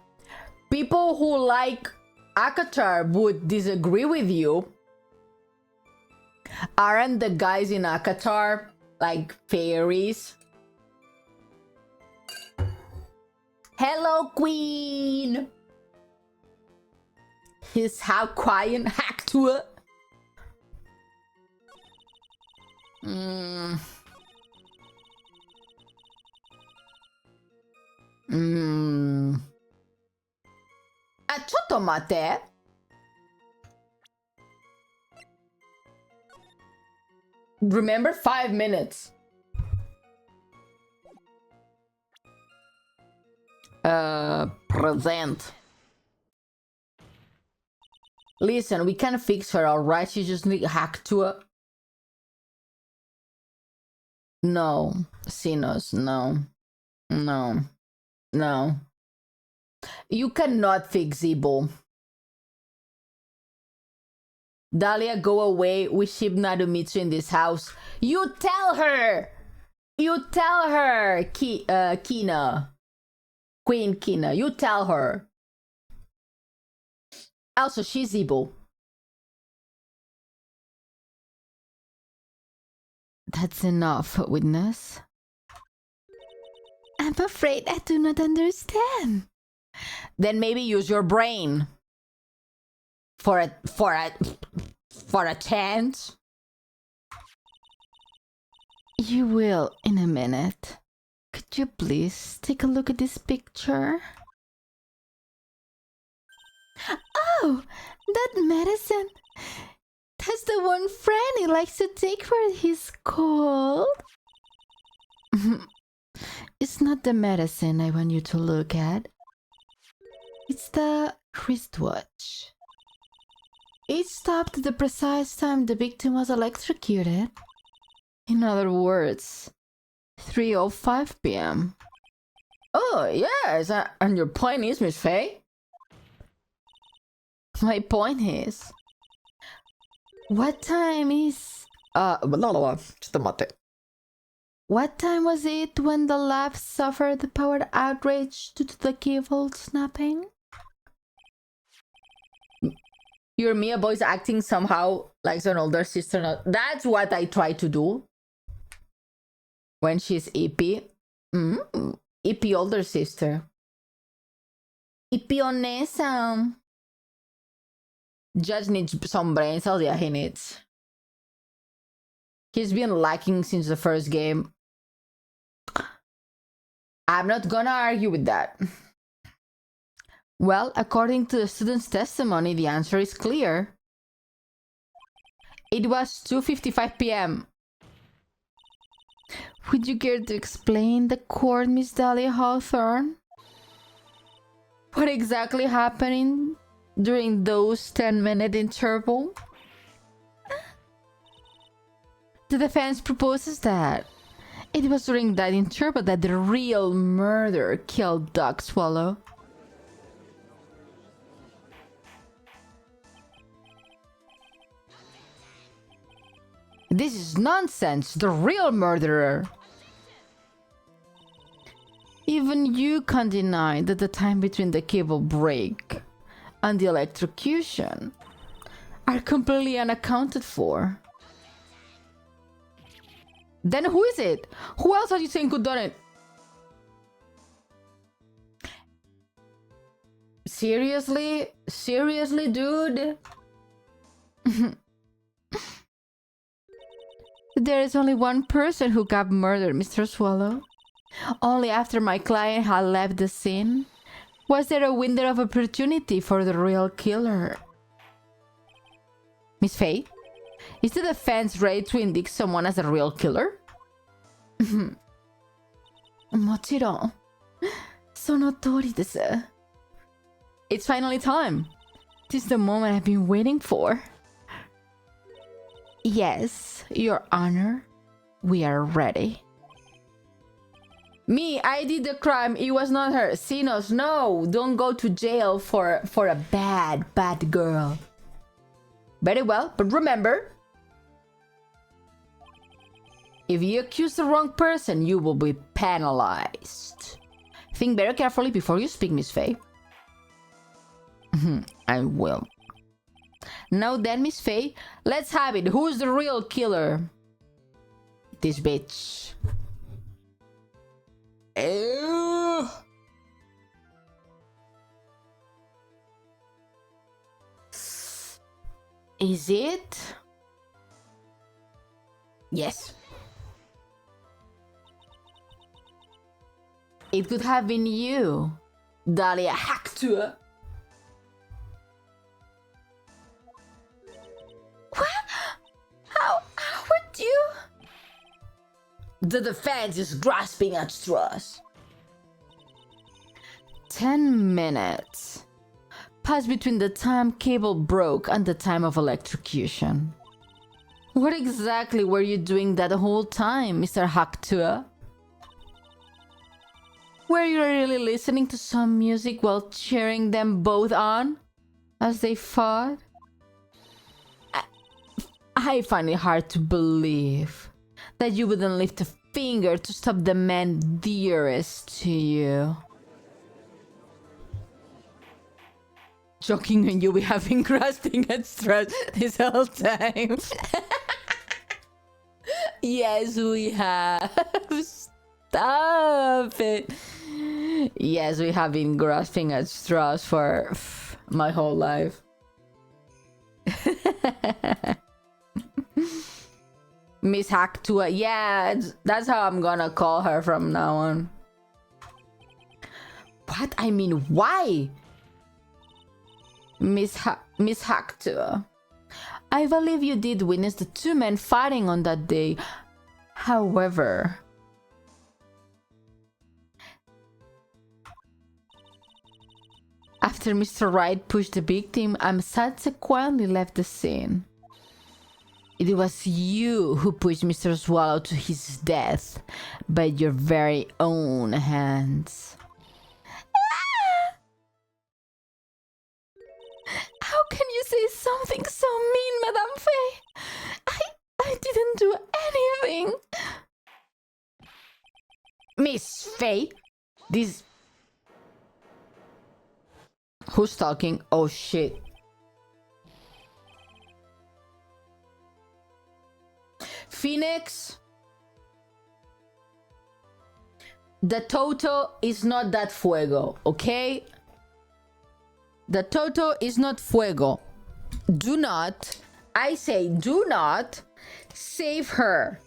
A: people who like Akatar would disagree with you. Aren't the guys in Akatar like fairies? Hello, Queen! He's how quiet hack to it. Tomate. Remember 5 minutes. Present. Listen, we can fix her, alright? She just need hack to her. No. Sinos, no. No. No. You cannot fix Zeebo. Dahlia, go away. We ship Narumitsu in this house. You tell her! You tell her, Kina. Queen Kina. You tell her. Also, she's Zeebo. That's enough, witness. I'm afraid I do not understand. Then maybe use your brain. For a chance. You will in a minute. Could you please take a look at this picture? Oh, that medicine. That's the one Franny likes to take when he's cold. It's not the medicine I want you to look at. It's the wristwatch. It stopped at the precise time the victim was electrocuted. In other words, 3:05 p.m. Oh, yes, and your point is, Miss Faye? My point is... What time is... What time was it when the lab suffered the power outrage due to the keyhole snapping? Your Mia voice acting somehow like an older sister. That's what I try to do. When she's EP. EP older sister. Ipionesa. Judge needs some brain cells. Yeah, he needs. He's been lacking since the first game. I'm not gonna argue with that. Well, according to the student's testimony, the answer is clear. It was 2:55 p.m. Would you care to explain the court, Miss Dahlia Hawthorne? What exactly happened during those 10-minute interval? The defense proposes that it was during that interval that the real murderer killed Doc Swallow. This is nonsense. The real murderer. Even you can't deny that the time between the cable break and the electrocution are completely unaccounted for. Then who is it? Who else are you saying could done it? Seriously? Seriously, dude? There is only one person who got murdered, Mr. Swallow. Only after my client had left the scene was there a window of opportunity for the real killer. Miss Faye, is the defense ready to indict someone as the real killer? Mochiron. Sonotori desu. It's finally time. This is the moment I've been waiting for. Yes, Your Honor. We are ready. Me, I did the crime. It was not her. Sinos, no. Don't go to jail for a bad girl. Very well, but remember, if you accuse the wrong person, you will be penalized. Think very carefully before you speak, Miss Faye. I will. Now then, Miss Faye, let's have it. Who's the real killer? This bitch. Ew. Is it? Yes. It could have been you, Dahlia Hector. What? How would you? The defense is grasping at straws. 10 minutes. passed between the time cable broke and the time of electrocution. What exactly were you doing that whole time, Mr. Haktua? Were you really listening to some music while cheering them both on as they fought? I find it hard to believe that you wouldn't lift a finger to stop the man dearest to you. Joking when you have been grasping at straws this whole time. Yes, we have. Stop it. Yes, we have been grasping at straws for my whole life. Miss Haktua. Yeah, that's how I'm gonna call her from now on. What? I mean, why? Miss Haktua. I believe you did witness the two men fighting on that day. However, after Mr. Wright pushed the victim, I subsequently left the scene. It was you who pushed Mr. Swallow to his death by your very own hands. How can you say something so mean, Madame Faye? I didn't do anything. Miss Faye? This... Who's talking? Oh shit. Phoenix? The Toto is not that fuego, okay? The Toto is not fuego. Do not, I say do not, save her.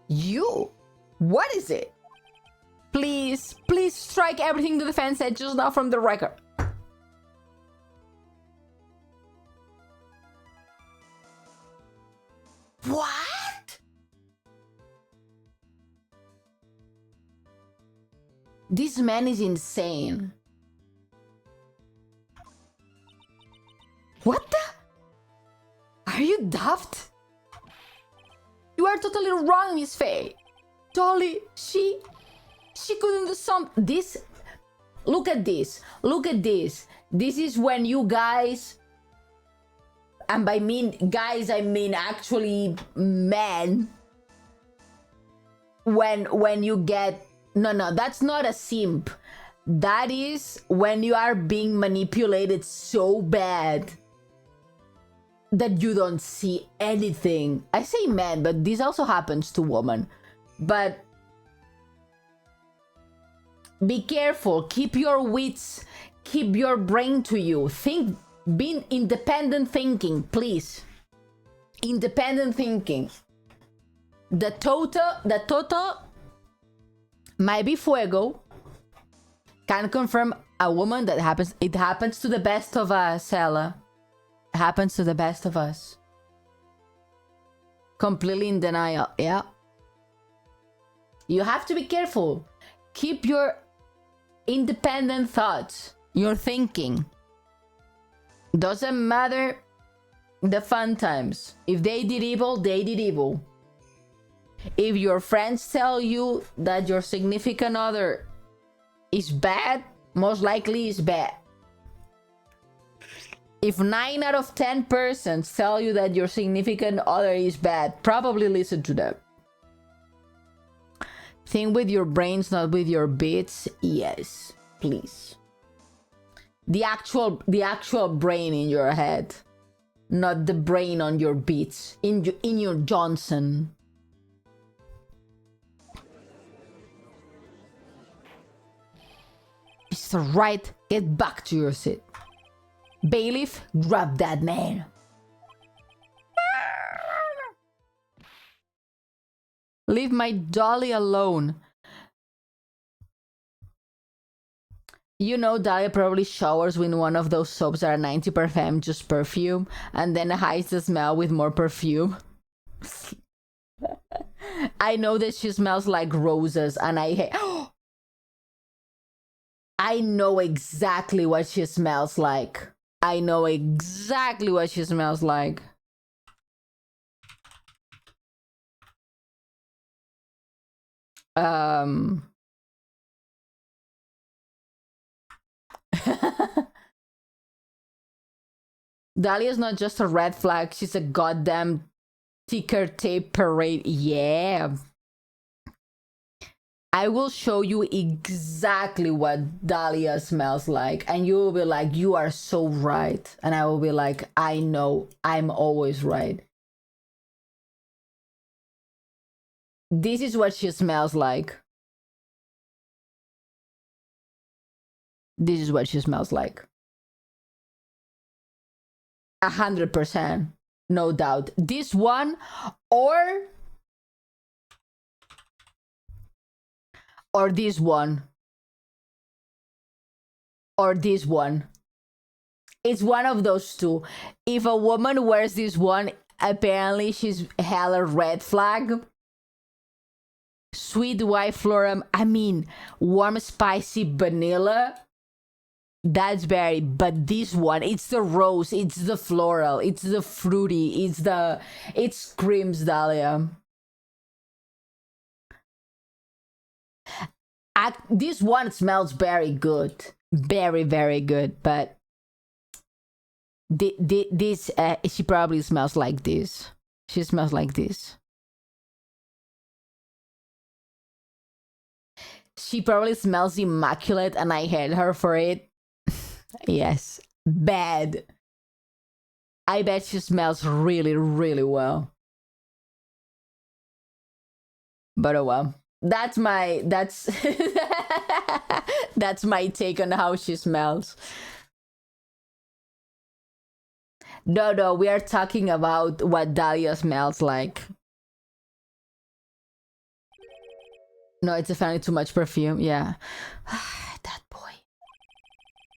A: You? What is it? Please, please strike everything the defense said just now from the record. What? This man is insane. What the? Are you daft? You are totally wrong, Miss Faye. Totally, she couldn't do something. This, look at this. Look at this. This is when you guys, and by guys, I mean actually men. When you get, no, that's not a simp. That is when you are being manipulated so bad that you don't see anything. I say men, but this also happens to women. But be careful. Keep your wits. Keep your brain to you. Think, be independent thinking, please. Independent thinking. The Toto might be fuego. Can confirm a woman that happens. It happens to the best of us, Ella. It happens to the best of us. Completely in denial. Yeah. You have to be careful. Keep your independent thoughts. Your thinking. Doesn't matter the fun times. If they did evil, they did evil. If your friends tell you that your significant other is bad, most likely is bad. If 9 out of 10 persons tell you that your significant other is bad, probably listen to them. Think with your brains, not with your bits. Yes, please. The actual brain in your head, not the brain on your bits, in your Johnson. Mr. Wright, get back to your seat. Bailiff, grab that man. Leave my dolly alone. You know, Dahlia probably showers with one of those soaps that are 90% just perfume and then hides the smell with more perfume. I know that she smells like roses, and I hate. I know exactly what she smells like. I know exactly what she smells like. Dahlia's not just a red flag, she's a goddamn ticker tape parade. Yeah. I will show you exactly what Dahlia smells like, and you will be like, you are so right. And I will be like, I know, I'm always right. This is what she smells like. This is what she smells like. 100%. No doubt. This one or this one. Or this one. It's one of those two. If a woman wears this one, apparently she's hella red flag. Sweet white floral, I mean, warm spicy vanilla. That's berry, but this one, it's the rose, it's the floral, it's the fruity, it screams Dahlia. This one smells very good, very, very good, but this, she probably smells like this. She smells like this. She probably smells immaculate, and I hate her for it. Yes, bad. I bet she smells really, really well. But oh well. That's that's my take on how she smells. No, we are talking about what Dahlia smells like. No, it's definitely too much perfume. Yeah. That boy.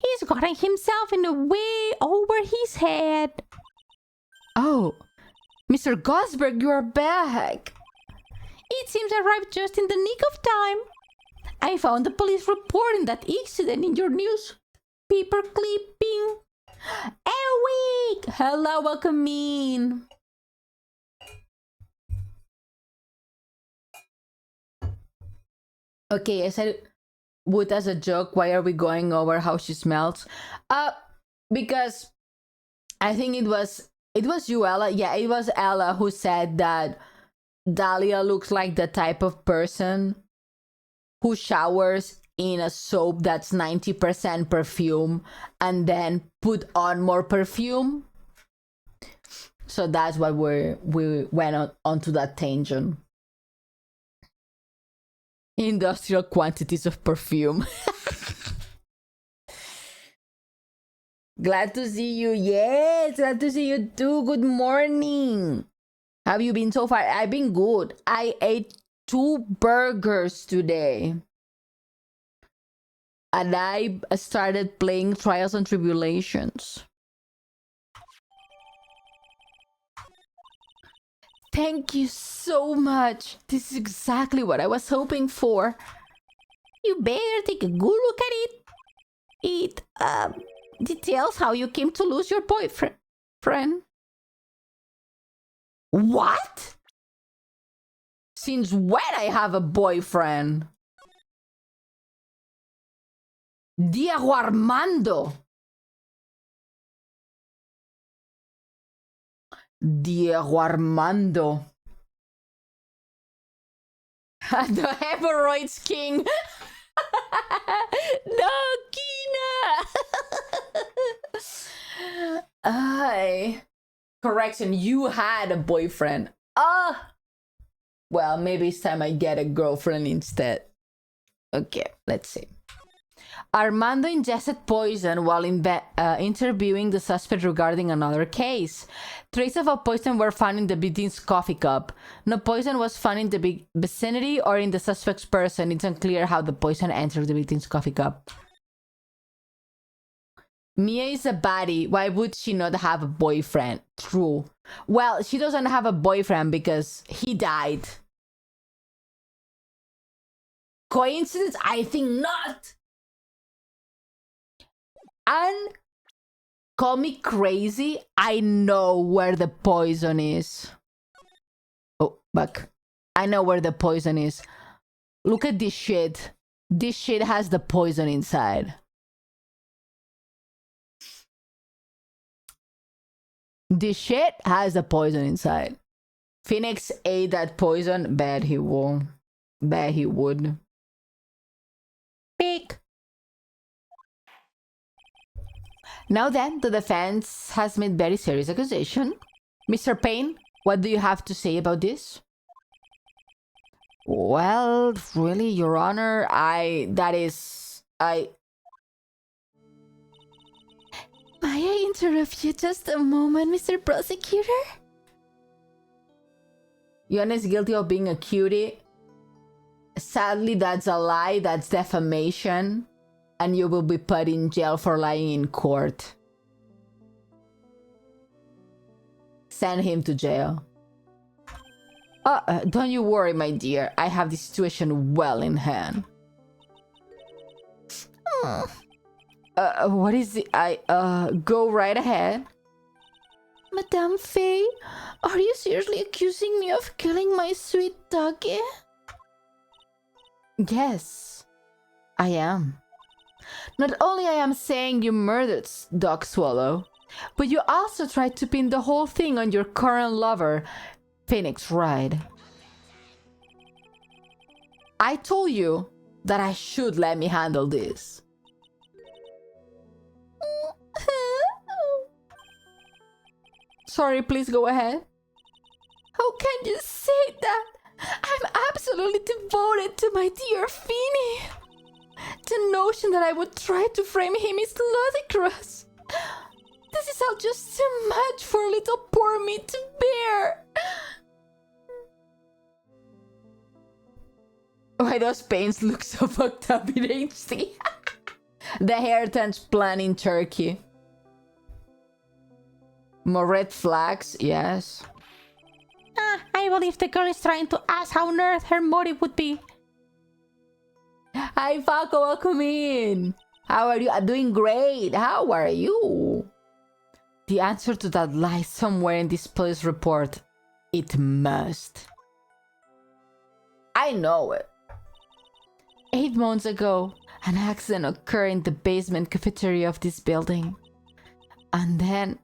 A: He's gotten himself in the way over his head. Oh, Mr. Gosberg, you're back. It seems I arrived just in the nick of time. I found the police reporting that accident in your newspaper clipping. Eric! Hello, welcome in. Okay, I said wood as a joke. Why are we going over how she smells? Because I think it was you, Ella. Yeah, it was Ella who said that Dahlia looks like the type of person who showers in a soap that's 90% perfume and then put on more perfume. So that's why we went onto that tangent. Industrial quantities of perfume. Glad to see you. Yes, glad to see you too. Good morning. How have you been so far? I've been good. I ate 2 burgers today. And I started playing Trials and Tribulations. Thank you so much. This is exactly what I was hoping for. You better take a good look at it. It details how you came to lose your boyfriend. What? Since when I have a boyfriend? Diego Armando. Diego Armando. The hemorrhoids king. No, Kina. Correction, you had a boyfriend. Well, maybe it's time I get a girlfriend instead. Okay, let's see. Armando ingested poison while interviewing the suspect regarding another case. Traces of poison were found in the victim's coffee cup. No poison was found in the vicinity or in the suspect's person. It's unclear how the poison entered the victim's coffee cup. Mia is a baddie. Why would she not have a boyfriend? True. Well, she doesn't have a boyfriend because he died. Coincidence? I think not. And call me crazy, I know where the poison is. Oh, back. I know where the poison is. Look at this shit. This shit has the poison inside. This shit has the poison inside. Phoenix ate that poison. Bet he won't. Bet he would. Pick. Now then, the defense has made very serious accusation. Mr. Payne, what do you have to say about this? Well, really, Your Honor, May I interrupt you just a moment, Mr. Prosecutor? Ione is guilty of being a cutie. Sadly, that's a lie. That's defamation. And you will be put in jail for lying in court. Send him to jail. Don't you worry, my dear. I have the situation well in hand. What is it? Go right ahead. Madame Faye, are you seriously accusing me of killing my sweet doggy? Yes, I am. Not only I am saying you murdered Dog Swallow, but you also tried to pin the whole thing on your current lover, Phoenix Wright. I told you that I should let me handle this. Sorry, please go ahead. How can you say that? I'm absolutely devoted to my dear Feeny. The notion that I would try to frame him is ludicrous. This is all just too much for little poor me to bear. Why does Payne's look so fucked up in HD? The hair transplant in Turkey. More red flags, yes. I believe the girl is trying to ask how on earth her motive would be. Hi, Falco, welcome in. How are you? I'm doing great. How are you? The answer to that lies somewhere in this police report. It must. I know it. 8 months ago, an accident occurred in the basement cafeteria of this building. And then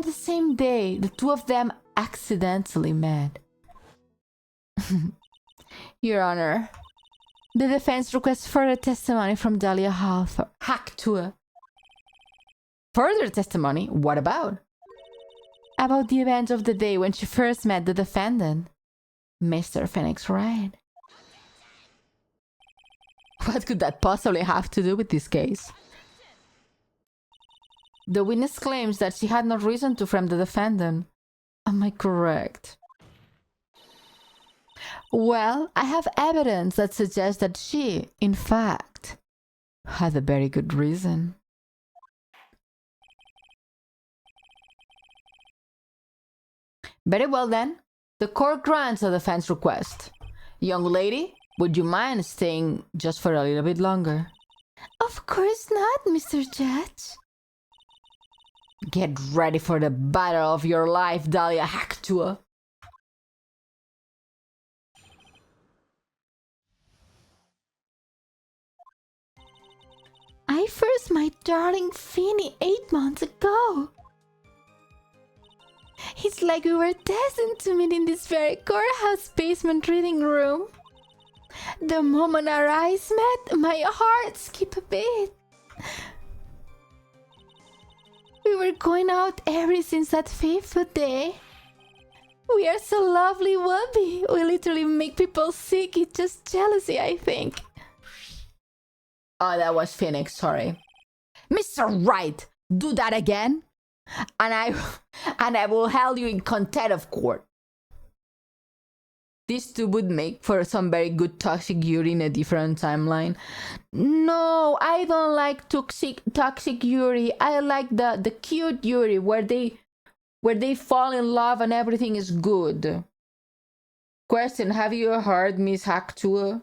A: the same day, the two of them accidentally met. Your Honor, the defense requests further testimony from Dahlia Hacktua. Further testimony? What about? About the events of the day when she first met the defendant, Mr. Phoenix Wright. What could that possibly have to do with this case? The witness claims that she had no reason to frame the defendant. Am I correct? Well, I have evidence that suggests that she, in fact, had a very good reason. Very well then. The court grants a defense request. Young lady, would you mind staying just for a little bit longer? Of course not, Mr. Judge. Get ready for the battle of your life, Dahlia Hacktua. I first met darling Finny 8 months ago. It's like we were destined to meet in this very courthouse basement reading room. The moment our eyes met, my heart skipped a beat. We were going out ever since that fateful day. We are so lovely, Wubby. We literally make people sick. It's just jealousy, I think. Oh, that was Phoenix, sorry. Mr. Wright, do that again, and I will hold you in contempt of court. These two would make for some very good toxic Yuri in a different timeline. No, I don't like toxic Yuri. I like the cute Yuri where they fall in love and everything is good. Question, have you heard Miss Hacktua?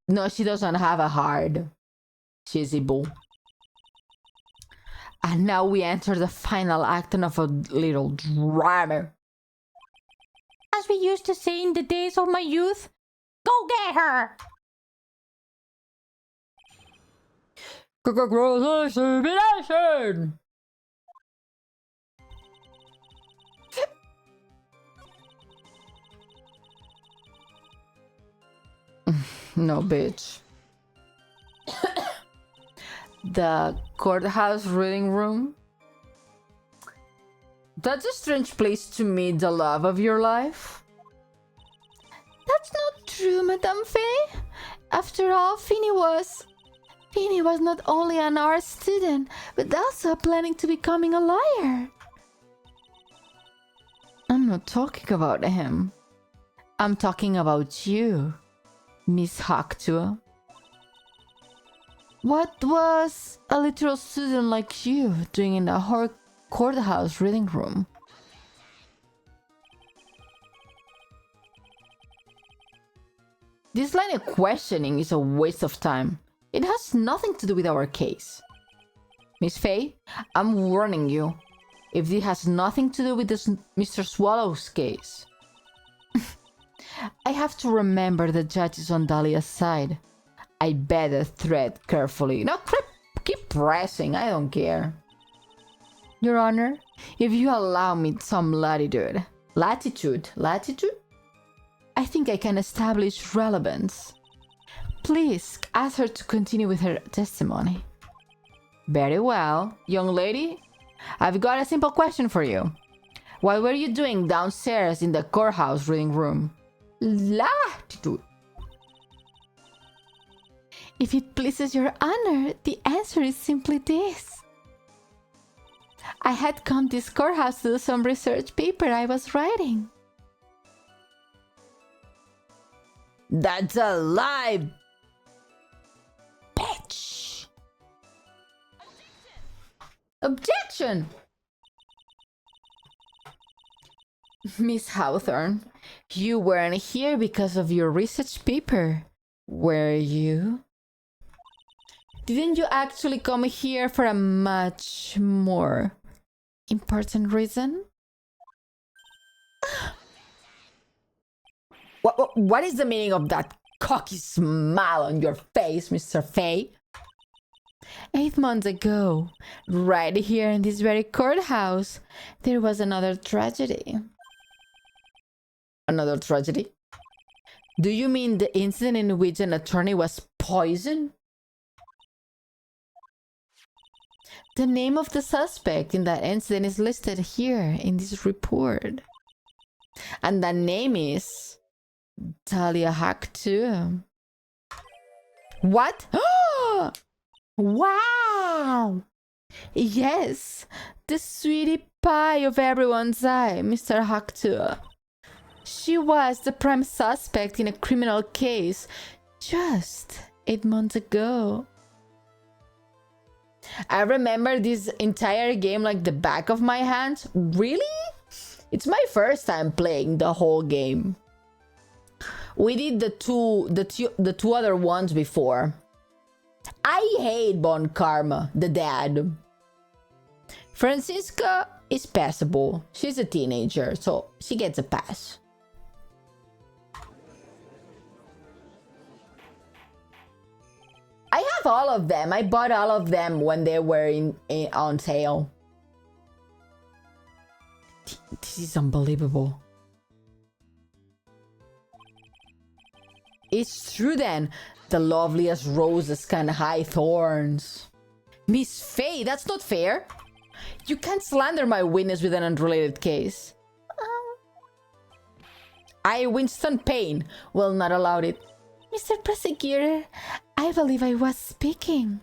A: No, she doesn't have a heart. She's evil. And now we enter the final act of a little drama. As we used to say in the days of my youth, go get her! Civilization! No, bitch. The courthouse reading room? That's a strange place to meet the love of your life. That's not true, Madame Faye. After all, Finny was not only an art student, but also planning to becoming a lawyer. I'm not talking about him. I'm talking about you, Miss Hakuto. What was a literal student like you doing in the courthouse reading room? This line of questioning is a waste of time. It has nothing to do with our case. Miss Faye, I'm warning you. If this has nothing to do with this Mr. Swallow's case. I have to remember the judge is on Dahlia's side. I better tread carefully. No, keep pressing. I don't care. Your Honor, if you allow me some latitude? Latitude? I think I can establish relevance. Please ask her to continue with her testimony. Very well. Young lady, I've got a simple question for you. What were you doing downstairs in the courthouse reading room? Latitude. If it pleases your honor, the answer is simply this. I had come to this courthouse to do some research paper I was writing. That's a lie, bitch! Objection! Miss Hawthorne, you weren't here because of your research paper, were you? Didn't you actually come here for a much more important reason? What is the meaning of that cocky smile on your face, Mr. Faye? 8 months ago, right here in this very courthouse, there was another tragedy. Another tragedy? Do you mean the incident in which an attorney was poisoned? The name of the suspect in that incident is listed here in this report. And that name is Dahlia Hakuto. What? Wow! Yes, the sweetie pie of everyone's eye, Mr. Hakuto. She was the prime suspect in a criminal case just 8 months ago. I remember this entire game like the back of my hand. Really? It's my first time playing the whole game. We did the two other ones before. I hate Bon Karma, the dad. Francisca is passable. She's a teenager, so she gets a pass. I have all of them. I bought all of them when they were on sale. This is unbelievable. It's true then. The loveliest roses can hide thorns. Miss Faye, that's not fair. You can't slander my witness with an unrelated case. I, Winston Payne, will not allow it. Mr. Prosecutor, I believe I was speaking.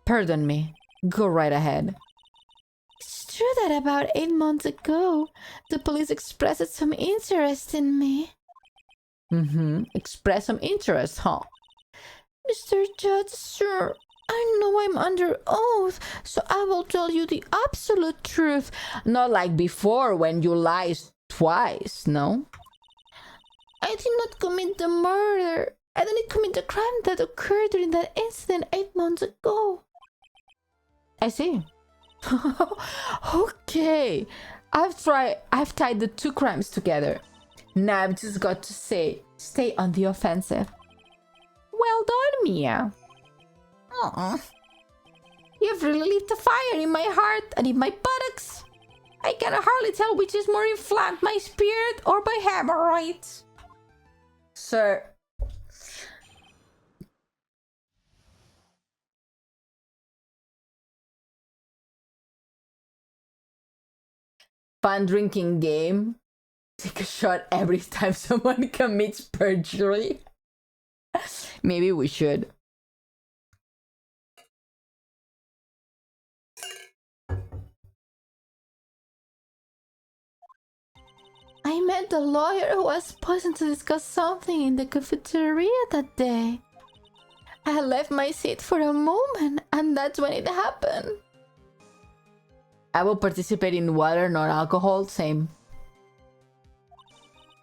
A: Pardon me. Go right ahead. It's true that about 8 months ago, the police expressed some interest in me. Express some interest, huh? Mr. Judge, sir, I know I'm under oath, so I will tell you the absolute truth. Not like before when you lied twice, no? I did not commit the murder. I didn't commit the crime that occurred during that incident 8 months ago. I see. Okay. I've tied the two crimes together. Now I've just got to say, stay on the offensive. Well done, Mia. You've really lit a fire in my heart and in my buttocks. I can hardly tell which is more inflamed, my spirit or my hemorrhoids. Sir. Fun drinking game. Take a shot every time someone commits perjury. Maybe we should. I met the lawyer who was poisoned to discuss something in the cafeteria that day. I left my seat for a moment, and that's when it happened. I will participate in water, not alcohol, same.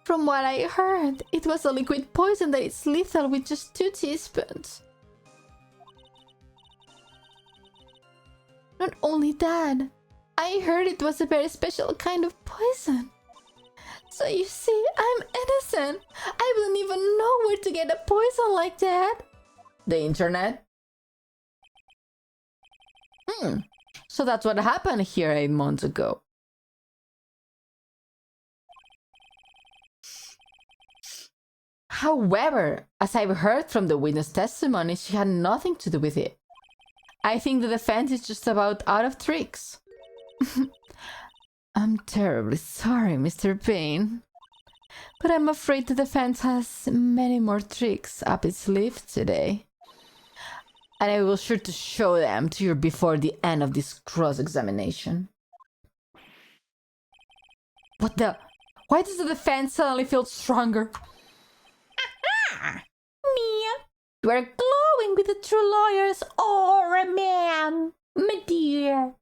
A: From what I heard, it was a liquid poison that is lethal with just 2 teaspoons. Not only that, I heard it was a very special kind of poison. So you see, I'm innocent. I wouldn't even know where to get a poison like that. The internet? So that's what happened here 8 months ago. However, as I've heard from the witness testimony, she had nothing to do with it. I think the defense is just about out of tricks. I'm terribly sorry, Mr. Payne. But I'm afraid the defense has many more tricks up its sleeve today. And I will sure to show them to you before the end of this cross-examination. What the? Why does the defense suddenly feel stronger? Mia, you are glowing with the true lawyer's aura, man, my dear.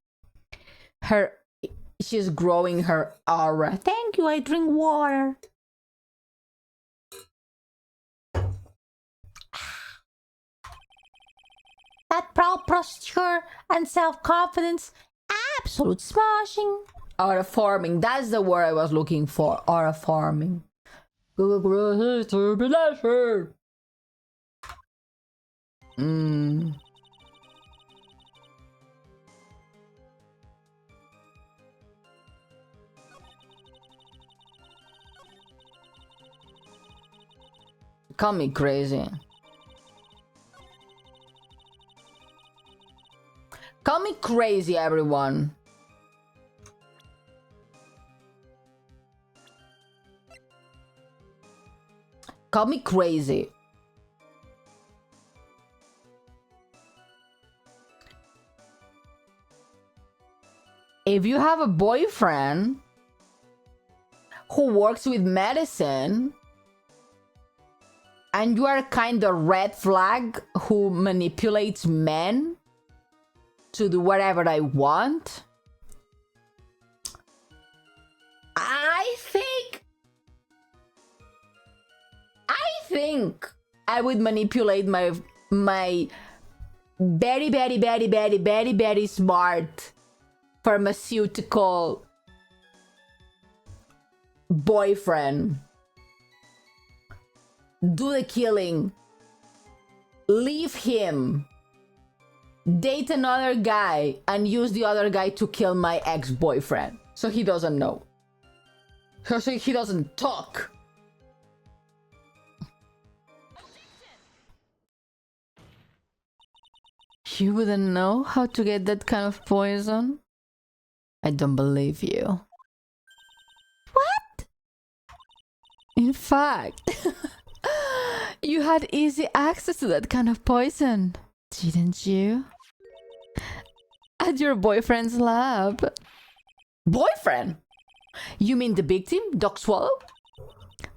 A: She's growing her aura. Thank you, I drink water. That proud posture and self-confidence, absolute smashing. Aura forming, that's the word I was looking for. Aura forming. Call me crazy. Call me crazy, everyone. Call me crazy. If you have a boyfriend who works with medicine and you are kind of red flag who manipulates men to do whatever I want, I think I would manipulate my very smart pharmaceutical boyfriend. Do the killing. Leave him. Date another guy and use the other guy to kill my ex-boyfriend. So he doesn't know. So he doesn't talk. You wouldn't know how to get that kind of poison? I don't believe you. What? In fact, you had easy access to that kind of poison, didn't you? At your boyfriend's lab. Boyfriend? You mean the victim, Doc Swallow?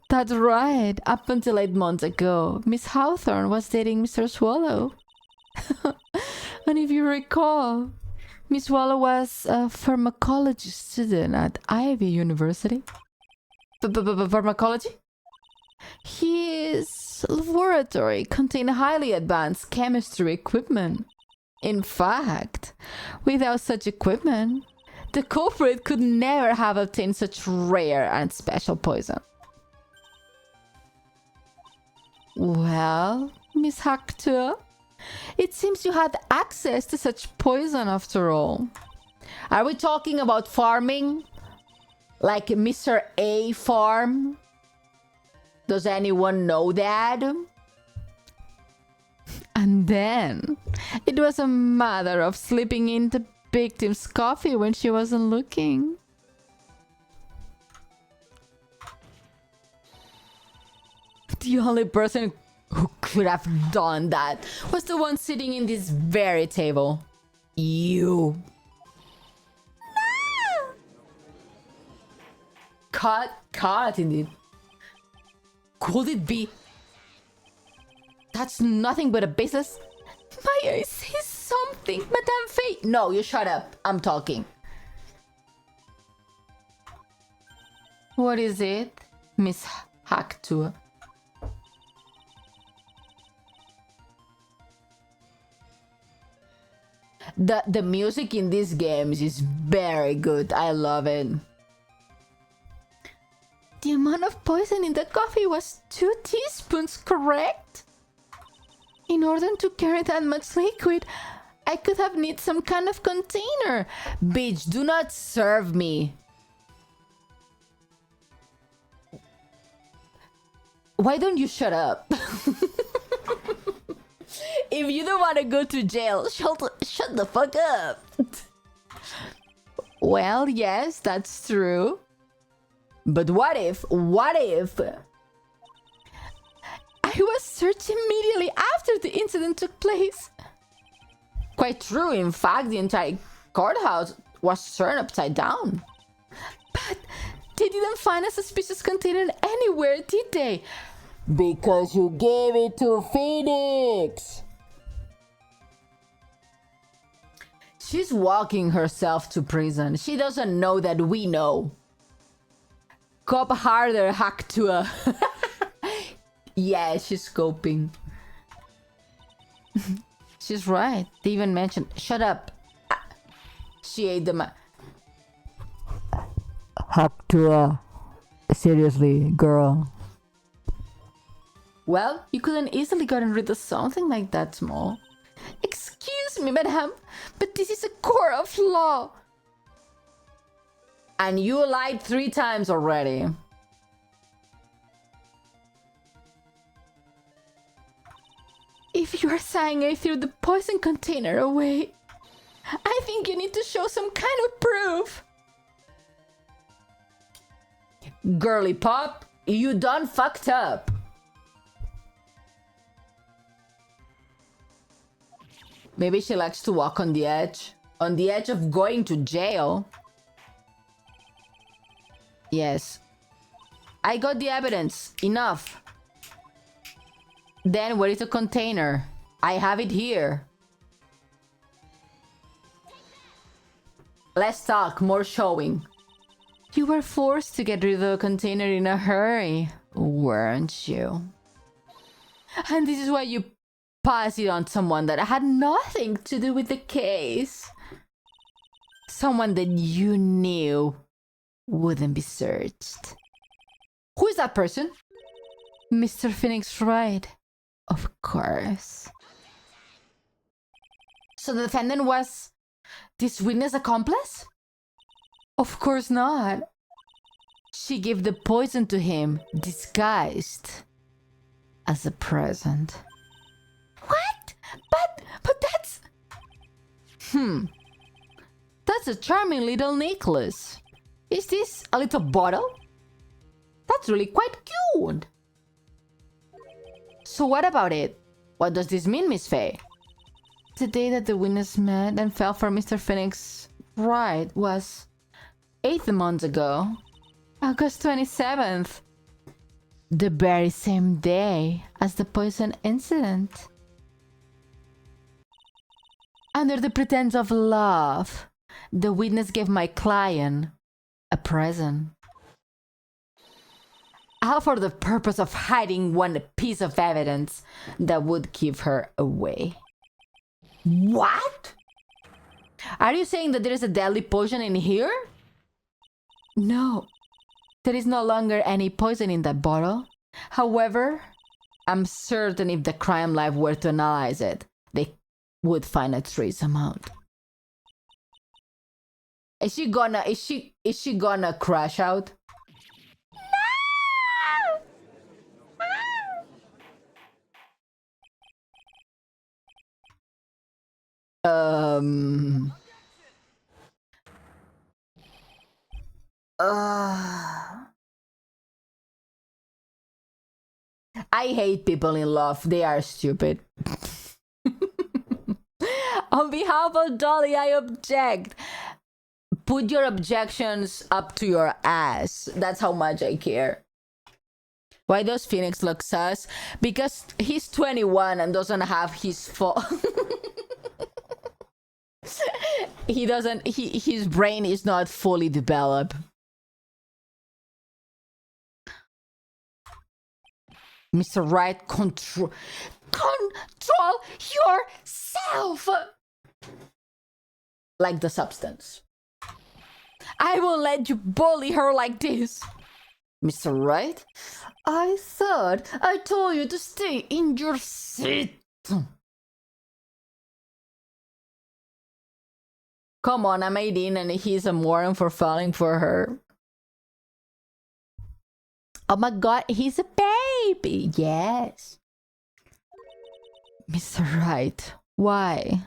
A: That's right. Up until 8 months ago, Miss Hawthorne was dating Mr. Swallow. And if you recall, Miss Swallow was a pharmacology student at Ivy University. Pharmacology? His laboratory contained highly advanced chemistry equipment. In fact, without such equipment, the culprit could never have obtained such rare and special poison. Well, Miss Hector, it seems you had access to such poison after all. Are we talking about farming? Like Mr. A farm? Does anyone know that? And then, it was a matter of slipping in the victim's coffee when she wasn't looking. The only person who could have done that was the one sitting in this very table. You. No! Cut indeed. Could it be? That's nothing but a baseless... Maya, say something, Madame Faye. No, you shut up. I'm talking. What is it, Miss Hector? The music in these games is very good. I love it. The amount of poison in the coffee was 2 teaspoons, correct? In order to carry that much liquid, I could have needed some kind of container. Bitch, do not serve me. Why don't you shut up? If you don't want to go to jail, shut the fuck up. Well, yes, that's true. But what if I was searched immediately after the incident took place? Quite true. In fact, the entire courthouse was turned upside down. But they didn't find a suspicious container anywhere, did they? Because you gave it to Phoenix. She's walking herself to prison. She doesn't know that we know. Cop harder, Hector. Yeah, she's scoping. She's right. They even mentioned... Shut up. She ate the Hector. Seriously, girl. Well, you couldn't easily gotten rid of something like that small. Excuse me, madam, but this is a court of law. And you lied 3 times already. If you are saying I threw the poison container away, I think you need to show some kind of proof. Girly pop, you done fucked up. Maybe she likes to walk on the edge of going to jail. Yes. I got the evidence. Enough. Then where is the container? I have it here. Let's talk. More showing. You were forced to get rid of the container in a hurry, weren't you? And this is why you pass it on to someone that had nothing to do with the case. Someone that you knew wouldn't be searched. Who is that person? Mr. Phoenix Wright. Of course. So the defendant was this witness accomplice? Of course not. She gave the poison to him, disguised as a present. What? But that's... That's a charming little necklace. Is this a little bottle? That's really quite cute. So what about it? What does this mean, Miss Faye? The day that the witness met and fell for Mr. Phoenix Wright was 8 months ago. August 27th. The very same day as the poison incident. Under the pretense of love, the witness gave my client a present. all for the purpose of hiding one piece of evidence that would give her away. What? Are you saying that there is a deadly poison in here? No, there is no longer any poison in that bottle. However, I'm certain if the crime lab were to analyze it, they would find a trace amount. Is she gonna crash out? No! I hate people in love. They are stupid. On behalf of Dolly, I object. Put your objections up to your ass. That's how much I care. Why does Phoenix look sus? Because he's 21 and doesn't have his phone. He doesn't. His brain is not fully developed. Mr. Right, control yourself. Like the substance. I won't let you bully her like this. Mr. Right, I thought I told you to stay in your seat. Come on, I'm 18 and he's a moron for falling for her. Oh my god, he's a baby. Yes. Mr. Right, why?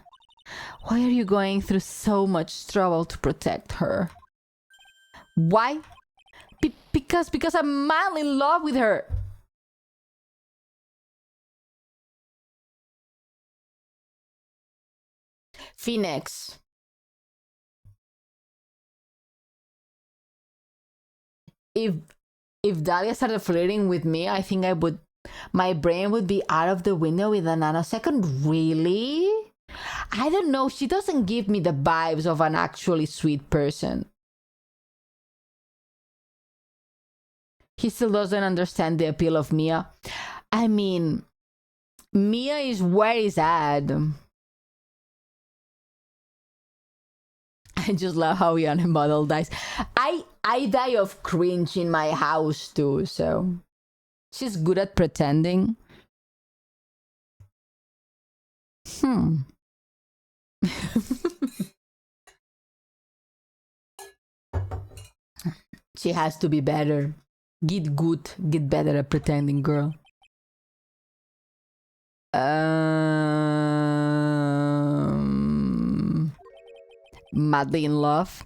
A: Why are you going through so much trouble to protect her? Why? Because I'm madly in love with her. Phoenix. If Dahlia started flirting with me, I think my brain would be out of the window within a nanosecond. Really? I don't know. She doesn't give me the vibes of an actually sweet person. He still doesn't understand the appeal of Mia. I mean, Mia is where he's at. I just love how Ione model dies. I die of cringe in my house too, so she's good at pretending. She has to be better. Get good, get better at pretending, girl. Madly in love?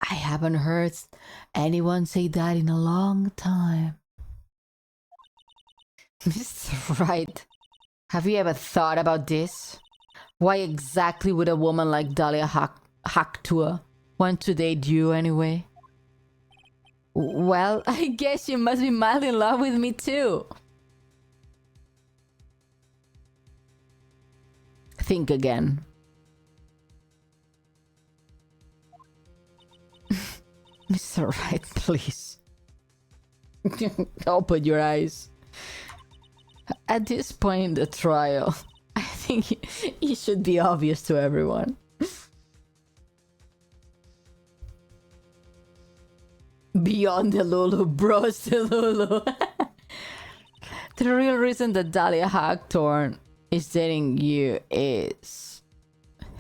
A: I haven't heard anyone say that in a long time. Mr. Right, have you ever thought about this? Why exactly would a woman like Dahlia Hacktua want to date you anyway? Well, I guess you must be madly in love with me too. Think again. Mr. Right, please. Open your eyes. At this point in the trial, I think it should be obvious to everyone. Beyond the Lulu, bros the Lulu. The real reason that Dahlia Hawthorne is dating you is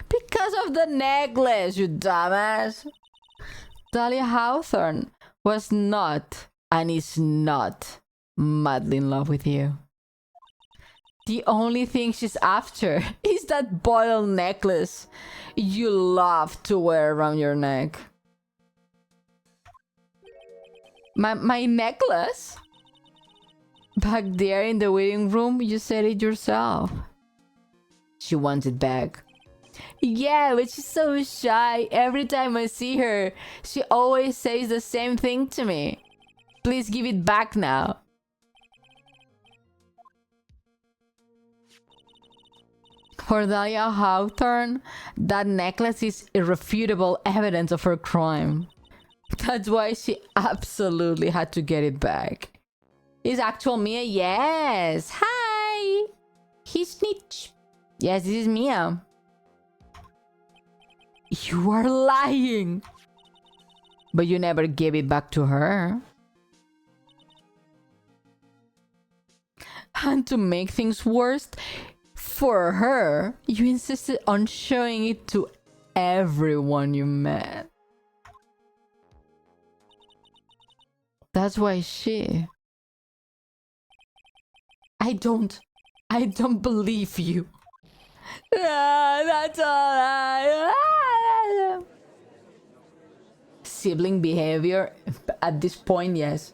A: because of the necklace, you dumbass. Dahlia Hawthorne was not and is not madly in love with you. The only thing she's after is that bottle necklace you love to wear around your neck. My necklace? Back there in the waiting room, you said it yourself. She wants it back. Yeah, but she's so shy. Every time I see her, she always says the same thing to me. Please give it back now. For Dahlia Hawthorne, that necklace is irrefutable evidence of her crime. That's why she absolutely had to get it back. Is actual Mia? Yes. Hi. He's snitch. Yes, this is Mia. You are lying. But you never gave it back to her. And to make things worse, for her, you insisted on showing it to everyone you met. That's why she... I don't believe you. That's all Sibling behavior? At this point, yes.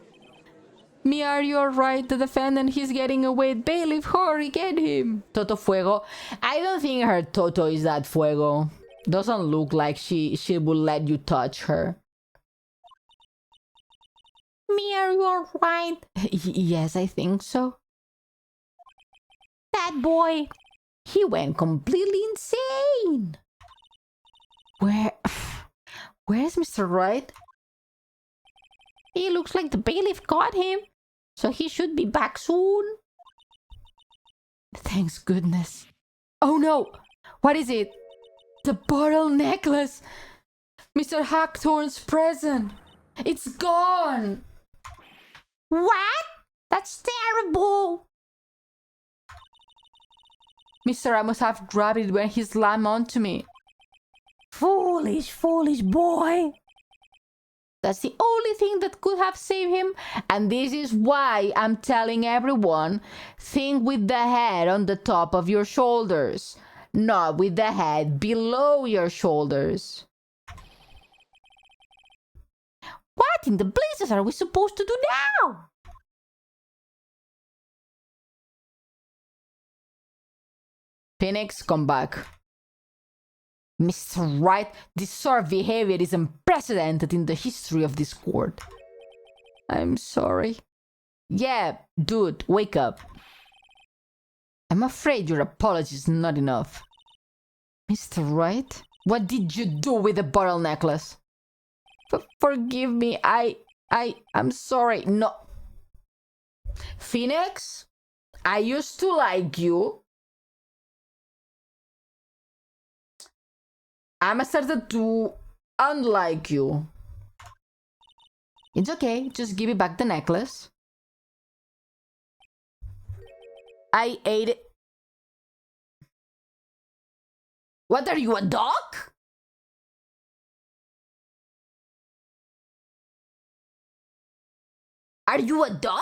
A: Mia, you're right. The defendant, he's getting away. Bailiff, hurry, get him. Toto Fuego. I don't think her Toto is that Fuego. Doesn't look like she would let you touch her. Mia, you're right. Yes, I think so. That boy, he went completely insane. Where's Mr. Right? He looks like the bailiff got him, so he should be back soon. Thanks goodness. Oh no! What is it? The bottle necklace! Mr. Hackthorn's present! It's gone! What? That's terrible! Mr. Ramos have grabbed it when he slammed onto me. Foolish, foolish boy! That's the only thing that could have saved him, and this is why I'm telling everyone, think with the head on the top of your shoulders, not with the head below your shoulders. What in the blazes are we supposed to do now? Phoenix, come back. Mr. Wright, this sort of behavior is unprecedented in the history of this court. I'm sorry. Yeah, dude, wake up. I'm afraid your apology is not enough. Mr. Wright, what did you do with the bottle necklace? Forgive me, I'm sorry. No. Phoenix, I used to like you. I'm started to unlike you. It's okay, just give me back the necklace. I ate it. What are you, a dog? Are you a dog?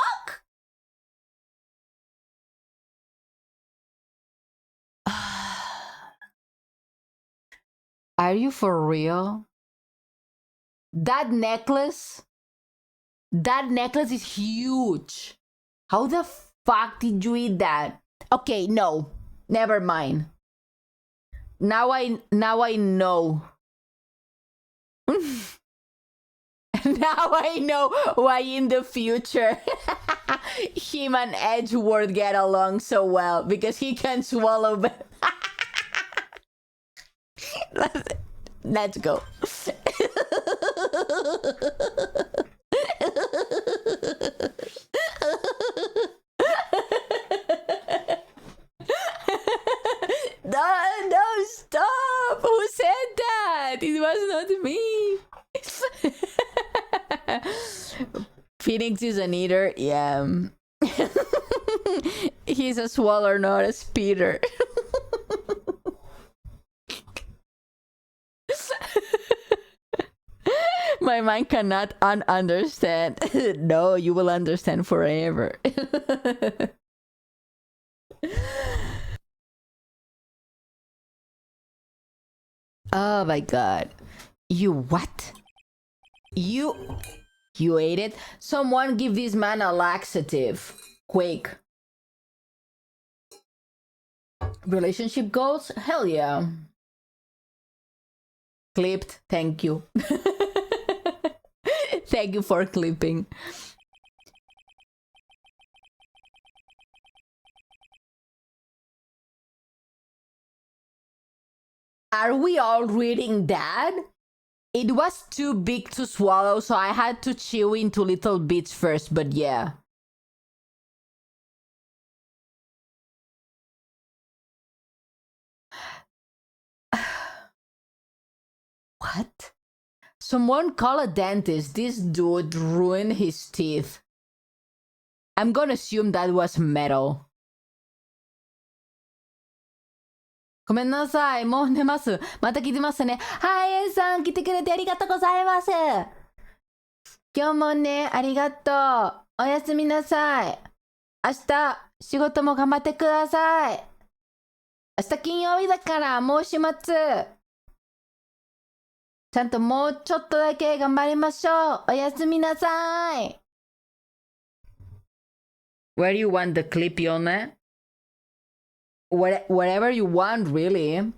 A: Are you for real? That necklace is huge. How the fuck did you eat that? Okay, no, never mind. Now I know. Now I know why in the future him and Edgeworth get along so well, because he can swallow. Let's go. No, stop! Who said that? It was not me. Phoenix is an eater, yeah. He's a swaller, not a speeder. My mind cannot understand. No, you will understand forever. Oh my god. You what? You ate it? Someone give this man a laxative. Quick. Relationship goals? Hell yeah. Clipped. Thank you. Thank you for clipping. Are we all reading that? It was too big to swallow, so I had to chew into little bits first, but yeah. What? Someone call a dentist. This dude ruined his teeth. I'm gonna assume that was metal. ごめんなさい。もう寝ます。また聞いてますね。はい、エンさん、来てくれてありがとうございます。今日もね、ありがとう。おやすみなさい。明日、仕事も頑張ってください。明日金曜日だから、もう週末。ちゃんともうちょっとだけ頑張りましょう。おやすみなさい。Where do you want the clip, Ione? Whatever you want, really.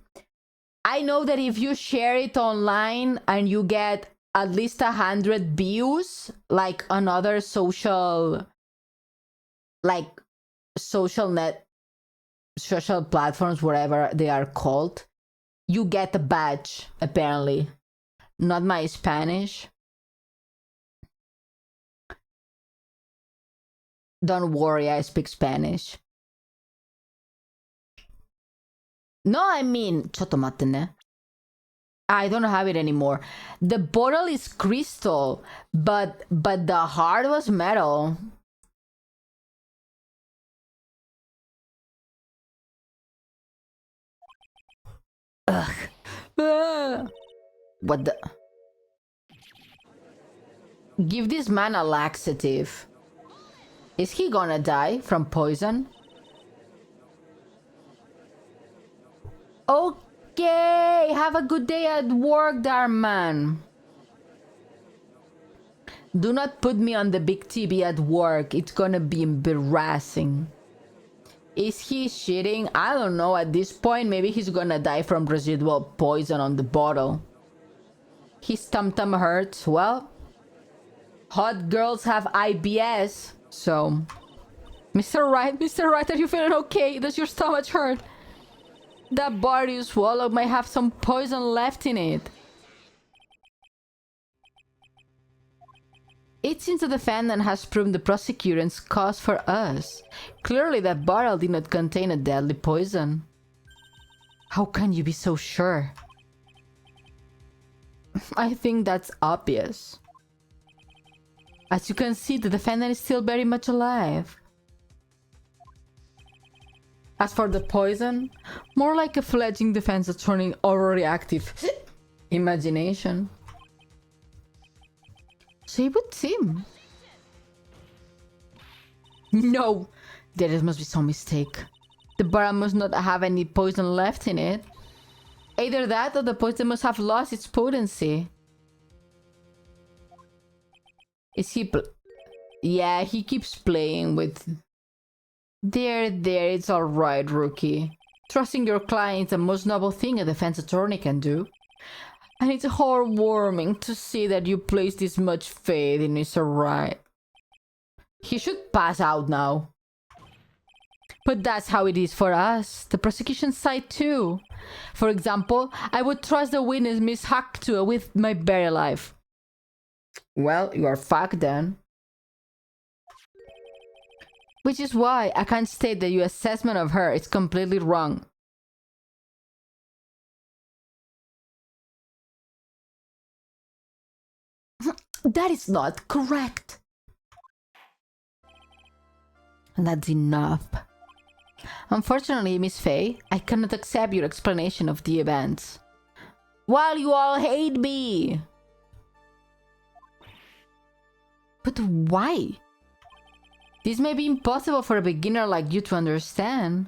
A: I know that if you share it online and you get at least 100 views, like on other social platforms, whatever they are called, you get a badge, apparently. Not my Spanish. Don't worry, I speak Spanish. No, I mean, ちょっと待ってね. I don't have it anymore. The bottle is crystal, but the heart was metal. Ugh. What the? Give this man a laxative. Is he gonna die from poison? Okay, have a good day at work, Darman. Do not put me on the big TV at work. It's gonna be embarrassing. Is he shitting? I don't know. At this point, maybe he's gonna die from residual poison on the bottle. His tum-tum hurts. Well, hot girls have IBS, so... Mr. Wright, are you feeling okay? Does your stomach hurt? That bar you swallowed might have some poison left in it. It seems the defendant has proven the prosecutor's cause for us. Clearly that bottle did not contain a deadly poison. How can you be so sure? I think that's obvious. As you can see, the defendant is still very much alive. As for the poison, more like a fledgling defense attorney overreactive imagination. So it would seem. No! There must be some mistake. The barrel must not have any poison left in it. Either that or the poison must have lost its potency. Is he... Yeah, he keeps playing with... There, it's alright, rookie. Trusting your client is the most noble thing a defense attorney can do. And it's heartwarming to see that you place this much faith in Mr. Wright. He should pass out now. But that's how it is for us, the prosecution side too. For example, I would trust the witness Miss Hacktua with my very life. Well, you are fucked then. Which is why I can't state that your assessment of her is completely wrong. That is not correct. That's enough. Unfortunately, Miss Faye, I cannot accept your explanation of the events. While you all hate me! But why? This may be impossible for a beginner like you to understand.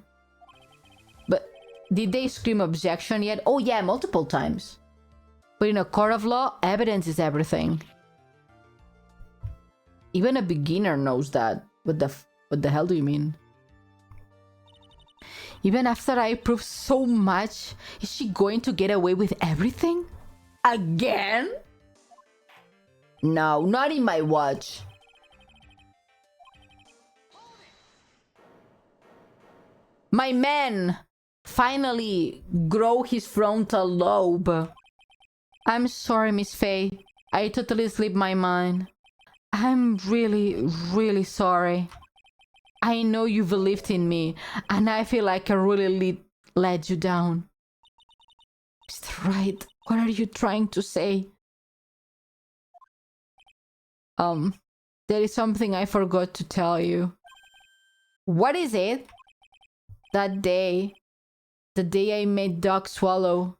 A: But did they scream objection yet? Oh yeah, multiple times. But in a court of law, evidence is everything. Even a beginner knows that. What the hell do you mean? Even after I prove so much, is she going to get away with everything? Again? No, not in my watch. My man finally grow his frontal lobe. I'm sorry, Miss Faye. I totally slipped my mind. I'm really, really sorry. I know you believed in me, and I feel like I really let you down. Mr. Wright, what are you trying to say? There is something I forgot to tell you. What is it? That day, the day I met Doc Swallow.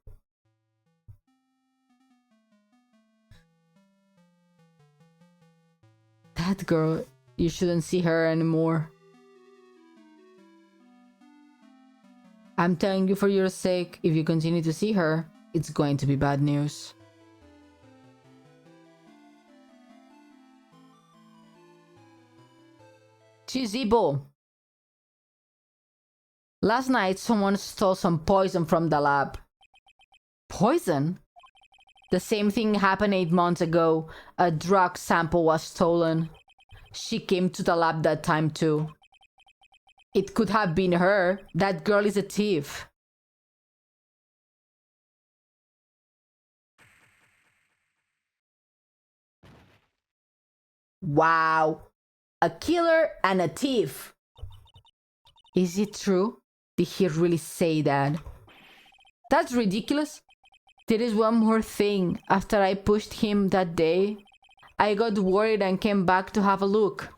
A: That girl, you shouldn't see her anymore. I'm telling you for your sake, if you continue to see her, it's going to be bad news. She's evil. Last night, someone stole some poison from the lab. Poison? The same thing happened 8 months ago. A drug sample was stolen. She came to the lab that time too. It could have been her. That girl is a thief. Wow. A killer and a thief. Is it true? Did he really say that? That's ridiculous. There is one more thing. After I pushed him that day, I got worried and came back to have a look.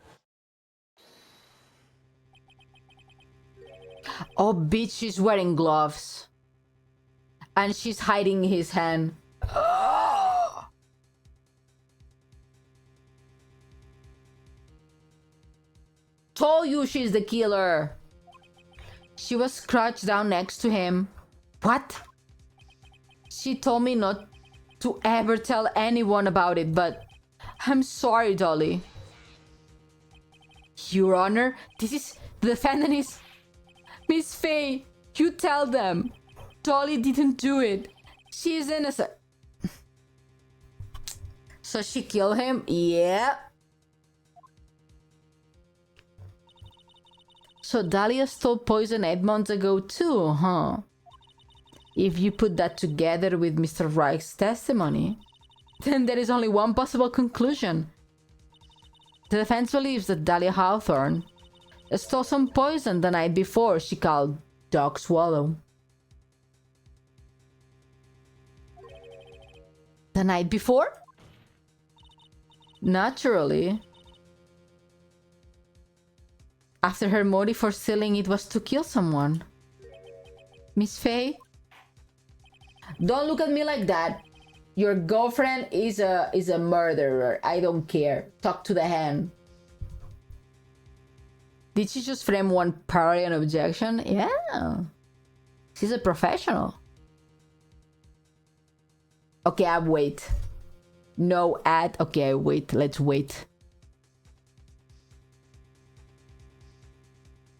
A: Oh, bitch, she's wearing gloves. And she's hiding his hand. Told you she's the killer. She was crouched down next to him. What? She told me not to ever tell anyone about it, but I'm sorry, Dolly. Your Honor, the defendant is Miss Faye. You tell them. Dolly didn't do it. She is innocent. So she killed him? Yeah. So Dahlia stole poison 8 months ago too, huh? If you put that together with Mr. Reich's testimony, then there is only one possible conclusion. The defense believes that Dahlia Hawthorne stole some poison the night before she called Doc Swallow. The night before? Naturally. After her motive for stealing it was to kill someone. Miss Faye? Don't look at me like that. Your girlfriend is a murderer. I don't care. Talk to the hand. Did she just frame one parody and objection? Yeah. She's a professional. Okay, I wait. No ad. Okay, I wait. Let's wait.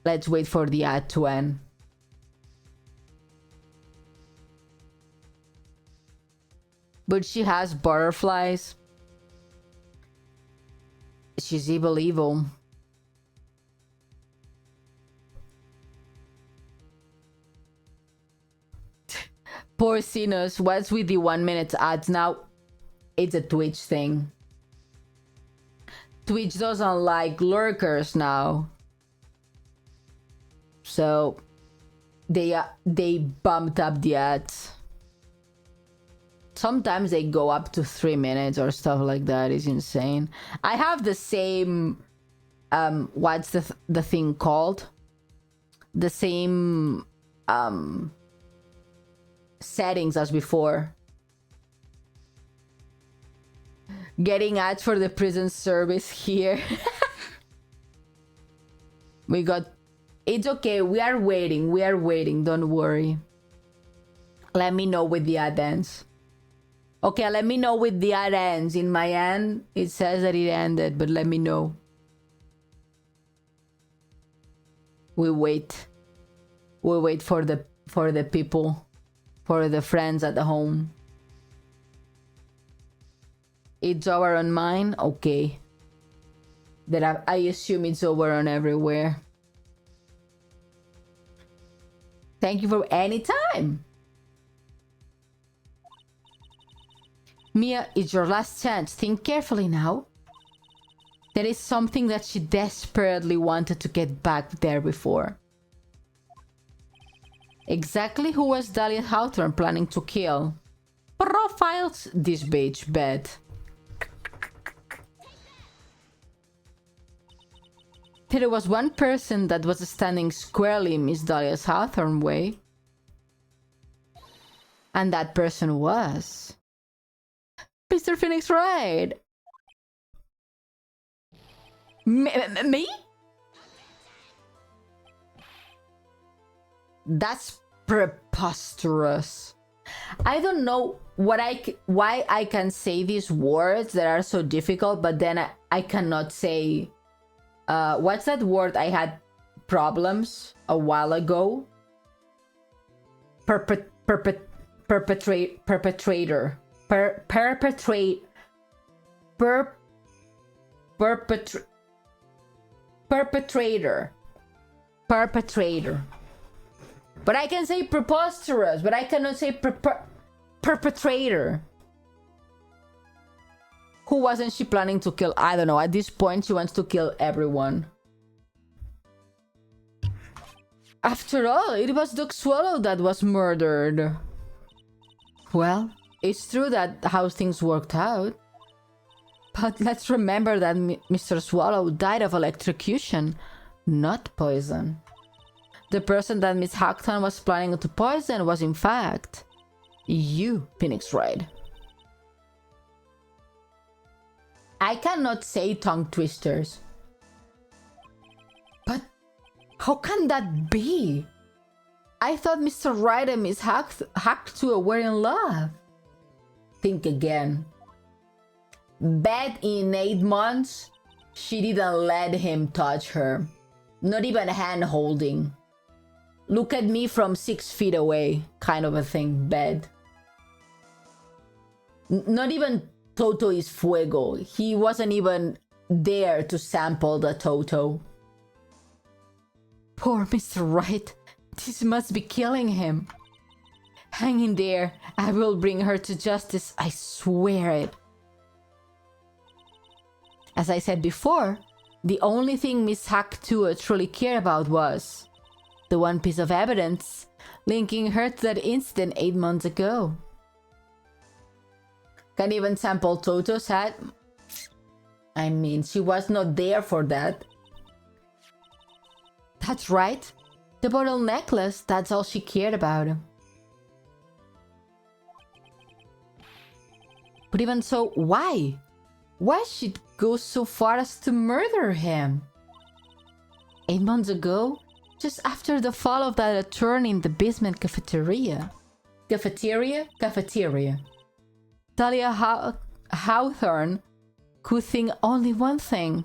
A: Let's wait for the ad to end. But she has butterflies. She's evil. Poor Sinus, what's with the 1 minute ads now? It's a Twitch thing. Twitch doesn't like lurkers now. So they bumped up the ads. Sometimes they go up to 3 minutes or stuff like that. It's insane. I have the same what's the thing called? The same settings as before. Getting ads for the prison service here. We got... It's okay. We are waiting. Don't worry. Let me know with the ad ends. Okay, let me know with the ad ends. In my end, it says that it ended, but let me know. We wait. We wait for the people, for the friends at the home. It's over on mine? Okay. That I assume it's over on everywhere. Thank you for any time. Mia, it's your last chance. Think carefully now. There is something that she desperately wanted to get back there before. Exactly who was Dahlia Hawthorne planning to kill? Profiles this bitch bad. There was one person that was standing squarely in Miss Dahlia's Hawthorne way. And that person was... Mr. Phoenix Wright! Me? That's preposterous. I don't know why I can say these words that are so difficult, but then I cannot say... what's that word I had problems a while ago? Perpetrator. Perpetrator. But I can say preposterous, but I cannot say perpetrator. Who wasn't she planning to kill? I don't know. At this point, she wants to kill everyone. After all, it was Doc Swallow that was murdered. Well, it's true that how things worked out. But let's remember that Mr. Swallow died of electrocution, not poison. The person that Miss Hawthorne was planning to poison was in fact you, Phoenix Wright. I cannot say tongue twisters. But how can that be? I thought Mr. Wright and Miss Hawthorne were in love. Think again. Bet in 8 months, she didn't let him touch her. Not even hand holding. Look at me from 6 feet away, kind of a thing, bet. Not even Toto is fuego. He wasn't even there to sample the Toto. Poor Mr. Wright. This must be killing him. Hang in there. I will bring her to justice. I swear it. As I said before, the only thing Miss Hawthorne truly cared about was the one piece of evidence linking her to that incident 8 months ago. Can't even sample Toto's hat. I mean, she was not there for that. That's right. The bottle necklace, that's all she cared about. But even so, why? Why she'd go so far as to murder him? 8 months ago, just after the fall of that attorney in the basement cafeteria. Cafeteria. Dahlia Hawthorne could think only one thing.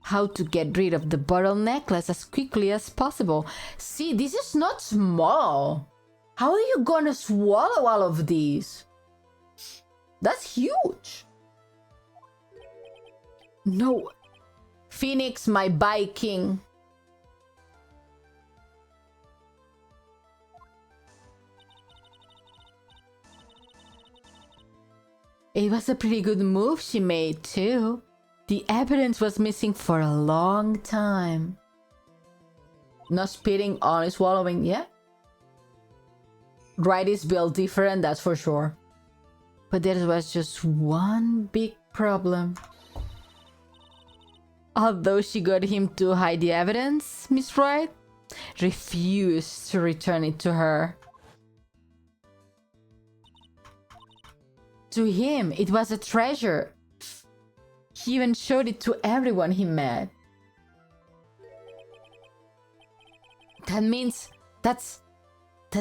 A: How to get rid of the bottle necklace as quickly as possible. See, this is not small. How are you gonna swallow all of these? That's huge. No. Phoenix, my Viking. It was a pretty good move she made, too. The evidence was missing for a long time. Not spitting, only swallowing, yeah? Wright is built different, that's for sure. But there was just one big problem. Although she got him to hide the evidence, Miss Wright refused to return it to her. To him, it was a treasure. He even showed it to everyone he met. That means that's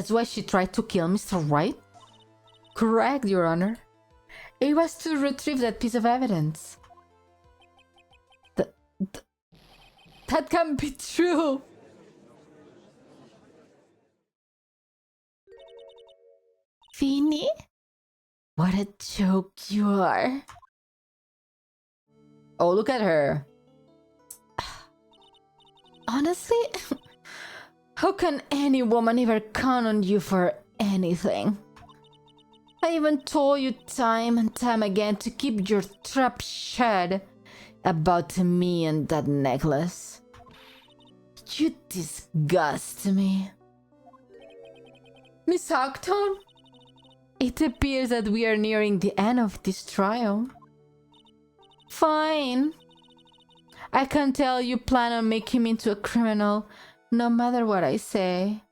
A: why she tried to kill Mr. Wright? Correct, Your Honor. It was to retrieve that piece of evidence. That can't be true. Feeny? What a joke you are. Oh, look at her. Honestly, how can any woman ever count on you for anything? I even told you time and time again to keep your trap shut about me and that necklace. You disgust me. Miss Acton, it appears that we are nearing the end of this trial. Fine. I can tell you plan on making me into a criminal, no matter what I say.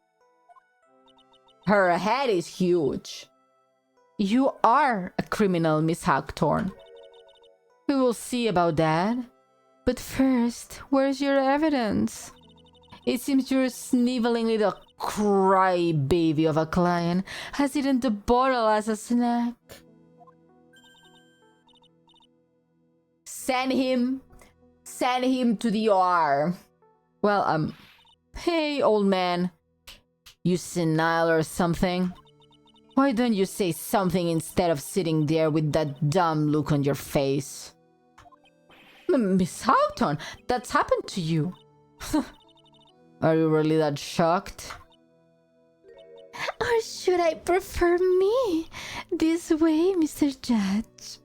A: Her head is huge. You are a criminal, Miss Hawthorne. We will see about that. But first, where's your evidence? It seems your sniveling little crybaby of a client has eaten the bottle as a snack. Send him to the OR. Well, hey, old man. You senile or something? Why don't you say something instead of sitting there with that dumb look on your face? Miss Houghton, that's happened to you. Are you really that shocked? Or should I prefer me this way, Mr. Judge?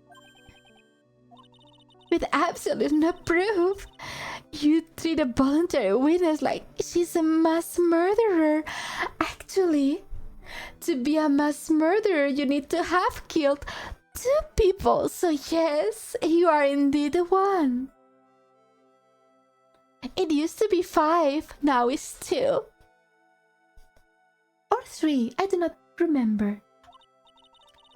A: With absolute no proof, you treat a voluntary witness like she's a mass murderer. Actually, to be a mass murderer, you need to have killed 2 people. So yes, you are indeed one. It used to be 5, now it's 2. Or 3, I do not remember.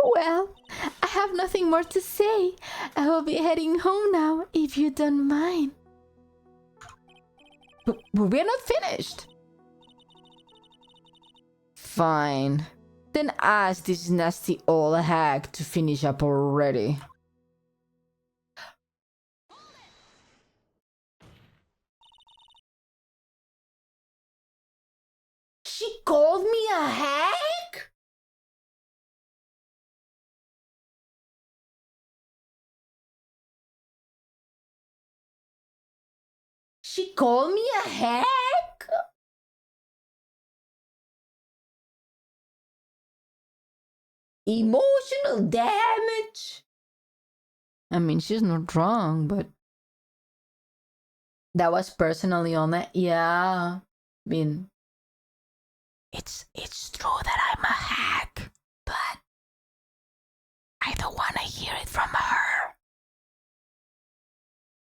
A: Well, I have nothing more to say. I will be heading home now, if you don't mind. But we're not finished. Fine. Then ask this nasty old hag to finish up already. She called me a hag? She called me a hag? Emotional damage? I mean, she's not wrong, but... That was personally on it. Yeah. I mean... It's true that I'm a hag, but... I don't want to hear it from her.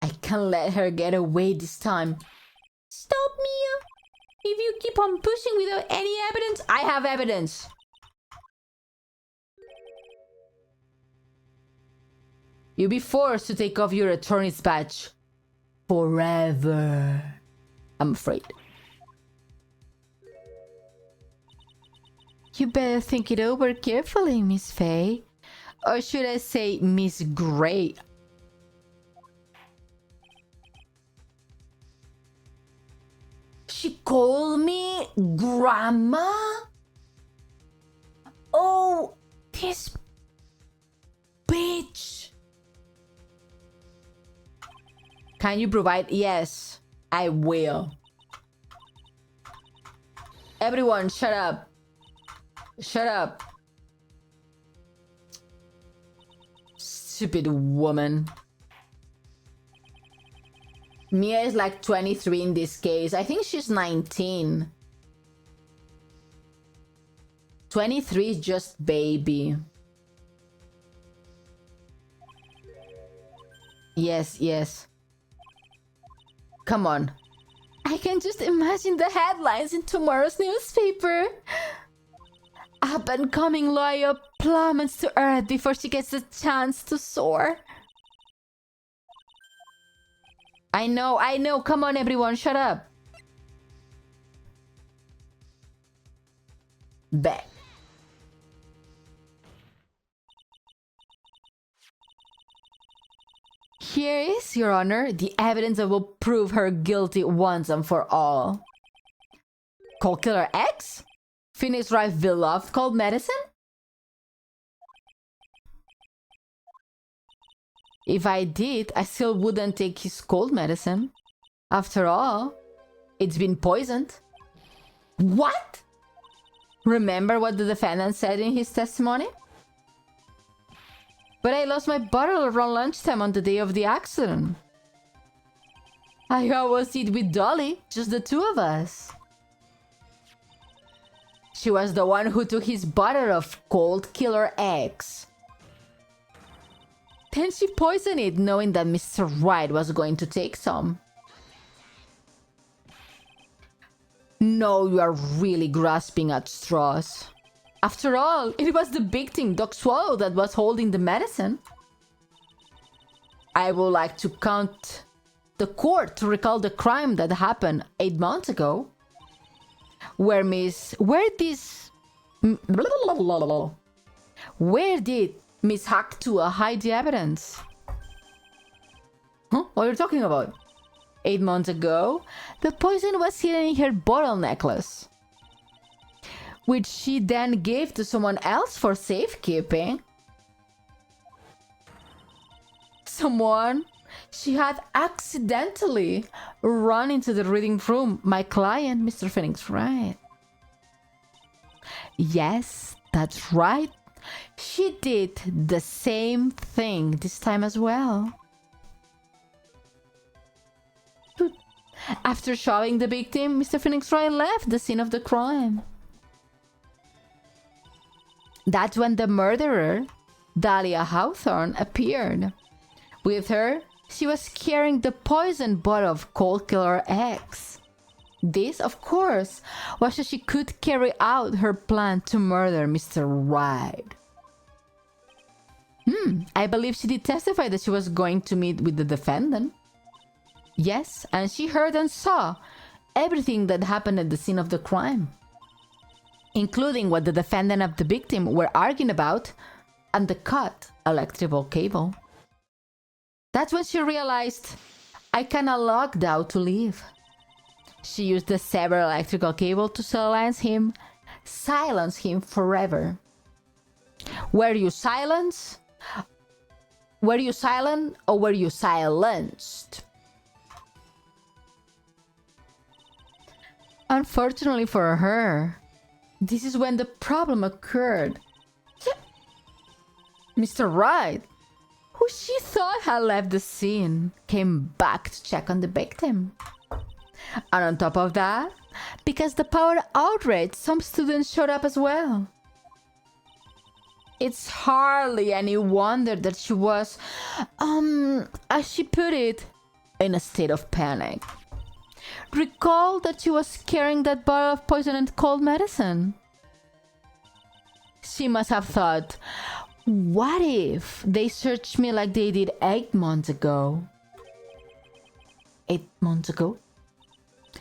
A: I can't let her get away this time. Stop, Mia! If you keep on pushing without any evidence, I have evidence. You'll be forced to take off your attorney's badge. Forever. I'm afraid. You better think it over carefully, Miss Faye. Or should I say Miss Grey? She called me Grandma? Oh, this bitch. Can you provide? Yes, I will. Everyone, shut up. Shut up. Stupid woman. Mia is like 23 in this case. I think she's 19. 23 is just baby. Yes, yes. Come on. I can just imagine the headlines in tomorrow's newspaper. Up and coming lawyer plummets to earth before she gets a chance to soar. I know. Come on, everyone, shut up. Bet. Here is, Your Honor, the evidence that will prove her guilty once and for all. Cold Killer X? Phoenix Wright Beloved cold medicine? If I did, I still wouldn't take his cold medicine. After all, it's been poisoned. What? Remember what the defendant said in his testimony? But I lost my bottle around lunchtime on the day of the accident. I always eat with Dolly, just the two of us. She was the one who took his bottle of cold killer eggs. Then she poisoned it, knowing that Mr. Wright was going to take some. No, you are really grasping at straws. After all, it was the victim, Doc Swallow, that was holding the medicine. I would like to count the court to recall the crime that happened 8 months ago. Where did Miss Hacktua hide the evidence? Huh? What are you talking about? 8 months ago, the poison was hidden in her bottle necklace, which she then gave to someone else for safekeeping. Someone she had accidentally run into the reading room. My client, Mr. Phoenix Wright. Yes, that's right. She did the same thing this time as well. After showing the victim, Mr. Phoenix Wright left the scene of the crime. That's when the murderer, Dahlia Hawthorne, appeared. With her, she was carrying the poisoned bottle of cold killer eggs. This, of course, was so she could carry out her plan to murder Mr. Wright. I believe she did testify that she was going to meet with the defendant. Yes, and she heard and saw everything that happened at the scene of the crime, including what the defendant and the victim were arguing about and the cut electrical cable. That's when she realized, I kinda locked out to leave. She used the severed electrical cable to silence him forever. Were you silent or were you silenced? Unfortunately for her, this is when the problem occurred. Mr. Wright, who she thought had left the scene, came back to check on the victim. And on top of that, because the power outrage, some students showed up as well. It's hardly any wonder that she was, as she put it, in a state of panic. Recall that she was carrying that bottle of poison and cold medicine. She must have thought, what if they searched me like they did 8 months ago? 8 months ago?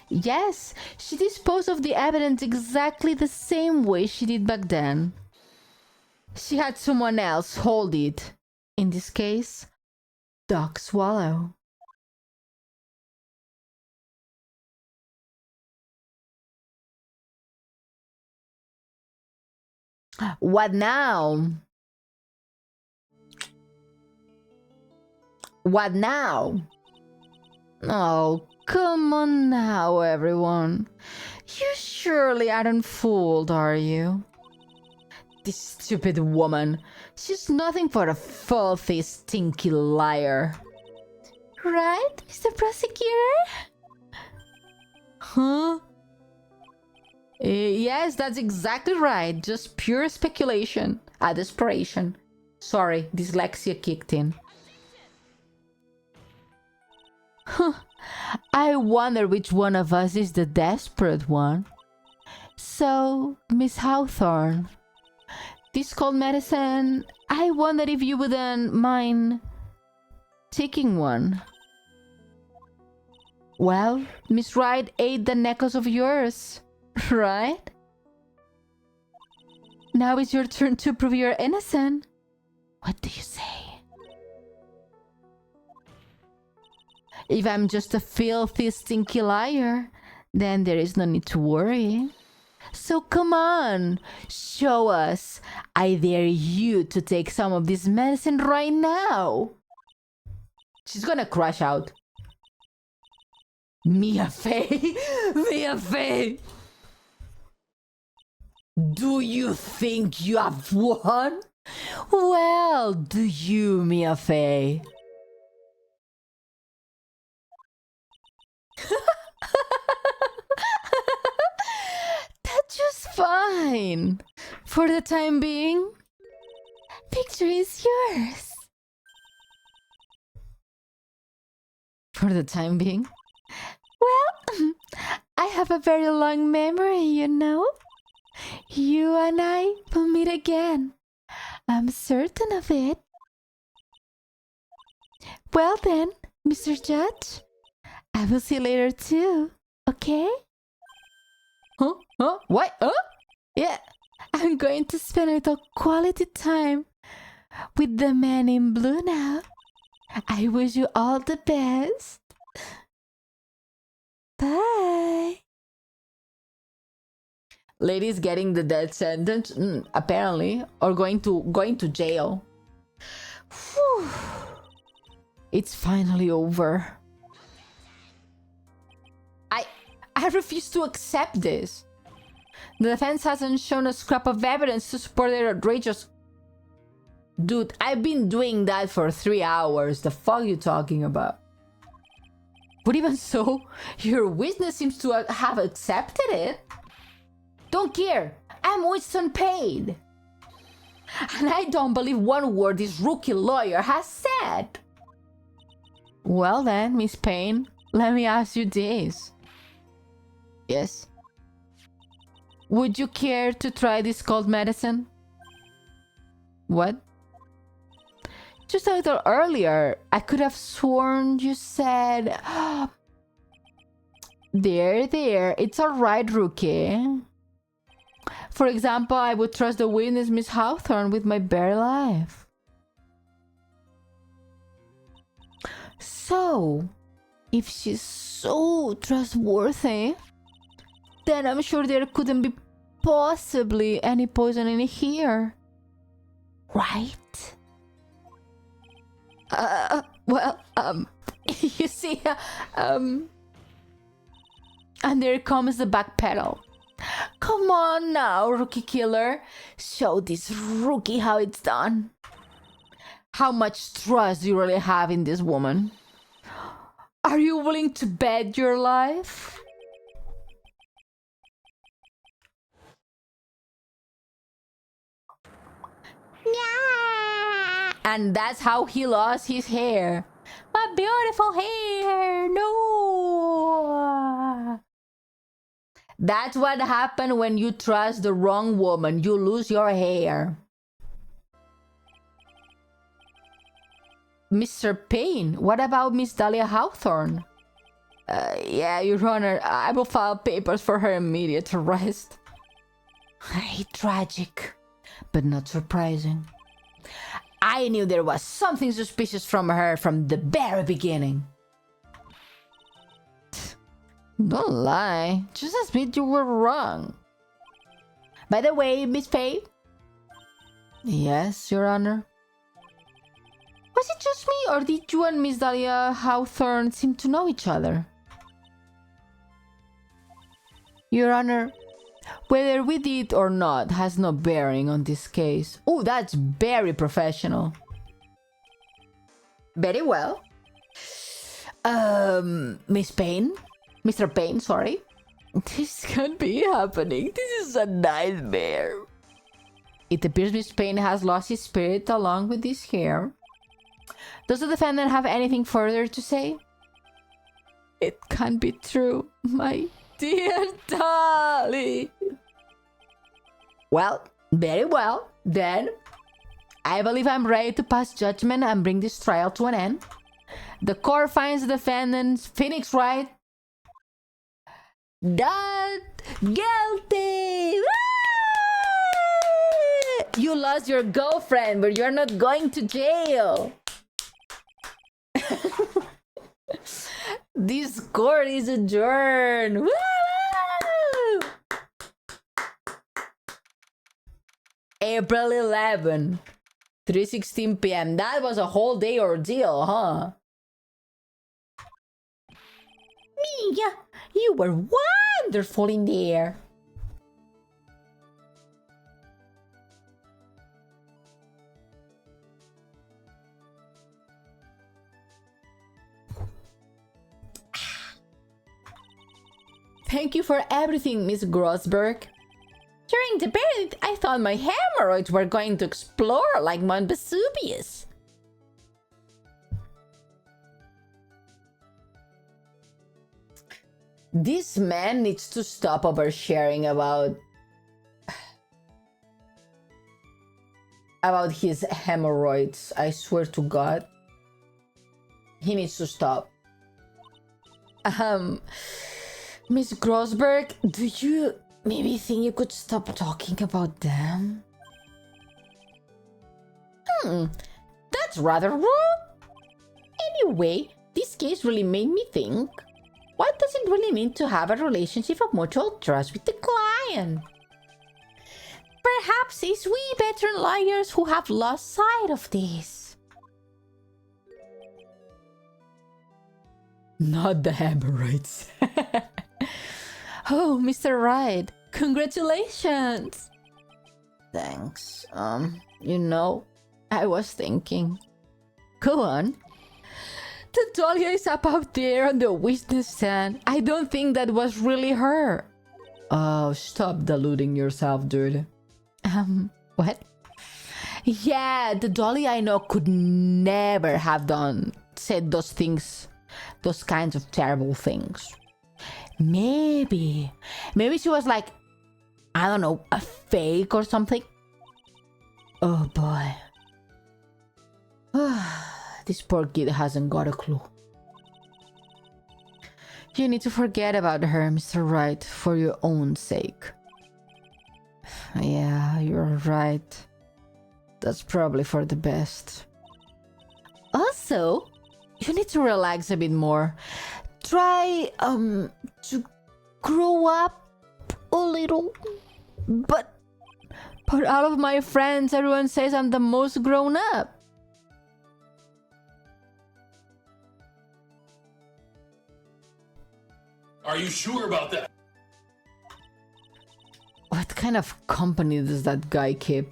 A: Yes, she disposed of the evidence exactly the same way she did back then. She had someone else hold it. In this case, Doc Swallow. What now? What now? Oh, come on now, everyone. You surely aren't fooled, are you? This stupid woman. She's nothing but a filthy, stinky liar. Right, Mr. Prosecutor? Huh? Yes, that's exactly right. Just pure speculation. Desperation. Sorry, dyslexia kicked in. Huh. I wonder which one of us is the desperate one. So, Miss Hawthorne, this cold medicine, I wonder if you wouldn't mind taking one. Well, Miss Wright ate the necklace of yours, right? Now it's your turn to prove you're innocent. What do you say? If I'm just a filthy, stinky liar, then there is no need to worry. So come on, show us. I dare you to take some of this medicine right now. She's gonna crash out. Mia Fey, Mia Fey. Do you think you have won? Well, do you me a favor? That's just fine. For the time being, victory is yours. For the time being? Well, I have a very long memory, you know. You and I will meet again. I'm certain of it. Well then, Mr. Judge, I will see you later too, okay? Huh? Huh? What? Huh? Yeah, I'm going to spend a little quality time with the man in blue now. I wish you all the best. Bye. Ladies getting the death sentence, apparently, or going to jail. Whew. It's finally over. I refuse to accept this. The defense hasn't shown a scrap of evidence to support their outrageous... Dude, I've been doing that for 3 hours. The fuck are you talking about? But even so, your witness seems to have accepted it. Don't care. I'm always unpaid. And I don't believe one word this rookie lawyer has said. Well then, Miss Payne, let me ask you this. Yes? Would you care to try this cold medicine? What? Just a little earlier, I could have sworn you said... There, it's alright, rookie. For example, I would trust the witness, Miss Hawthorne, with my bare life. So, if she's so trustworthy, then I'm sure there couldn't be possibly any poison in here. Right? You see, and there comes the back pedal. Come on now, rookie killer. Show this rookie how it's done. How much trust do you really have in this woman? Are you willing to bet your life? Yeah. And that's how he lost his hair. My beautiful hair, no. That's what happened when you trust the wrong woman. You lose your hair. Mr. Payne, what about Miss Dahlia Hawthorne? Yeah, Your Honor, I will file papers for her immediate arrest. Tragic, but not surprising. I knew there was something suspicious from her from the very beginning. Don't lie. Just admit you were wrong. By the way, Miss Payne? Yes, Your Honor. Was it just me, or did you and Miss Dahlia Hawthorne seem to know each other? Your Honor, whether we did or not has no bearing on this case. Oh, that's very professional. Very well. Miss Payne? Mr. Payne, sorry. This can't be happening. This is a nightmare. It appears Miss Payne has lost his spirit along with his hair. Does the defendant have anything further to say? It can't be true, my dear Dolly. Well, very well. Then, I believe I'm ready to pass judgment and bring this trial to an end. The court finds the defendant, Phoenix Wright, not guilty. You lost your girlfriend, but you're not going to jail. This court is adjourned. Woo! April 11, 3:16 p.m. That was a whole day ordeal, huh? Mia, you were wonderful in there. Thank you for everything, Miss Grossberg. During the bed, I thought my hemorrhoids were going to explode like Mount Vesuvius. This man needs to stop oversharing about his hemorrhoids. I swear to God. He needs to stop. Miss Grossberg, do you maybe think you could stop talking about them? That's rather rude. Anyway, this case really made me think. What does it really mean to have a relationship of mutual trust with the client? Perhaps it's we veteran lawyers who have lost sight of this. Not the hemorrhoids. Oh, Mr. Wright, congratulations. Thanks. You know, I was thinking. Go on. The Dahlia is up out there on the witness stand. I don't think that was really her. Oh, stop deluding yourself, dude. What? Yeah, the Dahlia I know could never have said those things, those kinds of terrible things. Maybe she was like, I don't know, a fake or something. Oh boy. This poor kid hasn't got a clue. You need to forget about her, Mr. Wright, for your own sake. Yeah, you're right. That's probably for the best. Also, you need to relax a bit more. Try, to grow up a little. But out of my friends, everyone says I'm the most grown up.
B: Are you sure about that?
A: What kind of company does that guy keep?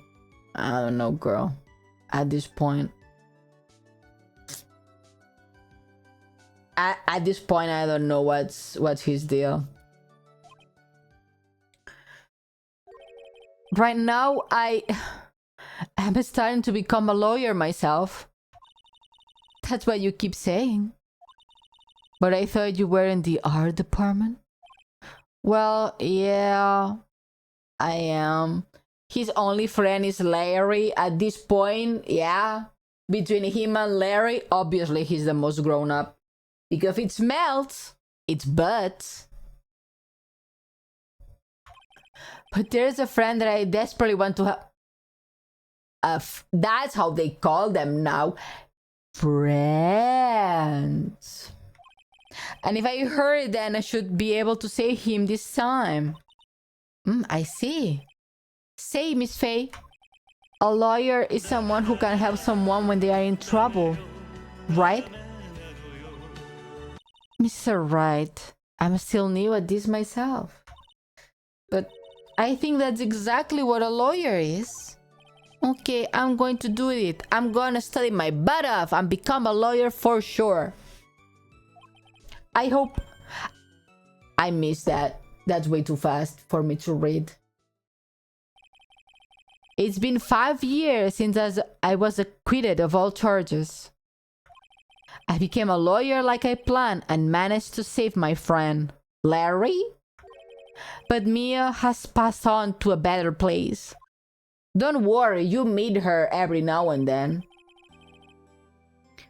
A: I don't know, girl. At this point. At this point, I don't know what's his deal. Right now, I'm starting to become a lawyer myself. That's what you keep saying. But I thought you were in the art department? Well, yeah, I am. His only friend is Larry. At this point, yeah. Between him and Larry, obviously he's the most grown up. Because if it smells, it's butts. But there's a friend that I desperately want to have. That's how they call them now. Friends. And if I heard, then I should be able to say him this time. I see. Say, Miss Faye, a lawyer is someone who can help someone when they are in trouble, right? Mr. Wright, I'm still new at this myself. But I think that's exactly what a lawyer is. Okay, I'm going to do it. I'm going to study my butt off and become a lawyer for sure. I hope I missed that. That's way too fast for me to read. It's been 5 years since I was acquitted of all charges. I became a lawyer like I planned and managed to save my friend, Larry. But Mia has passed on to a better place. Don't worry, you meet her every now and then.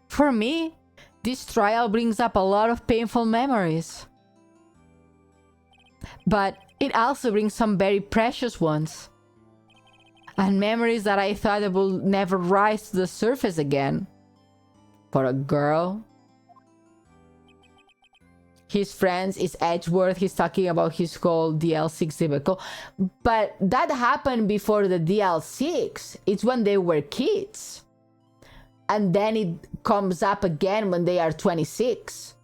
A: For me, this trial brings up a lot of painful memories. But it also brings some very precious ones. And memories that I thought I will never rise to the surface again. For a girl. His friends is Edgeworth. He's talking about his whole DL6 debacle. But that happened before the DL6. It's when they were kids. And then it comes up again when they are 26.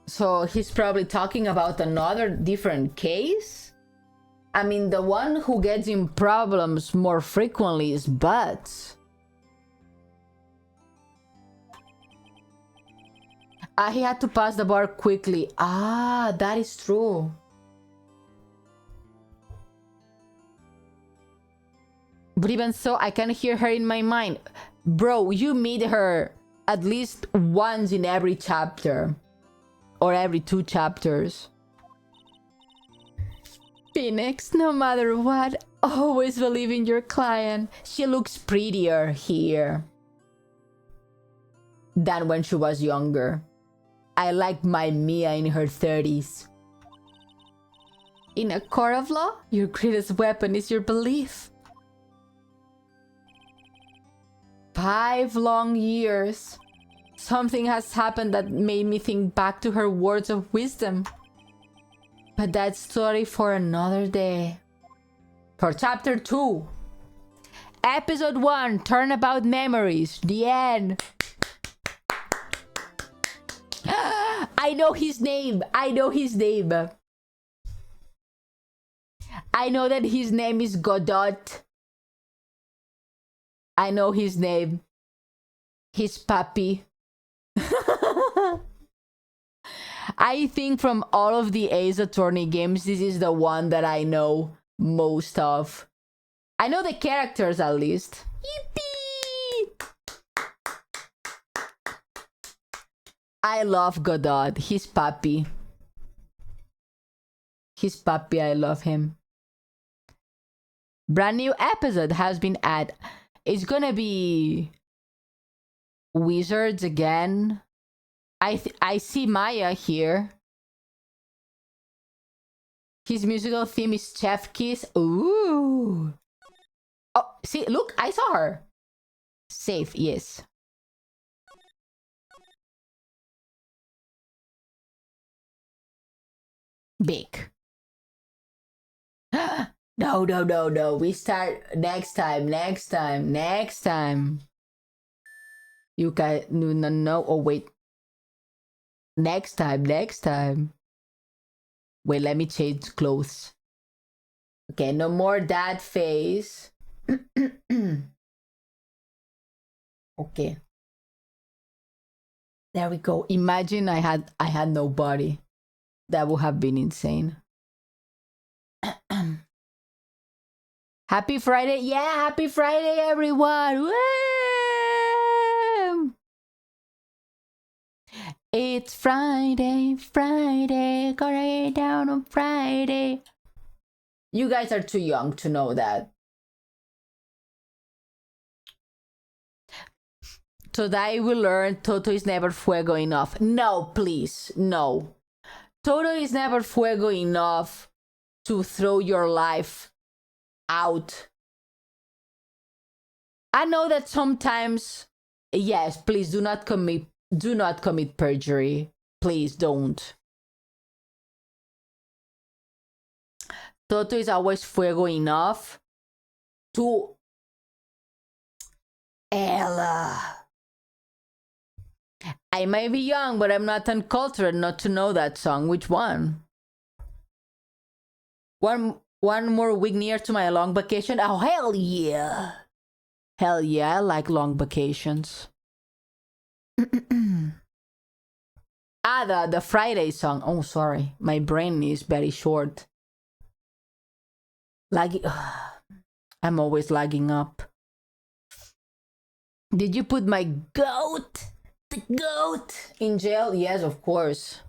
A: So he's probably talking about another different case? I mean, the one who gets in problems more frequently is Butts. He had to pass the bar quickly. Ah, that is true. But even so, I can hear her in my mind. Bro, you meet her at least once in every chapter. Or every 2 chapters. Phoenix, no matter what, always believe in your client. She looks prettier here than when she was younger. I like my Mia in her 30s. In a court of law, your greatest weapon is your belief. 5 long years. Something has happened that made me think back to her words of wisdom. But that's story for another day. For chapter 2. Episode 1, Turnabout Memories. The end. I know his name. I know his name. I know that his name is Godot. I know his name. His puppy. I think from all of the Ace Attorney games, this is the one that I know most of. I know the characters at least. Yippee! I love Godot. His puppy. His puppy, I love him. Brand new episode has been added. It's gonna be wizards again. I see Maya here. His musical theme is Chef Kiss. Ooh. Oh, see, look, I saw her. Safe, yes. Big. No. We start next time. You guys, no. Oh, wait. Next time. Wait, let me change clothes. Okay, no more that face. Okay. There we go. Imagine I had no body. That would have been insane. Happy Friday. Yeah, happy Friday, everyone. Woo! It's Friday, gonna get down on Friday. You guys are too young to know that. Today we learned Toto is never fuego enough. No, please, no. Toto is never fuego enough to throw your life out. I know that sometimes, yes, please do not commit perjury. Please don't. Toto is always fuego enough to Ella. I may be young, but I'm not uncultured not to know that song. Which one? One more week near to my long vacation. Oh, hell yeah. Hell yeah, I like long vacations. The Friday song. Oh, sorry. My brain is very short. I'm always lagging up. Did you put my goat, the goat, in jail? Yes, of course.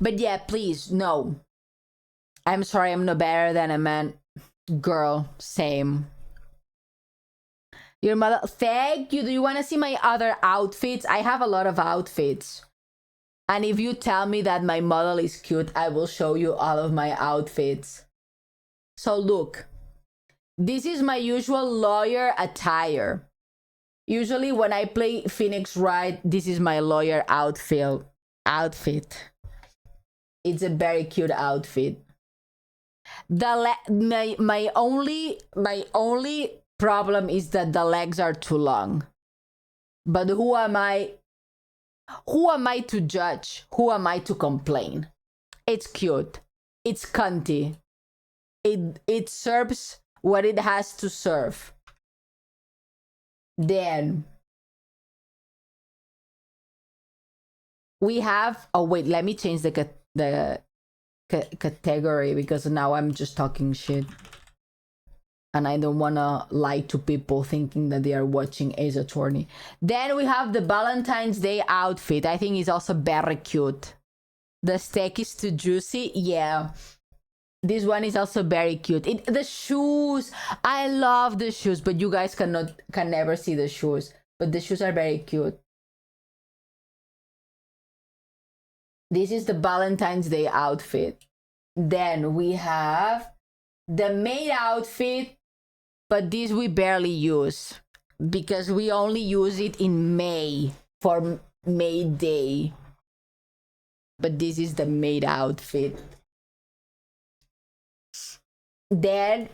A: But yeah, please, no. I'm sorry, I'm no better than a man. Girl, same. Your mother, thank you. Do you want to see my other outfits? I have a lot of outfits. And if you tell me that my model is cute, I will show you all of my outfits. So look, this is my usual lawyer attire. Usually when I play Phoenix Wright, this is my lawyer outfit. It's a very cute outfit. My only problem is that the legs are too long. But who am I? Who am I to judge? Who am I to complain? It's cute. It's cunty. It serves what it has to serve. Then we have, oh wait, let me change the category because now I'm just talking shit. And I don't want to lie to people thinking that they are watching Ace Attorney. Then we have the Valentine's Day outfit. I think it's also very cute. The steak is too juicy. Yeah. This one is also very cute. The shoes. I love the shoes, but you guys can never see the shoes. But the shoes are very cute. This is the Valentine's Day outfit. Then we have the maid outfit, but this we barely use because we only use it in May for May Day. But this is the maid outfit. Then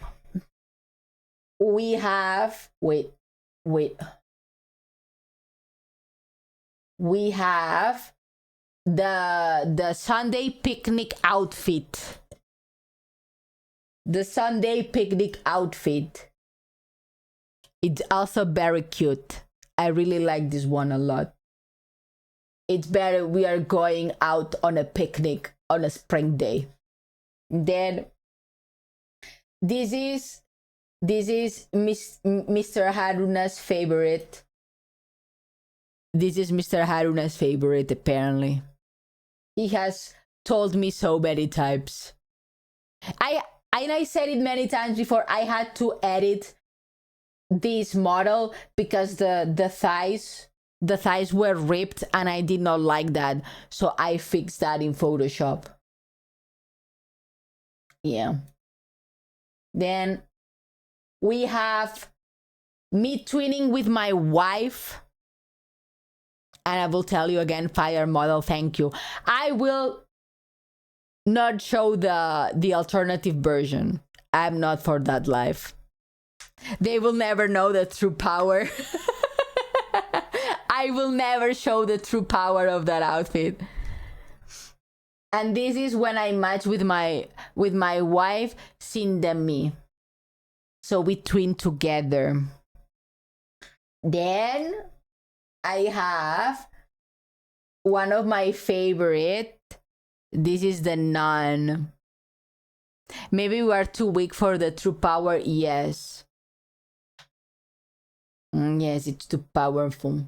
A: we have, wait. We have the Sunday picnic outfit. The Sunday picnic outfit. It's also very cute. I really like this one a lot. It's better we are going out on a picnic on a spring day. Then this is Mr. Haruna's favorite. This is Mr. Haruna's favorite, apparently. He has told me so many times. I said it many times before. I had to edit this model because the thighs were ripped and I did not like that. So I fixed that in Photoshop. Yeah. Then we have me twinning with my wife. And I will tell you again, fire model, thank you. I will not show the alternative version. I'm not for that life. They will never know the true power. I will never show the true power of that outfit. And this is when I match with my wife, Sindami. So we twin together. Then I have one of my favorite. This is the nun. Maybe we are too weak for the true power. Yes. Yes, it's too powerful.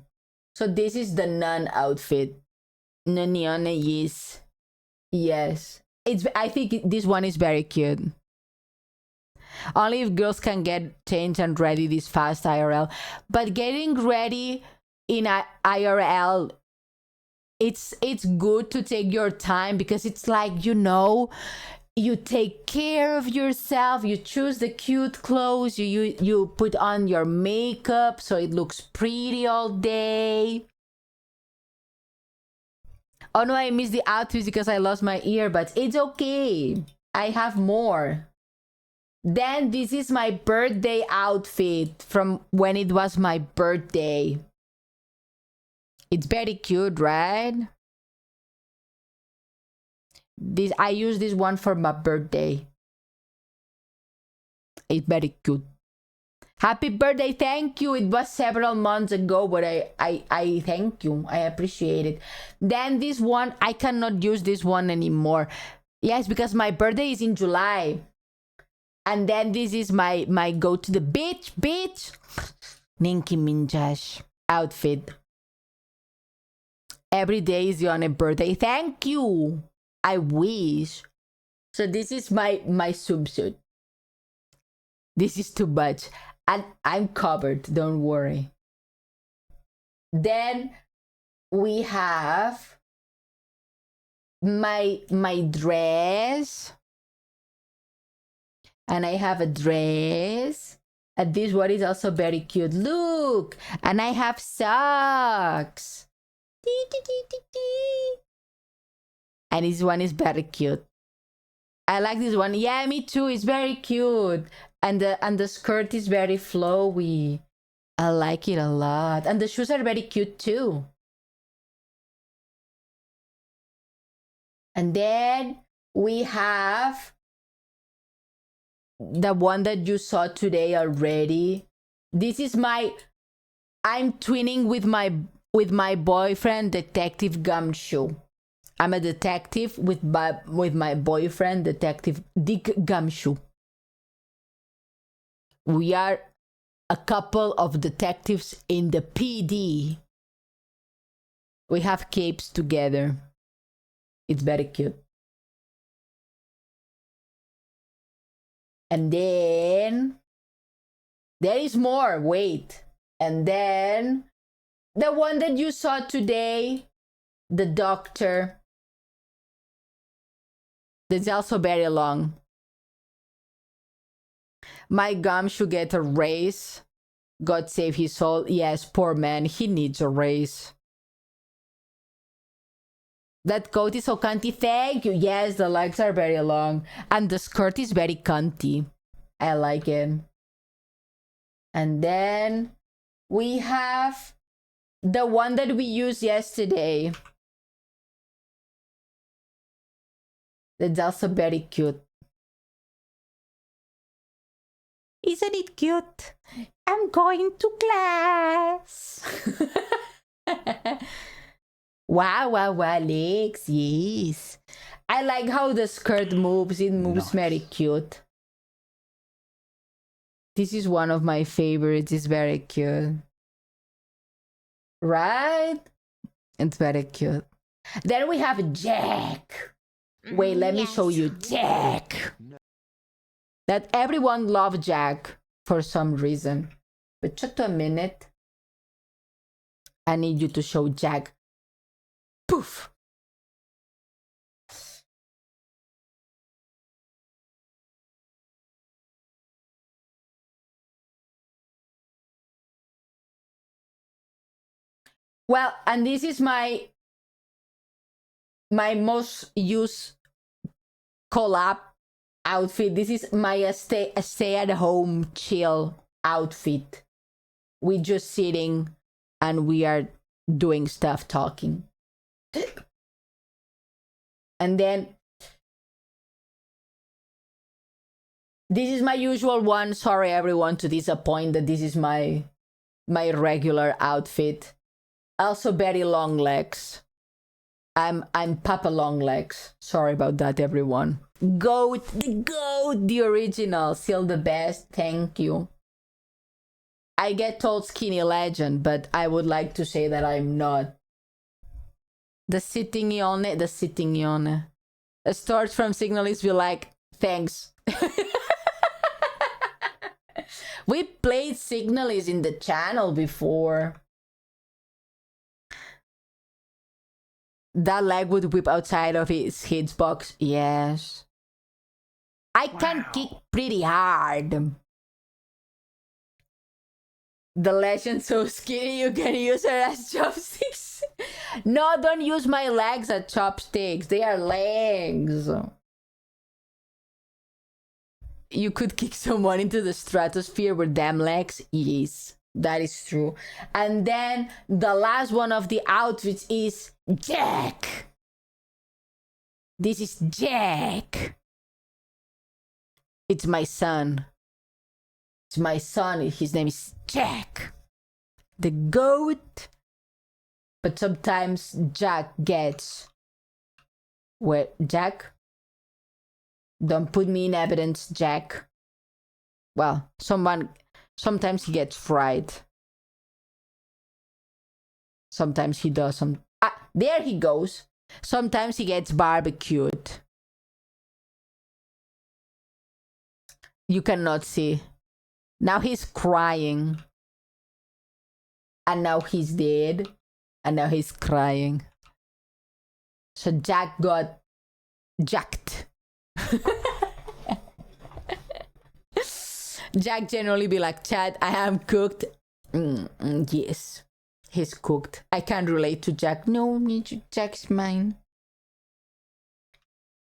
A: So this is the nun outfit. Ione, yes. Yes. I think this one is very cute. Only if girls can get changed and ready this fast IRL. But getting ready in IRL, it's good to take your time because it's like, you take care of yourself, you choose the cute clothes, you put on your makeup so it looks pretty all day. Oh no, I missed the outfits because I lost my earbuds. It's okay. I have more. Then this is my birthday outfit from when it was my birthday. It's very cute, right? I use this one for my birthday. It's very cute. Happy birthday, thank you. It was several months ago, but I thank you. I appreciate it. Then this one, I cannot use this one anymore. Yes, because my birthday is in July. And then this is my go to the beach. Ninki Minaj outfit. Every day is Ione birthday. Thank you. I wish. So this is my swimsuit. This is too much. And I'm covered, don't worry. Then we have my dress. And I have a dress. And this one is also very cute. Look! And I have socks. And this one is very cute. I like this one. Yeah, me too. It's very cute. And the skirt is very flowy. I like it a lot. And the shoes are very cute too. And then we have the one that you saw today already. This is I'm twinning with my with my boyfriend, Detective Gumshoe. I'm a detective with my boyfriend, Detective Dick Gumshoe. We are a couple of detectives in the PD. We have capes together. It's very cute. And then there is more. Wait. And then the one that you saw today, the doctor. That's also very long. My gum should get a raise. God save his soul. Yes, poor man. He needs a raise. That coat is so cunty. Thank you. Yes, the legs are very long. And the skirt is very cunty. I like it. And then we have the one that we used yesterday. That's also very cute. Isn't it cute? I'm going to class. Wow, legs, yes. I like how the skirt moves. It moves very cute. This is one of my favorites. It's very cute. Right? It's very cute. Then we have Jack. Wait, let me show you Jack. That everyone loves Jack for some reason. But just a minute. I need you to show Jack. Poof. Well, and this is my most used collab outfit. This is my stay at home chill outfit. We just sitting and we are doing stuff, talking. And then this is my usual one. Sorry everyone to disappoint that this is my regular outfit. Also very long legs. I'm Papa Long Legs. Sorry about that, everyone. Goat, the original, still the best. Thank you. I get told skinny legend, but I would like to say that I'm not. The sitting Ione. The stars from Signalis will like, thanks. We played Signalis in the channel before. That leg would whip outside of his hitbox. Yes. I can kick pretty hard. The legend so skinny you can use her as chopsticks. No, don't use my legs as chopsticks. They are legs. You could kick someone into the stratosphere with them legs. Yes, that is true. And then the last one of the outfits is Jack. This is Jack. It's my son. It's my son. His name is Jack. The goat. But sometimes Jack gets... Where? Jack? Don't put me in evidence, Jack. Well, sometimes he gets fried. Sometimes he doesn't. Ah, there he goes. Sometimes he gets barbecued. You cannot see. Now he's crying. And now he's dead. And now he's crying. So Jack got jacked. Jack generally be like, Chad, I am cooked. Yes, he's cooked. I can't relate to Jack. No, Jack's mine.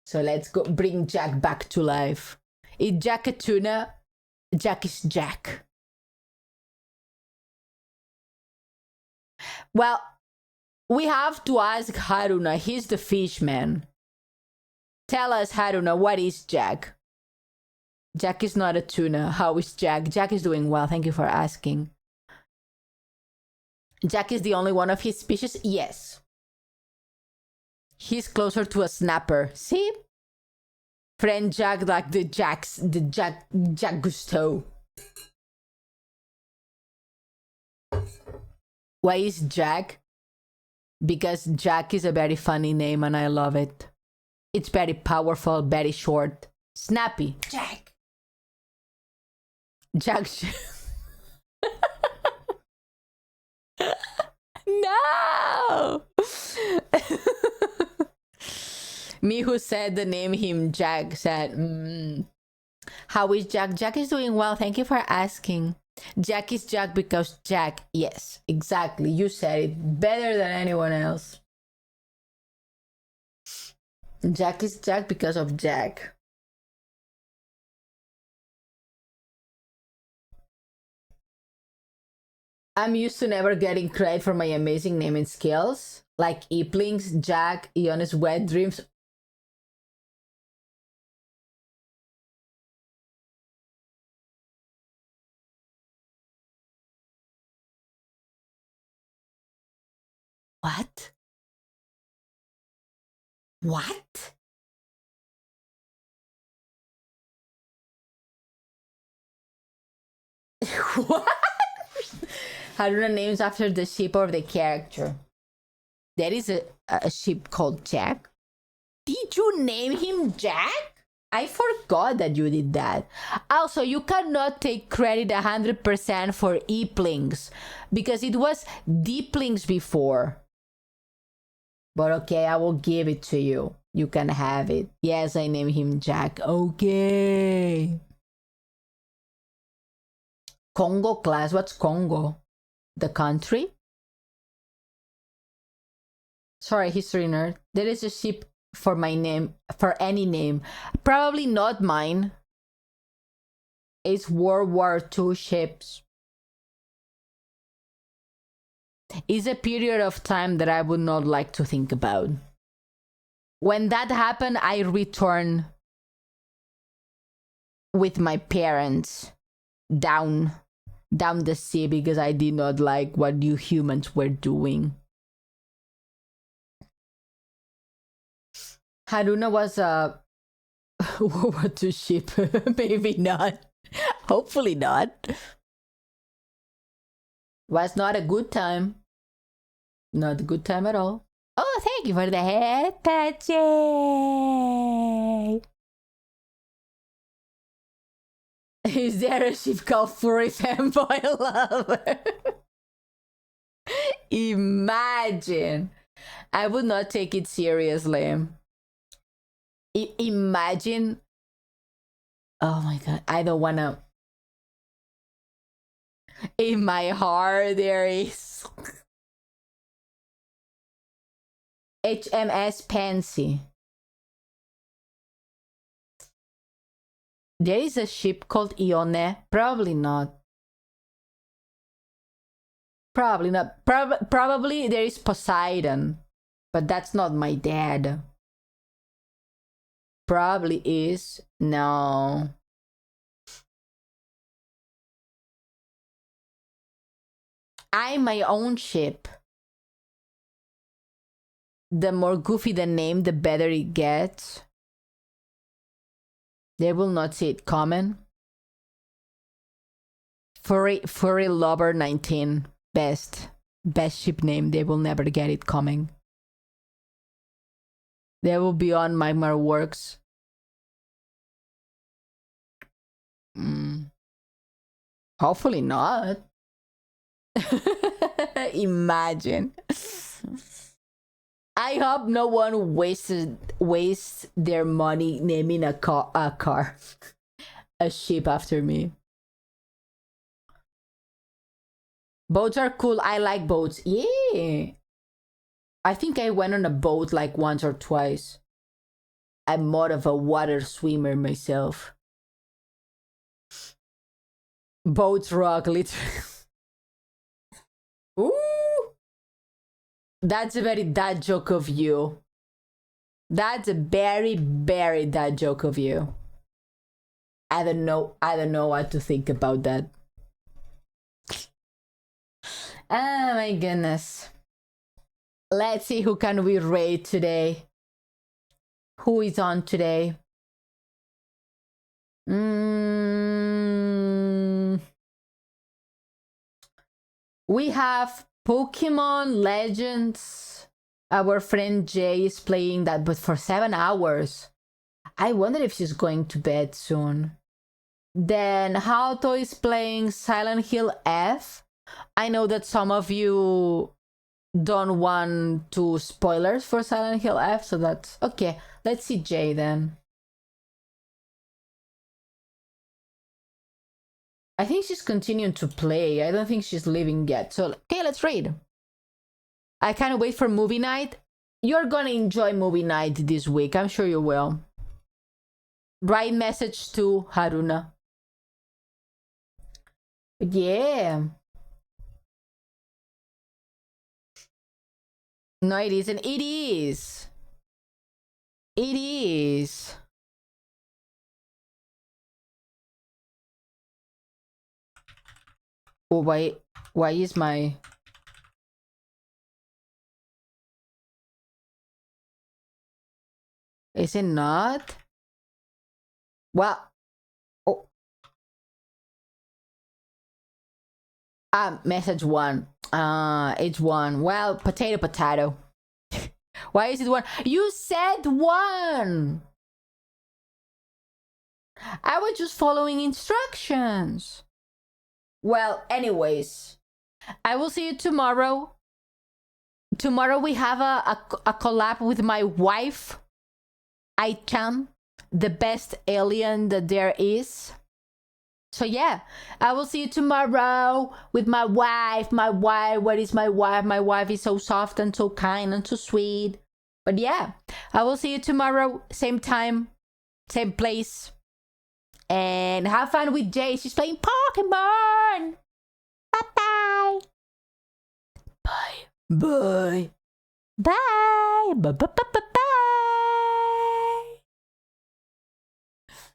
A: So let's go bring Jack back to life. Is Jack a tuna? Jack is Jack. Well, we have to ask Haruna. He's the fish man. Tell us, Haruna, what is Jack? Jack is not a tuna. How is Jack? Jack is doing well. Thank you for asking. Jack is the only one of his species? Yes. He's closer to a snapper. See? Friend Jack, like the Jack Gusteau. Why is Jack? Because Jack is a very funny name and I love it. It's very powerful, very short. Snappy. Jack. Jack. No! Me who said the name him Jack said, How is Jack? Jack is doing well. Thank you for asking. Jack is Jack because Jack. Yes, exactly. You said it better than anyone else. Jack is Jack because of Jack. I'm used to never getting credit for my amazing naming skills, like Eplings, Jack, Ione's wet dreams. What? What? What? Haruna names after the sheep or the character. There is a sheep called Jack. Did you name him Jack? I forgot that you did that. Also, you cannot take credit 100% for Eplings because it was Deeplings before. But okay, I will give it to you. You can have it. Yes, I named him Jack. Okay. Congo class. What's Congo? The country? Sorry, history nerd. There is a ship for my name, for any name. Probably not mine. It's World War II ships. It's a period of time that I would not like to think about. When that happened, I returned with my parents down the sea because I did not like what you humans were doing. Haruna was a World War II ship. Maybe not. Hopefully not. Was not a good time. Not a good time at all. Oh, thank you for the head patchy. Is there a ship called Furry Fanboy Lover? Imagine. I would not take it seriously. Imagine. Oh my god, I don't wanna. In my heart, there is HMS Pansy. There is a ship called Ione. Probably not. Probably not. Probably there is Poseidon. But that's not my dad. Probably is. No. I'm my own ship. The more goofy the name, the better it gets. They will not see it coming. Furry Lover 19. Best ship name. They will never get it coming. They will be on Magmar Works. Hopefully not. Imagine. I hope no one wastes their money naming a car, a ship after me. Boats are cool. I like boats. Yeah. I think I went on a boat like once or twice. I'm more of a water swimmer myself. Boats rock, literally. Ooh. That's a very dad joke of you. That's a very, very dad joke of you. I don't know what to think about that. Oh my goodness. Let's see who can we raid today. Who is on today? We have Pokemon Legends. Our friend Jay is playing that, but for 7 hours. I wonder if she's going to bed soon. Then Haoto is playing Silent Hill F. I know that some of you don't want to spoilers for Silent Hill F, so that's okay. Let's see Jay then. I think she's continuing to play. I don't think she's leaving yet. So, okay, let's read. I can't wait for movie night. You're gonna enjoy movie night this week. I'm sure you will. Write message to Haruna. Yeah. No, it isn't. It is. It is. Oh, why is my... Is it not? Well, oh. Message one. It's one. Well, potato. Why is it one? You said one! I was just following instructions. Well, anyways, I will see you tomorrow. Tomorrow we have a collab with my wife, Aichan, the best alien that there is. So yeah, I will see you tomorrow with my wife. My wife, what is my wife? My wife is so soft and so kind and so sweet. But yeah, I will see you tomorrow, same time, same place. And have fun with Jay. She's playing Pokemon. Bye-bye. Bye. Bye. Bye. Bye. Bye. Bye. Bye.